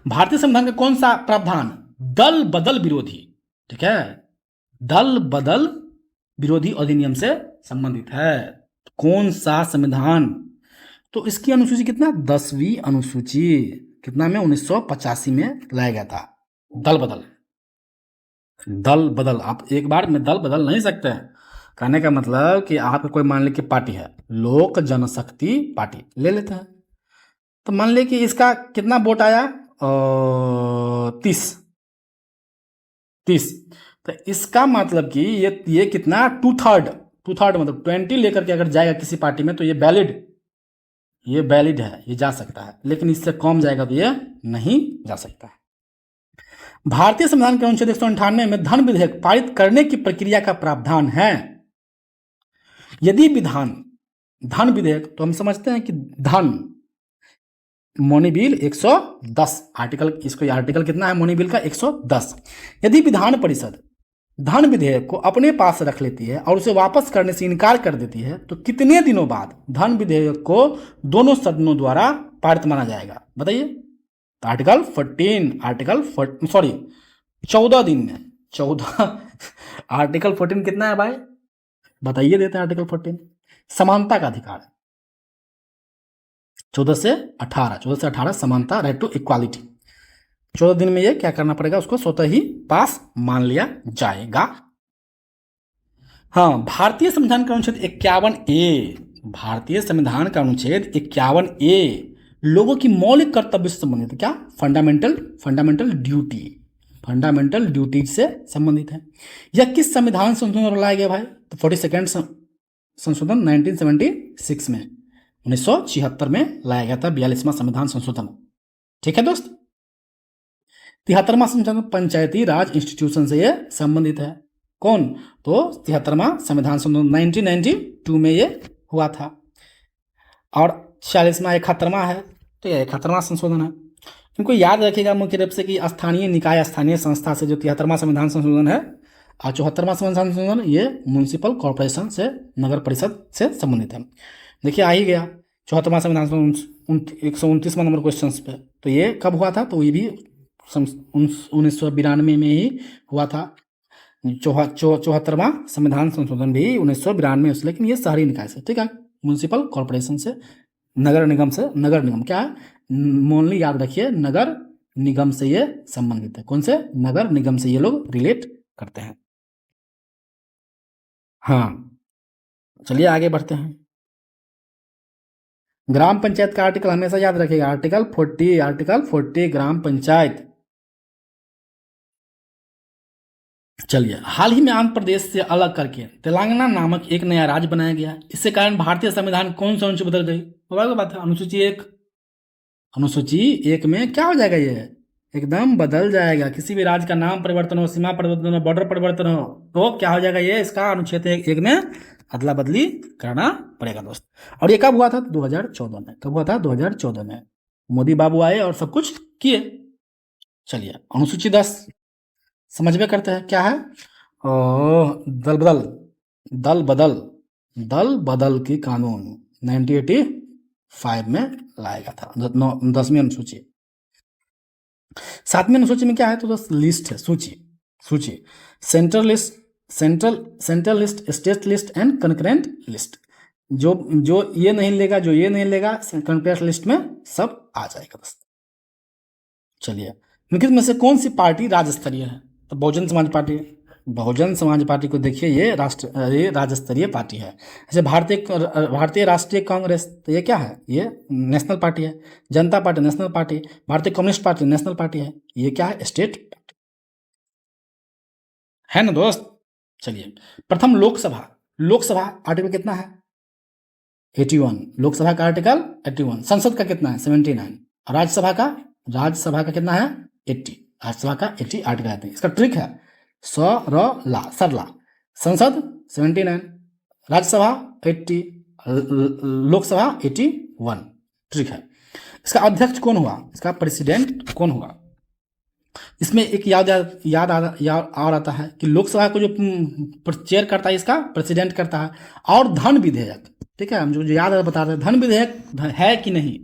भारतीय संविधान का कौन सा प्रावधान दल बदल विरोधी, ठीक है, दल बदल विरोधी अधिनियम से संबंधित है? कौन सा संविधान? तो इसकी अनुसूची कितना? 10वीं अनुसूची, कितना में? 1985 में लाया गया था। दल बदल आप एक बार में दल बदल नहीं सकते हैं। कहने का मतलब कि आप कोई मान लीजिए पार्टी है, लोक जनशक्ति पार्टी ले लेते हैं, तो मान लीजिए कि इसका कितना वोट आया? 30। तो इसका मतलब कि ये कितना? टू थर्ड मतलब 20 लेकर के अगर जाएगा किसी पार्टी में तो ये वैलिड है, ये जा सकता है, लेकिन इससे कम जाएगा तो ये नहीं जा सकता है। भारतीय संविधान के अनुच्छेद 198 में धन विधेयक पारित करने की प्रक्रिया का प्रावधान है। यदि धन विधेयक, तो हम समझते हैं कि धन मनी बिल 110 आर्टिकल, इसको आर्टिकल कितना है मनी बिल का? 110। यदि विधान परिषद धन विधेयक को अपने पास रख लेती है और उसे वापस करने से इनकार कर देती है, तो कितने दिनों बाद धन विधेयक को दोनों सदनों द्वारा पारित माना जाएगा? बताइए। तो आर्टिकल 14 दिन में 14 आर्टिकल 14 कितना है भाई? बताइए, देते हैं आर्टिकल 14। समानता का अधिकार है, 14 से 18 समानता, राइट टू इक्वालिटी। 14 दिन में ये क्या करना पड़ेगा? उसको स्वतः ही पास मान लिया जाएगा। हाँ, भारतीय संविधान का अनुच्छेद 51A लोगों की मौलिक कर्तव्य से संबंधित है। क्या? फंडामेंटल ड्यूटी से संबंधित है। यह किस संविधान संशोधन लाया गया भाई? तो 42nd संशोधन 1976 में, 1976 में लाया गया था 42वां संविधान संशोधन। ठीक है दोस्त। 73वां संशोधन पंचायती राज इंस्टीट्यूशन से यह संबंधित है। कौन? तो 73वां संविधान संशोधन 1992 में ये हुआ था। और 46वां 71वां है, तो यह 71वां संशोधन है। इनको याद रखिएगा मुख्य रूप से कि स्थानीय निकाय, स्थानीय संस्था से जो 73वां संविधान संशोधन है, और 74वां संविधान संशोधन ये म्यूनिसिपल कॉर्पोरेशन से, नगर परिषद से संबंधित है। देखिए, आ ही गया 74वां संविधान संशोधन 129वां नंबर क्वेश्चन पे। तो ये कब हुआ था? तो ये भी 1992 में ही हुआ था। 74वां संविधान संशोधन भी 1992 से, लेकिन ये शहरी निकाय से, ठीक है, म्यूनिसिपल कॉर्पोरेशन से, नगर निगम क्या है? मोनली याद रखिए, नगर निगम से ये संबंधित है। कौन से? नगर निगम से ये लोग रिलेट करते हैं। हाँ, चलिए आगे बढ़ते हैं। ग्राम पंचायत का आर्टिकल हमेशा याद रखिएगा, आर्टिकल 40 ग्राम पंचायत। चलिए, हाल ही में आंध्र प्रदेश से अलग करके तेलंगाना नामक एक नया राज्य बनाया गया। इसके कारण भारतीय संविधान कौन सा अनुसूची बदल गई? बात है, अनुसूची एक में क्या हो जाएगा? ये एकदम बदल जाएगा। किसी भी राज्य का नाम परिवर्तन हो, सीमा परिवर्तन हो, बॉर्डर परिवर्तन हो, तो क्या हो जाएगा? ये इसका अनुच्छेद एक में अदला बदली करना पड़ेगा दोस्त। और ये कब हुआ था? 2014 में। कब हुआ था? 2014 में। मोदी बाबू आए और सब कुछ किए। चलिए, अनुसूची 10 समझ में करते हैं क्या है? दल बदल की कानून 1985 में लाया गया था, 10वीं अनुसूची। 7वीं अनुसूची में क्या है? तो दोस्त लिस्ट है, सूची। Central list, state list and concurrent list. जो ये नहीं लेगा, कंकरेंट लिस्ट में सब आ जाएगा दोस्त। चलिए, निम्नलिखित में से कौन सी पार्टी राज्य स्तरीय है? तो बहुजन समाज पार्टी को देखिए, ये राज्य स्तरीय पार्टी है। जैसे भारतीय राष्ट्रीय कांग्रेस, तो ये क्या है? ये नेशनल पार्टी है। जनता पार्टी नेशनल पार्टी, भारतीय कम्युनिस्ट पार्टी नेशनल पार्टी है। ये क्या है? स्टेट। है ना दोस्त। चलिए, प्रथम लोकसभा, लोकसभा आर्टिकल कितना है 81, लोकसभा का आर्टिकल 81, संसद का कितना है 79, राज्यसभा का कितना है 80, राज्यसभा का 80 आर्टिकल आते हैं। इसका ट्रिक है सरला, संसद 79, राज्यसभा 80, लोकसभा 81, ट्रिक है। इसका अध्यक्ष कौन हुआ, इसका प्रेसिडेंट कौन हुआ। इसमें एक याद आ रहा है कि लोकसभा को जो चेयर करता है इसका प्रेसिडेंट करता है। और धन विधेयक, ठीक है, हम जो याद बता रहे हैं, धन विधेयक है कि नहीं,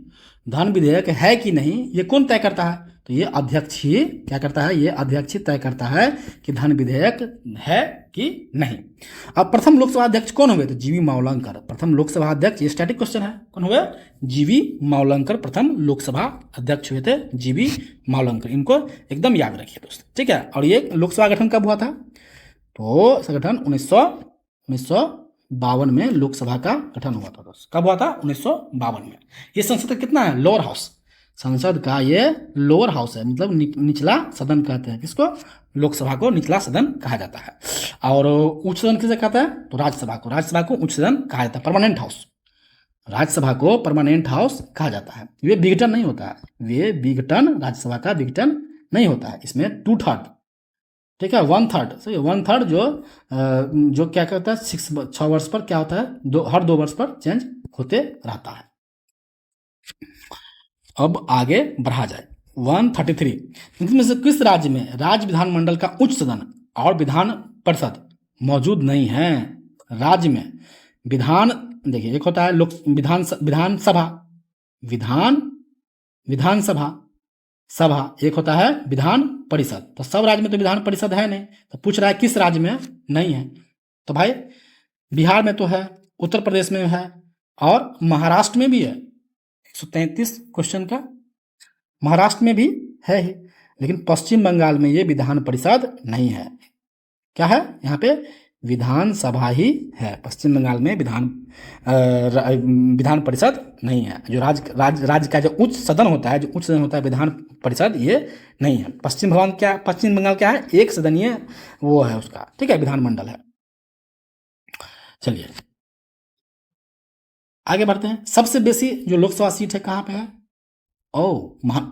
धन विधेयक है कि नहीं, ये कौन तय करता है, तो ये अध्यक्ष ही क्या करता है, ये अध्यक्ष ही तय करता है कि धन विधेयक है कि नहीं। अब प्रथम लोकसभा अध्यक्ष कौन हुए, तो जीवी मावलंकर प्रथम लोकसभा अध्यक्ष। ये स्टैटिक क्वेश्चन है, कौन हुए, जीवी मावलंकर प्रथम लोकसभा अध्यक्छ हुए थे, जीवी मावलंकर। इनको एकदम याद रखिए दोस्त, ठीक है। और ये लोकसभा गठन कब हुआ था, तो संगठन 1952 में लोकसभा का गठन हुआ था दोस्त। कब हुआ था, 1952 में। ये संसद का कितना है, लोअर हाउस, संसद का ये लोअर हाउस है, मतलब निचला सदन कहते हैं किसको, लोकसभा को निचला सदन कहा जाता है। और उच्च सदन किसे कहता है, तो राज्यसभा को उच्च सदन कहा जाता है, परमानेंट हाउस। राज्यसभा को परमानेंट हाउस कहा जाता है। वे विघटन नहीं होता है, वे विघटन, राज्यसभा का विघटन नहीं होता है। इसमें 2/3, ठीक है, 1/3, सही, 1/3 जो क्या कहता है 6 वर्ष पर क्या होता है, हर 2 वर्ष पर चेंज होते रहता है। अब आगे बढ़ा जाए, 133, इनमें से किस राज्य में राज्य विधानमंडल का उच्च सदन और विधान परिषद मौजूद नहीं है। राज्य में विधान, देखिए एक होता है विधानसभा, एक होता है विधान परिषद। तो सब राज्य में तो विधान परिषद है नहीं, तो पूछ रहा है किस राज्य में नहीं है, तो भाई बिहार में तो है, उत्तर प्रदेश में है, और महाराष्ट्र में भी है। 133 क्वेश्चन का महाराष्ट्र में भी है ही, लेकिन पश्चिम बंगाल में ये विधान परिषद नहीं है। क्या है, यहाँ पे विधानसभा ही है, पश्चिम बंगाल में विधान परिषद नहीं है। जो राज्य का जो उच्च सदन होता है, विधान परिषद, ये नहीं है। पश्चिम बंगाल क्या है, एक सदनीय वो है उसका, ठीक है, विधानमंडल है। चलिए आगे बढ़ते हैं। सबसे बेसी जो लोकसभा सीट है कहाँ पे है,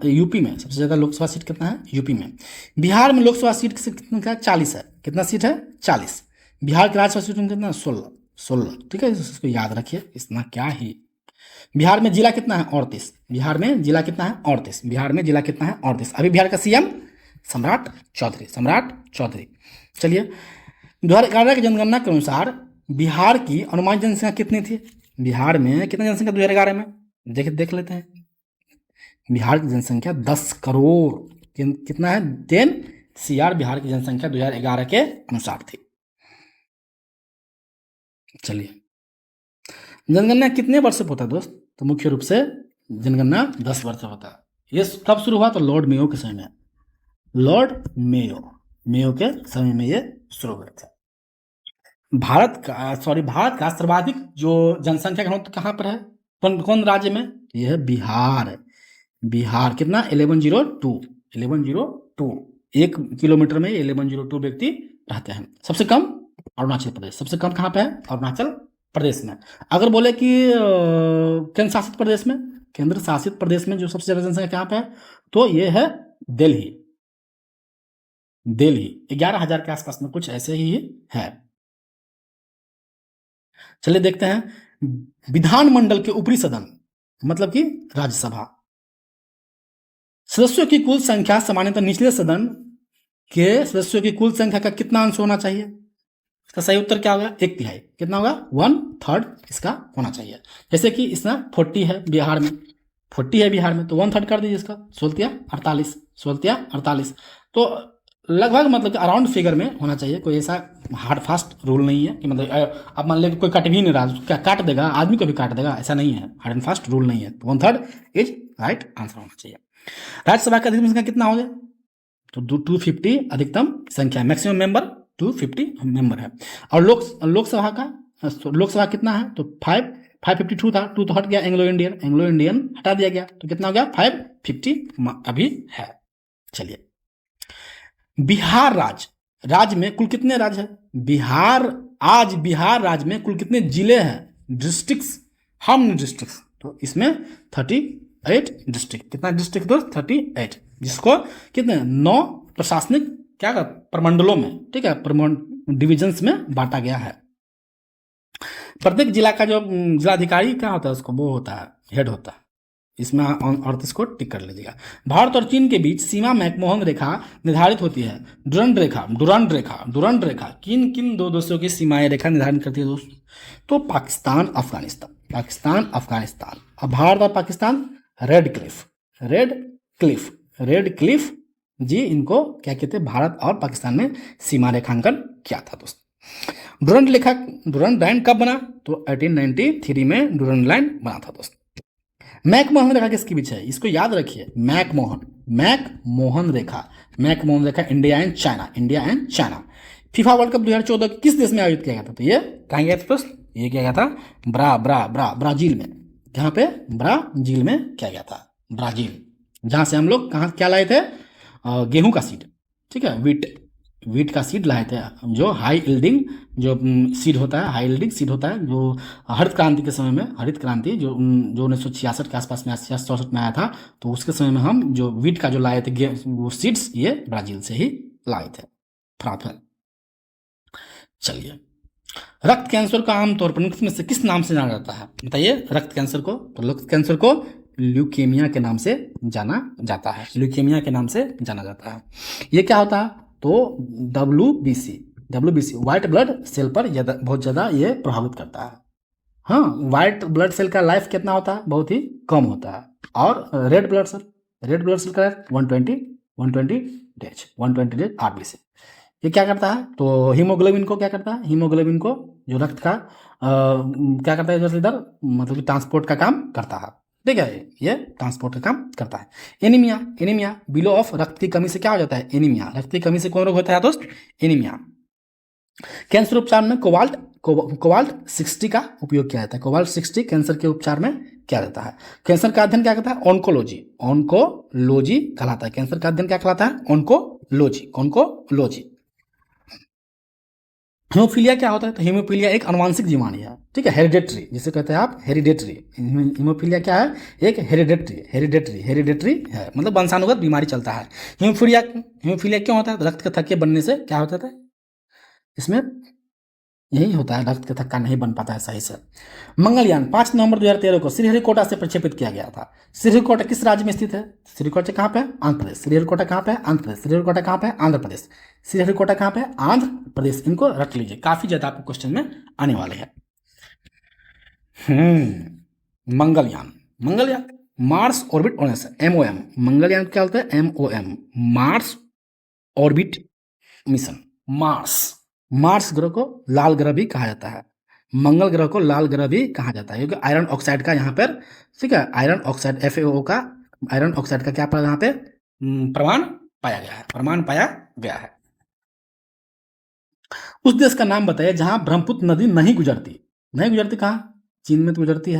यूपी में सबसे ज़्यादा लोकसभा सीट कितना है, यूपी में। बिहार में लोकसभा सीट कितना है, 40 है। कितना सीट है, 40। बिहार की राज्यसभा सीट कितना, 16, ठीक है, इसको याद रखिए, इतना क्या ही। बिहार में जिला कितना है, 38। बिहार में जिला कितना है, 38। अभी बिहार का सीएम सम्राट चौधरी। चलिए, 2011 की जनगणना के अनुसार बिहार की अनुमानित जनसंख्या कितनी थी, बिहार में कितना जनसंख्या 2011 में, देख लेते हैं। बिहार की जनसंख्या 10 करोड़, कितना है, 10 CR बिहार की जनसंख्या 2011 के अनुसार थी। चलिए, जनगणना कितने वर्ष से होता है दोस्त, तो मुख्य रूप से जनगणना 10 वर्ष से होता है। ये कब शुरू हुआ, तो लॉर्ड मेयो के समय में, मेयो के समय में ये शुरू हुए थे। भारत का सर्वाधिक जो जनसंख्या घनत्व कहाँ पर है, कौन राज्य में, यह है बिहार कितना, 1102, 1 किलोमीटर में 1102 व्यक्ति रहते हैं। सबसे कम अरुणाचल प्रदेश, सबसे कम कहाँ पे है, अरुणाचल प्रदेश में। अगर बोले कि केंद्र शासित प्रदेश में जो सबसे ज्यादा जनसंख्या कहाँ पे है, तो ये है दिल्ली 11,000 के आसपास में, कुछ ऐसे ही है। चलिए देखते हैं, विधानमंडल के ऊपरी सदन मतलब कि राज्यसभा, सदस्यों की कुल संख्या सामान्यतः निचले सदन के सदस्यों की कुल संख्या का कितना अंश होना चाहिए। इसका सही उत्तर क्या होगा, 1/3। कितना होगा, 1/3 इसका होना चाहिए। जैसे कि इसमें 40 है बिहार में, 40 है बिहार में, तो 1/3 कर दीजिए इसका, 16 तो लगभग मतलब कि अराउंड फिगर में होना चाहिए। कोई ऐसा हार्ड फास्ट रूल नहीं है कि मतलब अब मान लें कोई काट भी नहीं रहा, क्या काट देगा, आदमी को भी काट देगा, ऐसा नहीं है, हार्ड एंड फास्ट रूल नहीं है। 1/3 इज राइट आंसर होना चाहिए। राज्यसभा का अधिकतम संख्या कितना हो गया, तो 250 अधिकतम संख्या, मैक्सिमम मेंबर 250 मेंबर है। और लोकसभा कितना है, तो 552 था, 2 तो हट गया, एंग्लो इंडियन हटा दिया गया, तो कितना हो गया, 550 अभी है। चलिए, बिहार राज्य राज्य में कुल कितने राज्य हैं? बिहार, आज बिहार राज्य में कुल कितने जिले हैं? Districts, how many districts? तो इसमें 38 डिस्ट्रिक्ट। कितना डिस्ट्रिक्ट दोस्त? 38, जिसको कितने 9 प्रशासनिक क्या प्रमंडलों में, ठीक है, डिविजन्स में बांटा गया है। प्रत्येक जिला का जो जिलाधिकारी क्या होता है, उसको वो होता है, हेड होता है। इसमें 38 को टिक कर लीजिएगा। भारत और चीन के बीच सीमा मैकमोहन रेखा निर्धारित होती है। डुरंड रेखा, डुरंड रेखा, डुरंड रेखा किन किन दो देशों की सीमाएं रेखा निर्धारित करती है दोस्त? तो पाकिस्तान अफगानिस्तान, पाकिस्तान अफगानिस्तान। अब भारत और Pakistan, Radcliffe, Radcliffe, Radcliffe ji, इनको क्या कहते हैं? भारत और पाकिस्तान ने सीमा रेखांकन किया था दोस्त। डुरंड रेखा, डुरंड लाइन कब बना? तो 1893 में डुरंड लाइन बना था दोस्त। मैकमोहन रेखा किसके बीच है? इसको याद रखिए, McMahon, McMahon Rekha, McMahon Rekha India and China, India and China. FIFA world cup 2014 किस देश में आयोजित किया गया था? तो ये कहाँ गया था दोस्त? ये किया गया था ब्राजील में। जहाँ पे? ब्राजील में किया गया था, ब्राजील, जहाँ से हम लोग कहाँ क्या लाए थे? गेहूं का सीड, ठीक है, वीट का सीड लाए थे, जो हाई इल्डिंग जो सीड होता है, हाई इल्डिंग सीड होता है, जो हरित क्रांति के समय में, हरित क्रांति जो 1966 के आसपास में, 66 में आया था, तो उसके समय में हम जो वीट का जो लाए थे वो सीड्स, ये ब्राजील से ही लाए थे, फ्रांस में। चलिए, रक्त कैंसर को आमतौर पर निम्न में से किस नाम से जाना जाता है? बताइए रक्त कैंसर को। तो रक्त कैंसर को ल्यूकेमिया के नाम से जाना जाता है, ल्यूकेमिया के नाम से जाना जाता है। ये क्या होता है? तो WBC, व्हाइट ब्लड सेल पर बहुत ज़्यादा ये प्रभावित करता है। हाँ, व्हाइट ब्लड सेल का लाइफ कितना होता है? बहुत ही कम होता है। और रेड ब्लड सेल का 120 डेज, 120 डेज RBC। ये क्या करता है? तो हीमोग्लोबिन को क्या करता है? हीमोग्लोबिन को, जो रक्त का क्या करता है, इधर से इधर, मतलब कि ट्रांसपोर्ट का काम करता है, ठीक है, ये ट्रांसपोर्ट का काम करता है। एनीमिया, एनीमिया बिलो ऑफ, रक्त की कमी से क्या हो जाता है? एनीमिया। रक्त की कमी से कौन रोग होता है दोस्त? एनीमिया। कैंसर उपचार में कोबाल्ट 60 का उपयोग किया जाता है। कोबाल्ट 60 कैंसर के उपचार में किया जाता है। कैंसर का अध्ययन क्या कहता है? ऑन्कोलॉजी, ऑन्कोलॉजी कहलाता है। कैंसर का अध्ययन क्या कहलाता है? Oncology, oncology. हीमोफीलिया क्या होता है? तो हीमोफीलिया एक अनुवांशिक बीमारी है, ठीक है, हेरिडेटरी, जिसे कहते हैं आप हेरिडेटरी। हीमोफीलिया क्या है? एक हेरिडेटरी है, मतलब वंशानुगत बीमारी चलता है। हीमोफीलिया क्यों होता है? तो रक्त के थक्के बनने से क्या होता था? इसमें यही होता है, रक्त का थक्का नहीं बन पाता है सही से। मंगलयान 5 नवंबर 2013 को श्रीहरिकोटा से प्रक्षेपित किया गया था। श्रीहरिकोटा किस राज्य में स्थित है? श्रीहरिकोटा कहाँ पे? आंध्र प्रदेश। श्रीहरिकोटा कहाँ पे? आंध्र प्रदेश। श्रीहरिकोटा कहाँ पे? आंध्र प्रदेश। श्रीहरिकोटा कहाँ पे? आंध्र प्रदेश। इनको रख लीजिए, काफी ज्यादा आपको क्वेश्चन में आने वाले हैं। Mangalyaan Mars orbit MOM। Mangalyaan क्या होता है? MOM, Mars orbit mission. Mars ग्रह को लाल ग्रह भी कहा जाता है, मंगल ग्रह को लाल ग्रह भी कहा जाता है, क्योंकि आयरन ऑक्साइड का यहाँ पर, ठीक है, आयरन ऑक्साइड FAO का, आयरन ऑक्साइड का क्या यहाँ पे प्रमाण पाया गया है। उस देश का नाम बताइए जहां ब्रह्मपुत्र नदी नहीं गुजरती। कहाँ? चीन में तो गुजरती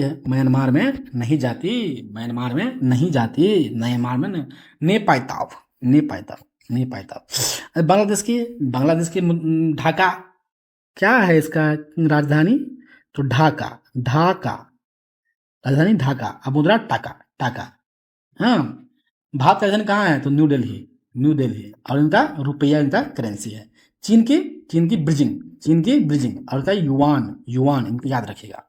है, म्यांमार में नहीं जाती, म्यांमार में नेपायताव। बांग्लादेश की ढाका क्या है इसका राजधानी? तो ढाका, राजधानी ढाका, अब मुद्रा टाका। हाँ, भारत का राजधानी कहाँ है? तो न्यू दिल्ली, और इनका रुपया, इनका करेंसी है। चीन की ब्रिजिंग, और इनका युआन, इनको याद रखिएगा।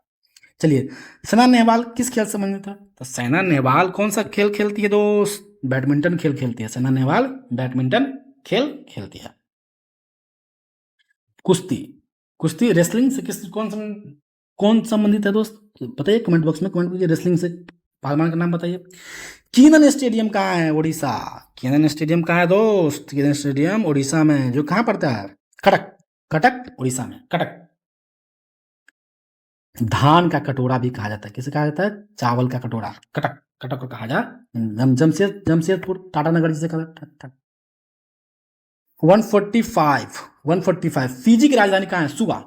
चलिए, साइना नेहवाल किस खेल से संबंधित है? तो साइना नेहवाल कौन सा खेल खेलती है दोस्त? बैडमिंटन खेल खेलती है। साइना नेहवाल बैडमिंटन खेल खेलती है। कुश्ती रेसलिंग से कौन संबंधित है दोस्त? बताइए कमेंट बॉक्स में, कमेंट कीजिए, रेसलिंग से पहलवान का नाम बताइए। कीनन स्टेडियम कहाँ है? उड़ीसा। कीनन स्टेडियम कहाँ है दोस्त? कीनन स्टेडियम उड़ीसा में, जो कहाँ पड़ता है? कटक, उड़ीसा में, कटक। धान का कटोरा भी कहा जाता है, किसे कहा जाता है? चावल का कटोरा, कटक को कहा जाता है। जमशेदपुर टाटानगर जिसे कहा जाता है। 145। फिजी की राजधानी कहाँ है? सुबा।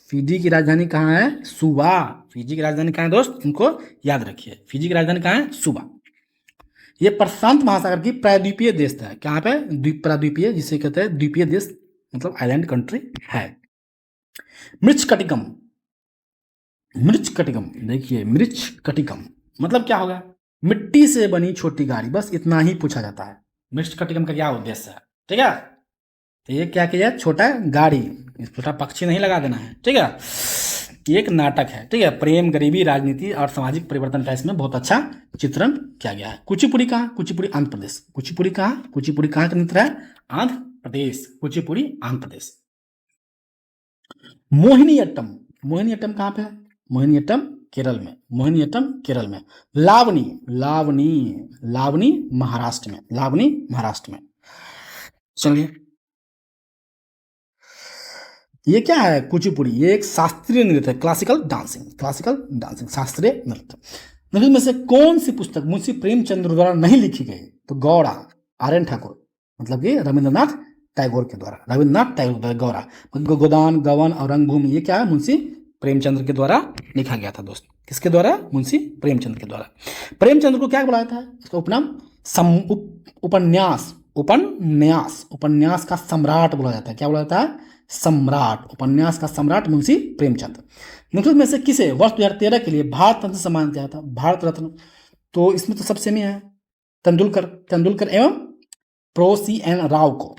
फिजी की राजधानी कहाँ है? सुबा। फिजी की राजधानी कहाँ है दोस्त? इनको याद रखिए, फिजी की राजधानी कहाँ है? सुबा। ये प्रशांत महासागर की प्रायद्वीपीय देश है। कहाँ पे? द्वीप प्रायद्वीपीय, जिसे कहते हैं द्वीपीय देश, मतलब आइलैंड कंट्री है। मृच्छकटिकम, मृच्छकटिकम देखिए, मृच्छकटिकम मतलब क्या होगा? मिट्टी से बनी छोटी गाड़ी, बस इतना ही पूछा जाता है। मृच्छकटिकम का क्या उद्देश्य है? ठीक है, तो ये क्या किया? छोटा गाड़ी, छोटा पक्षी नहीं लगा देना है। ठीक है, ये एक नाटक है। ठीक है, प्रेम, गरीबी, राजनीति और सामाजिक परिवर्तन का इसमें बहुत अच्छा चित्रण किया गया है। कुचिपुड़ी कहाँ? कुचिपुड़ी आंध्र प्रदेश। कुचिपुड़ी कहाँ? कुचिपुड़ी कहाँ का नृत्य है? आंध्र प्रदेश। कुचिपुड़ी आंध्र प्रदेश। मोहिनीअट्टम, मोहिनीअट्टम कहाँ पे है? मोहिनीअट्टम केरल में। मोहिनीअट्टम केरल में। लावनी, लावनी, लावनी महाराष्ट्र में। लावनी महाराष्ट्र में। चलिए, ये क्या है? कुचिपुड़ी, ये एक शास्त्रीय नृत्य है, क्लासिकल डांसिंग, क्लासिकल डांसिंग, शास्त्रीय नृत्य। नृत्य में से कौन सी पुस्तक मुंशी प्रेमचंद्र द्वारा नहीं लिखी गई? तो गौड़ा, आर्यन ठाकुर, मतलब कि रविंद्रनाथ टैगोर के द्वारा, रविंद्रनाथ टैगोर द्वारा गौड़ा। गोदान, गवन और रंगभूमि, ये क्या है? मुंशी प्रेमचंद्र के द्वारा लिखा गया था दोस्त। किसके द्वारा? मुंशी प्रेमचंद्र के द्वारा। प्रेमचंद्र को क्या बुलाया था? इसका उपनाम उपन्यास, उपन्यास, उपन्यास का सम्राट बोला जाता है। क्या बोला जाता है? सम्राट, उपन्यास का सम्राट मुंशी प्रेमचंद। निम्नलिखित में से किसे वर्ष 2013 के लिए भारत रत्न सम्मान दिया था? भारत रत्न, तो इसमें तो सबसे में है तेंदुलकर, तेंदुलकर एवं प्रो सी एन राव को।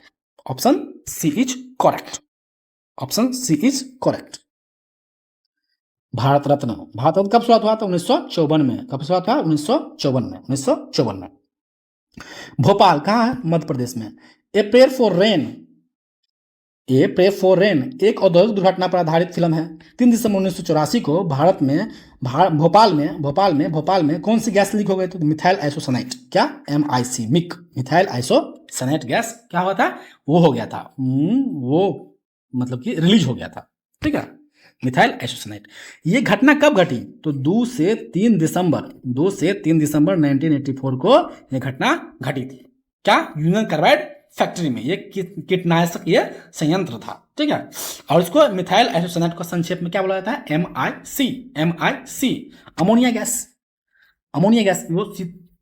Option C is correct, option C is correct. Bharat Ratna, Bharat Ratna कब शुरुआत हुआ था? 1954 में। कब शुरुआत हुआ? 1954 में, 1954 में। भोपाल कहाँ है? मध्य प्रदेश में। A prayer for rain, A pray for rain एक औद्योगिक दुर्घटना पर आधारित फिल्म है। 3 दिसंबर 1984 को भारत में भोपाल में कौन सी गैस लीक हो गई थी? तो मिथाइल आइसोसाइनेट, क्या? MIC, MIC, methyl isocyanate gas क्या हुआ था? वो हो गया था, वो मतलब कि रिलीज हो गया था। ठीक है, मिथाइल आइसोसाइनेट। ये घटना कब घटी? तो 2 से 3 दिसंबर 1984 को यह घटना घटी थी। क्या? यूनियन कार्बाइड फैक्ट्री में। ये कीटनाशक ये संयंत्र था। ठीक है, और इसको मिथाइल आइसोसाइनेट को संक्षेप में क्या बोला जाता है? MIC, MIC, ammonia gas. Ammonia gas वो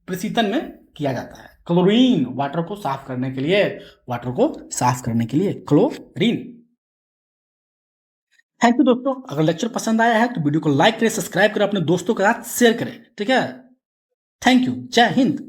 प्रशीतन में किया जाता है। क्लोरीन, वाटर को साफ करने के लिए, वाटर को साफ करने के लिए क्लोरीन। थैंक यू दोस्तों। अगर लेक्चर पसंद आया है तो वीडियो को लाइक करें, सब्सक्राइब करें, अपने दोस्तों के साथ शेयर करें। ठीक है, थैंक यू, जय हिंद।